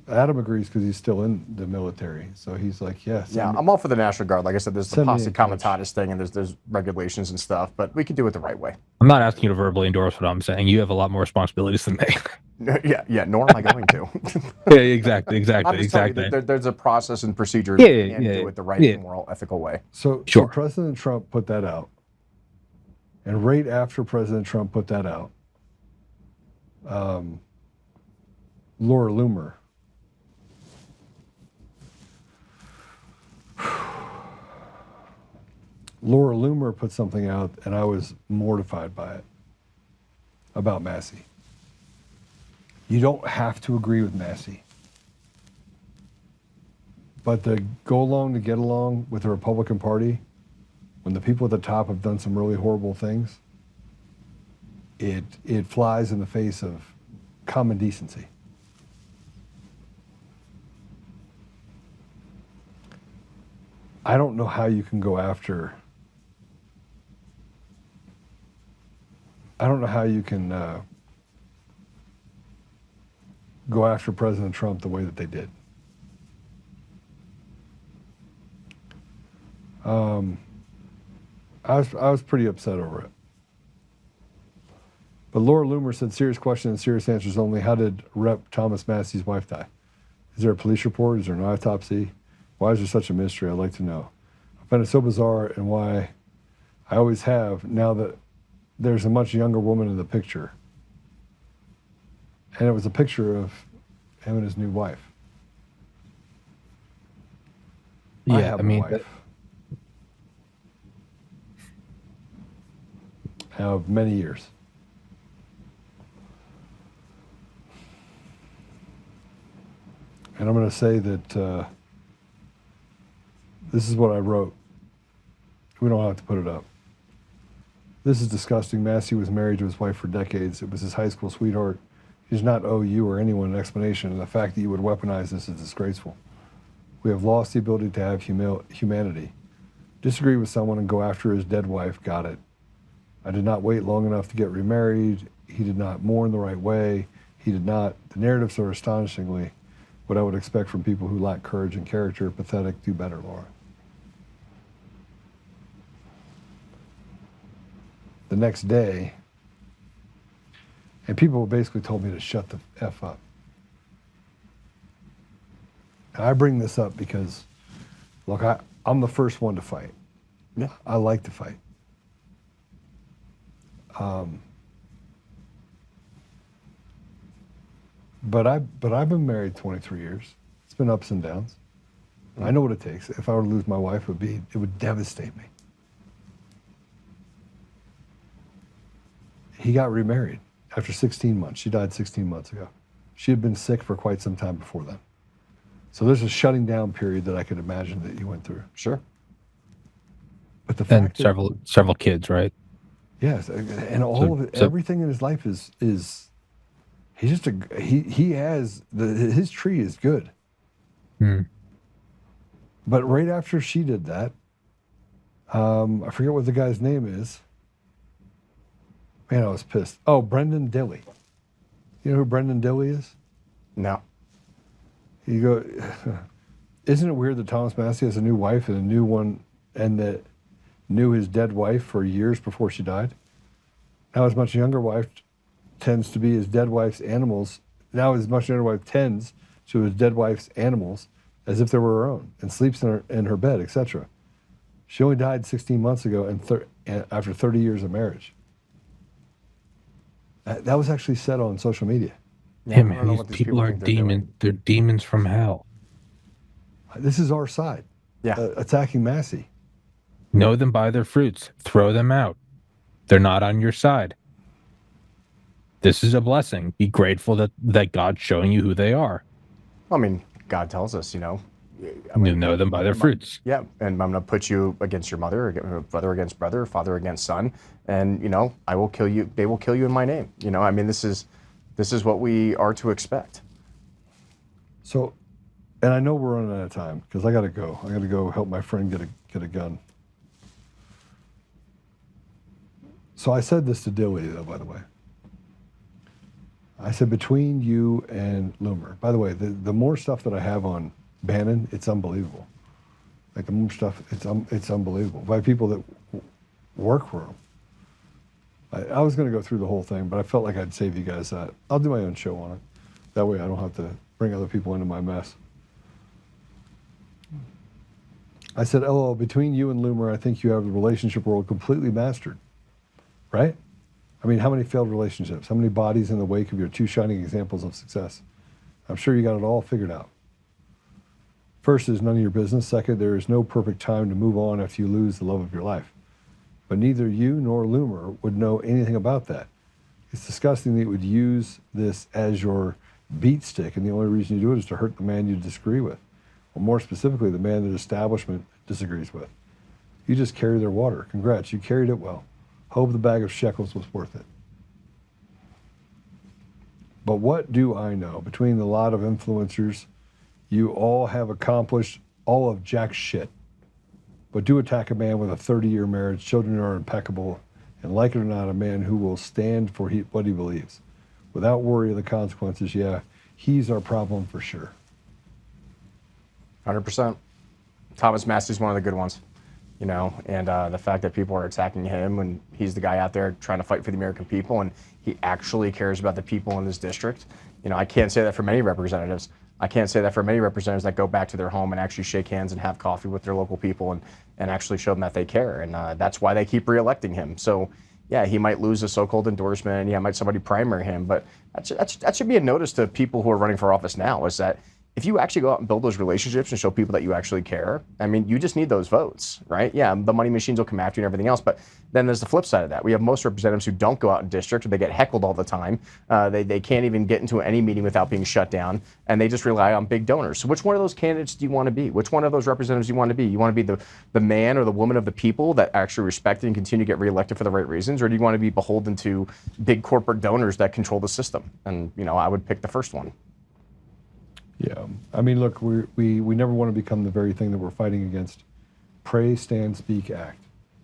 Adam agrees because he's still in the military, so he's like, yes. Yeah, I'm all for the National Guard. Like I said, there's the posse comitatus thing, and there's regulations and stuff, but we can do it the right way. I'm not asking you to verbally endorse what I'm saying. You have a lot more responsibilities than me. Yeah. Nor am I going to. Yeah, exactly. I'm just telling you that there's a process and procedure. Yeah, and do it the right, moral, ethical way. So President Trump put that out, and right after President Trump put that out, Laura Loomer. Laura Loomer put something out, and I was mortified by it, about Massey. You don't have to agree with Massey. But to go along to get along with the Republican Party, when the people at the top have done some really horrible things, it flies in the face of common decency. I don't know how you can go after. I don't know how you can go after President Trump the way that they did. I was pretty upset over it. But Laura Loomer said, serious question and serious answers only. How did Rep. Thomas Massey's wife die? Is there a police report? Is there an autopsy? Why is there such a mystery? I'd like to know. I find it so bizarre, and why I always have, now that there's a much younger woman in the picture. And it was a picture of him and his new wife. Yeah, I mean, of many years. And I'm going to say that this is what I wrote. We don't have to put it up. This is disgusting. Massey was married to his wife for decades. It was his high school sweetheart. He does not owe you or anyone an explanation, and the fact that you would weaponize this is disgraceful. We have lost the ability to have humanity. Disagree with someone and go after his dead wife. Got it. I did not wait long enough to get remarried. He did not mourn the right way. He did not. The narratives are astonishingly what I would expect from people who lack courage and character. Pathetic. Do better, Laura. The next day, and people basically told me to shut the F up. And I bring this up because, look, I'm the first one to fight. Yeah. I like to fight. But I've been married 23 years. It's been ups and downs. I know what it takes. If I were to lose my wife, it would devastate me. He got remarried after 16 months. She died 16 months ago. She had been sick for quite some time before then. So there's a shutting down period that I could imagine that you went through. Sure. But the fact and several kids, right? Yes, and all of it, everything in his life is he's just he has his tree is good. But right after she did that, I forget what the guy's name is. Man, I was pissed. Oh, Brendan Dilley. You know who Brendan Dilley is? No. You go, isn't it weird that Thomas Massey has a new wife and a new one, and that knew his dead wife for years before she died? Now his much younger wife tends to be his dead wife's animals. Now his much younger wife tends to his dead wife's animals as if they were her own, and sleeps in her bed, etc. She only died 16 months ago, and after 30 years of marriage. That was actually said on social media. Yeah, man, these people are demons. They're demons from hell. This is our side. Yeah. Attacking Massey. Know them by their fruits. Throw them out. They're not on your side. This is a blessing. Be grateful that God's showing you who they are. I mean, God tells us, you know. You know them by their fruits. Yeah, and I'm going to put you against your mother, brother against brother, father against son, and you know, I will kill you. They will kill you in my name. You know, I mean, this is what we are to expect. So, and I know we're running out of time because I got to go. I got to go help my friend get a gun. So I said this to Dilly, though, by the way. I said, between you and Loomer. By the way, the more stuff that I have on Bannon, it's unbelievable. Like the more stuff, it's unbelievable. By people that work for him. I was going to go through the whole thing, but I felt like I'd save you guys that. I'll do my own show on it. That way I don't have to bring other people into my mess. I said, LOL, between you and Loomer, I think you have the relationship world completely mastered. Right? I mean, how many failed relationships? How many bodies in the wake of your two shining examples of success? I'm sure you got it all figured out. First, is none of your business. Second, there is no perfect time to move on after you lose the love of your life. But neither you nor Loomer would know anything about that. It's disgusting that you would use this as your beat stick, and the only reason you do it is to hurt the man you disagree with, or more specifically, the man that establishment disagrees with. You just carry their water. Congrats, you carried it well. Hope the bag of shekels was worth it. But what do I know? Between the lot of influencers, you all have accomplished all of jack shit. But do attack a man with a 30-year marriage, children are impeccable, and like it or not, a man who will stand for what he believes. Without worry of the consequences, yeah, he's our problem for sure. 100%. Thomas Massey's one of the good ones, you know, and the fact that people are attacking him when he's the guy out there trying to fight for the American people and he actually cares about the people in his district. You know, I can't say that for many representatives. I can't say that for many representatives that go back to their home and actually shake hands and have coffee with their local people and actually show them that they care. And that's why they keep reelecting him. So, yeah, he might lose a so-called endorsement. Yeah, might somebody primary him. But that should be a notice to people who are running for office now, is that if you actually go out and build those relationships and show people that you actually care, I mean, you just need those votes, right? Yeah, the money machines will come after you and everything else, but then there's the flip side of that. We have most representatives who don't go out in district, or they get heckled all the time. They can't even get into any meeting without being shut down, and they just rely on big donors. So which one of those candidates do you want to be? Which one of those representatives do you want to be? You want to be the man or the woman of the people that actually respect and continue to get reelected for the right reasons, or do you want to be beholden to big corporate donors that control the system? And, you know, I would pick the first one. Yeah, I mean, look, we never want to become the very thing that we're fighting against. Pray, stand, speak, act.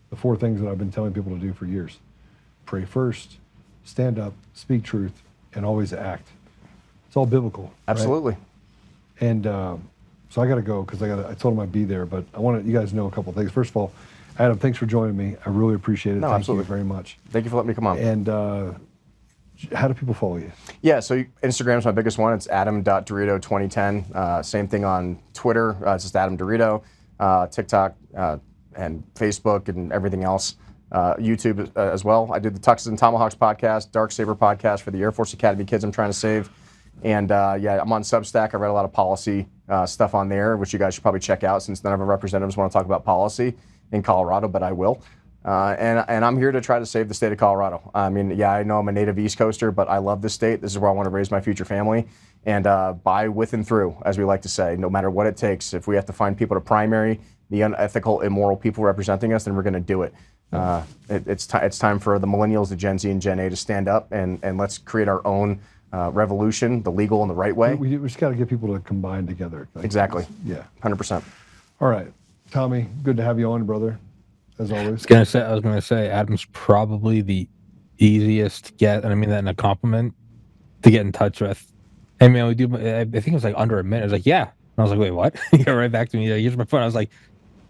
The 4 things that I've been telling people to do for years. Pray first, stand up, speak truth, and always act. It's all biblical. Absolutely. Right? And so I got to go because I told him I'd be there, but I want you guys to know a couple of things. First of all, Adam, thanks for joining me. I really appreciate it. No, Thank absolutely. you very much. Thank you for letting me come on. And how do people follow you? Yeah, so Instagram's my biggest one. It's adam.DeRito2010. Same thing on Twitter. It's just Adam DeRito. TikTok and Facebook and everything else. YouTube as well. I did the Tuxes and Tomahawks podcast, Dark Saber podcast for the Air Force Academy kids I'm trying to save. And yeah, I'm on Substack. I read a lot of policy stuff on there, which you guys should probably check out since none of our representatives want to talk about policy in Colorado, but I will. And I'm here to try to save the state of Colorado. I mean, yeah, I know I'm a native East Coaster, but I love this state. This is where I want to raise my future family. And by, with, and through, as we like to say, no matter what it takes. If we have to find people to primary the unethical, immoral people representing us, then we're going to do it. It's time for the millennials, the Gen Z, and Gen A to stand up and let's create our own revolution, the legal and the right way. We just got to get people to combine together. Exactly. Yeah. 100%. All right. Tommy, good to have you on, brother, as always. I was gonna say Adam's probably the easiest to get, and I mean that in a compliment, to get in touch with. I mean, I think it was like under a minute. I was like, yeah. And I was like, wait, what? He got right back to me. Here's my phone. I was like,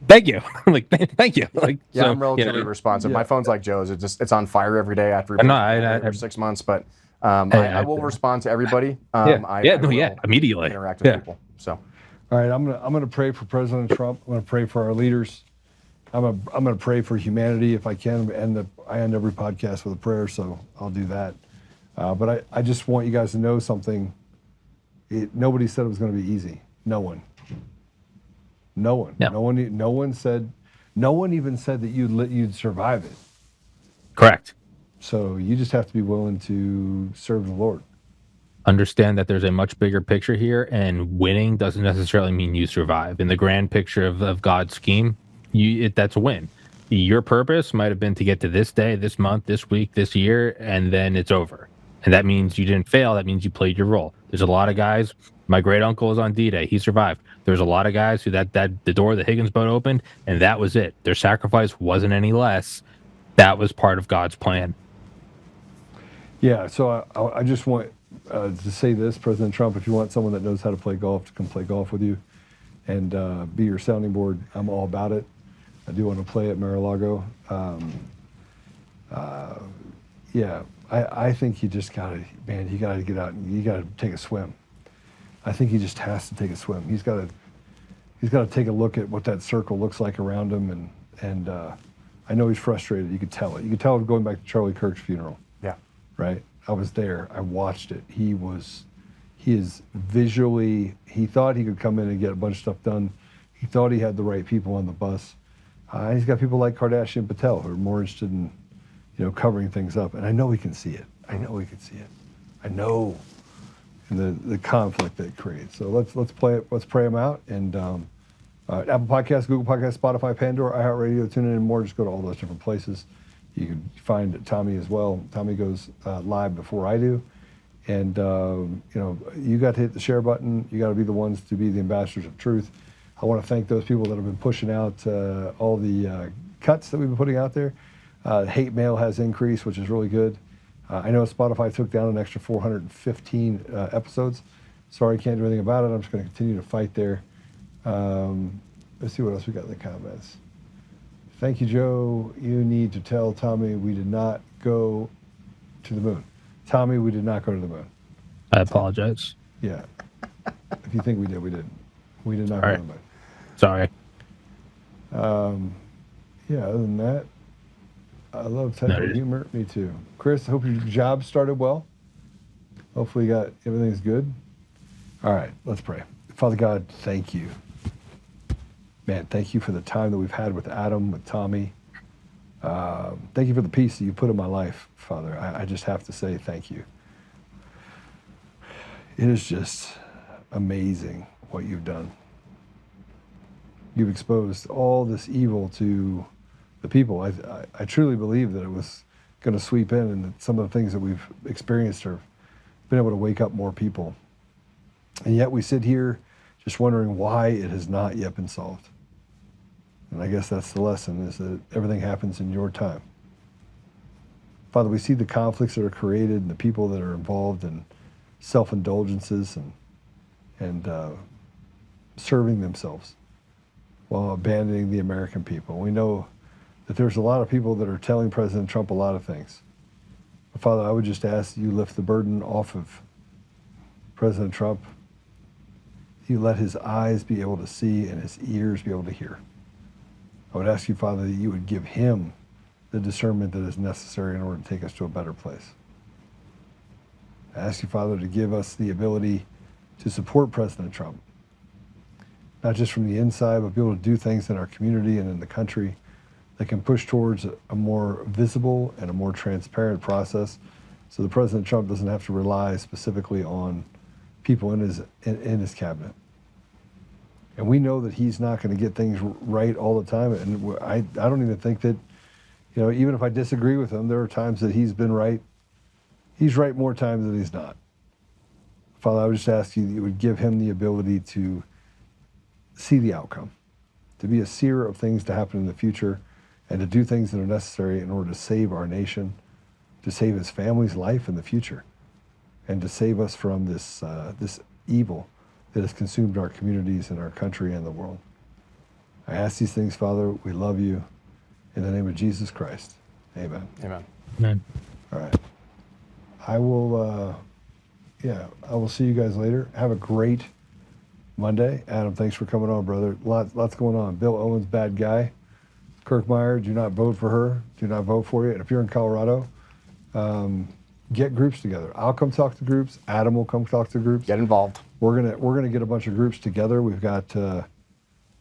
thank you. I'm like, thank you. Like, yeah, so, I'm relatively responsive. Yeah. My phone's like Joe's. It's on fire every day after for 6 months. But I will respond to everybody. Immediately. Interact with people. So, all right, I'm gonna pray for President Trump. I'm gonna pray for our leaders. I'm gonna pray for humanity if I can. I end every podcast with a prayer, so I'll do that. But I just want you guys to know something. Nobody said it was going to be easy. No one. No one. No. No one said. No one even said that you'd survive it. Correct. So you just have to be willing to serve the Lord. Understand that there's a much bigger picture here, and winning doesn't necessarily mean you survive. In the grand picture of God's scheme, that's a win. Your purpose might have been to get to this day, this month, this week, this year, and then it's over. And that means you didn't fail. That means you played your role. There's a lot of guys. My great uncle was on D-Day. He survived. There's a lot of guys who the door of the Higgins boat opened, and that was it. Their sacrifice wasn't any less. That was part of God's plan. Yeah. So I just want to say this, President Trump, if you want someone that knows how to play golf to come play golf with you and be your sounding board, I'm all about it. I do want to play at Mar-a-Lago. Yeah, I think you just gotta, man, you gotta get out and you gotta take a swim. I think he just has to take a swim. He's got to take a look at what that circle looks like around him, and I know he's frustrated. You could tell it. You could tell it going back to Charlie Kirk's funeral. Yeah. Right. I was there. I watched it. He is visually. He thought he could come in and get a bunch of stuff done. He thought he had the right people on the bus. He's got people like Kardashian Patel who are more interested in, covering things up. And I know he can see it. I know he can see it. I know. And the conflict that it creates. So let's play it. Let's pray him out. And Apple Podcasts, Google Podcasts, Spotify, Pandora, iHeartRadio, TuneIn, and more. Just go to all those different places. You can find Tommy as well. Tommy goes live before I do. And, you got to hit the share button. You got to be the ones to be the ambassadors of truth. I want to thank those people that have been pushing out all the cuts that we've been putting out there. Hate mail has increased, which is really good. I know Spotify took down an extra 415 episodes. Sorry, can't do anything about it. I'm just going to continue to fight there. Let's see what else we got in the comments. Thank you, Joe. You need to tell Tommy we did not go to the moon. Tommy, we did not go to the moon. I apologize. Yeah. If you think we did, we didn't. We did not go to the moon. Sorry. Yeah, other than that, I love type of humor. Me too. Chris, I hope your job started well. Hopefully everything's good. All right, let's pray. Father God, thank you. Man, thank you for the time that we've had with Adam, with Tommy. Thank you for the peace that you put in my life, Father. I just have to say thank you. It is just amazing what you've done. You've exposed all this evil to the people. I truly believe that it was going to sweep in, and that some of the things that we've experienced have been able to wake up more people. And yet we sit here just wondering why it has not yet been solved. And I guess that's the lesson, is that everything happens in your time. Father, we see the conflicts that are created and the people that are involved in self-indulgences and serving themselves while abandoning the American people. We know that there's a lot of people that are telling President Trump a lot of things. But Father, I would just ask that you lift the burden off of President Trump. You let his eyes be able to see and his ears be able to hear. I would ask you, Father, that you would give him the discernment that is necessary in order to take us to a better place. I ask you, Father, to give us the ability to support President Trump, not just from the inside, but be able to do things in our community and in the country that can push towards a more visible and a more transparent process, so that President Trump doesn't have to rely specifically on people in his cabinet. And we know that he's not going to get things right all the time. And I don't even think that, even if I disagree with him, there are times that he's been right. He's right more times than he's not. Father, I would just ask you that you would give him the ability to see the outcome, to be a seer of things to happen in the future, and to do things that are necessary in order to save our nation, to save his family's life in the future, and to save us from this evil that has consumed our communities and our country and the world. I ask these things, Father. We love you. In the name of Jesus Christ, amen. Amen. Amen. All right. I will see you guys later. Have a great Monday. Adam, thanks for coming on, brother. Lots going on. Bill Owens, bad guy. Kirkmeyer, do not vote for her. Do not vote for you. And if you're in Colorado, get groups together. I'll come talk to groups. Adam will come talk to groups. Get involved. We're gonna get a bunch of groups together. We've got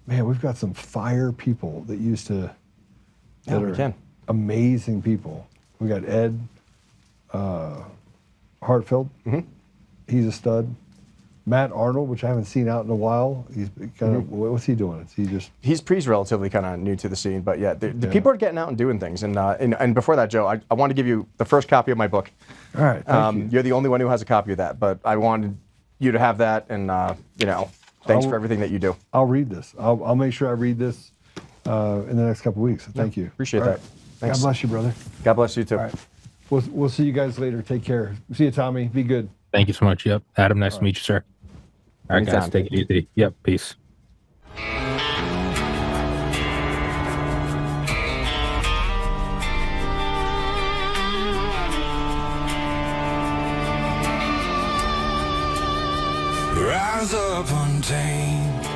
we've got some fire people that used to amazing people. We got Ed Hartfield. Mm-hmm. He's a stud. Matt Arnold, which I haven't seen out in a while. He's kind of what's he doing? He's relatively kind of new to the scene, but yeah, the people are getting out and doing things. And before that, Joe, I want to give you the first copy of my book. All right, thank you. You're the only one who has a copy of that, but I wanted you to have that, and thanks for everything that you do. I'll read this. I'll make sure I read this in the next couple of weeks. So thank you. Appreciate that. Right. Thanks. God bless you, brother. God bless you too. All right. We'll see you guys later. Take care. See you, Tommy. Be good. Thank you so much. Yep. Adam, nice to meet you, sir. All right, Anytime. guys, take it easy. Yep, peace. Rise up untamed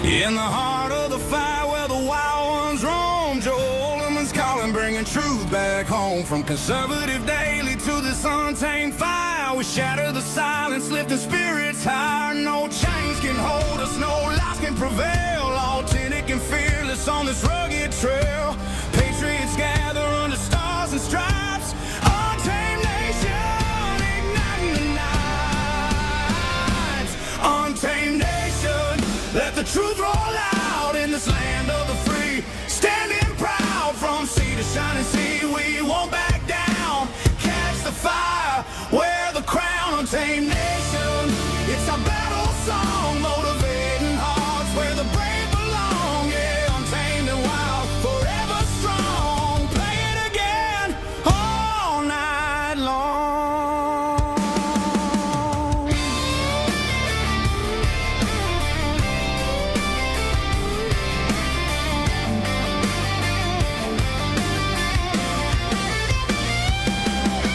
in the heart of the fire where the wild ones roam. Joe Oltmann's calling, bringing truth back home. From conservative daily to this untamed fire, we shatter the silence, lifting spirits higher. No chains can hold us, no lies can prevail. Authentic and fearless on this rugged trail. Patriots gather under stars and stripes. Untamed nation, igniting the night. Untamed nation, let the truth roll out in this land of the free. Standing proud from sea to shining sea, we won't back down. Catch the fire, wear the crown. Untamed nation, it's our battle song, motivating hearts where the brave belong. Yeah, untamed and wild, forever strong. Play it again all night long.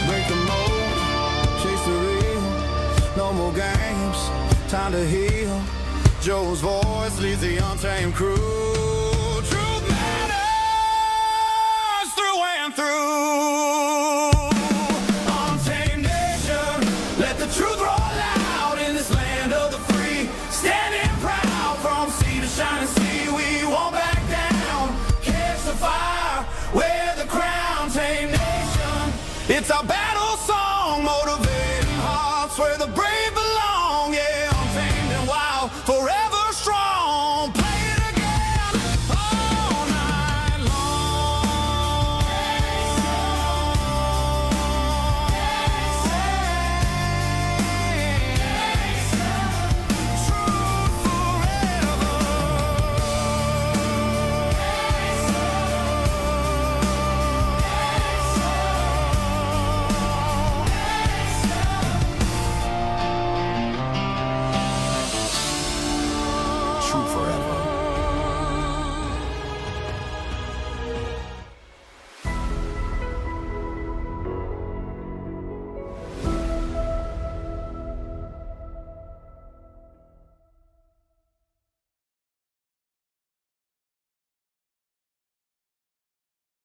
Break the mold, chase the real. No more games, time to heal. Joe's voice leads the untamed crew. Truth matters through and through. Untamed nation, let the truth roll out in this land of the free. forever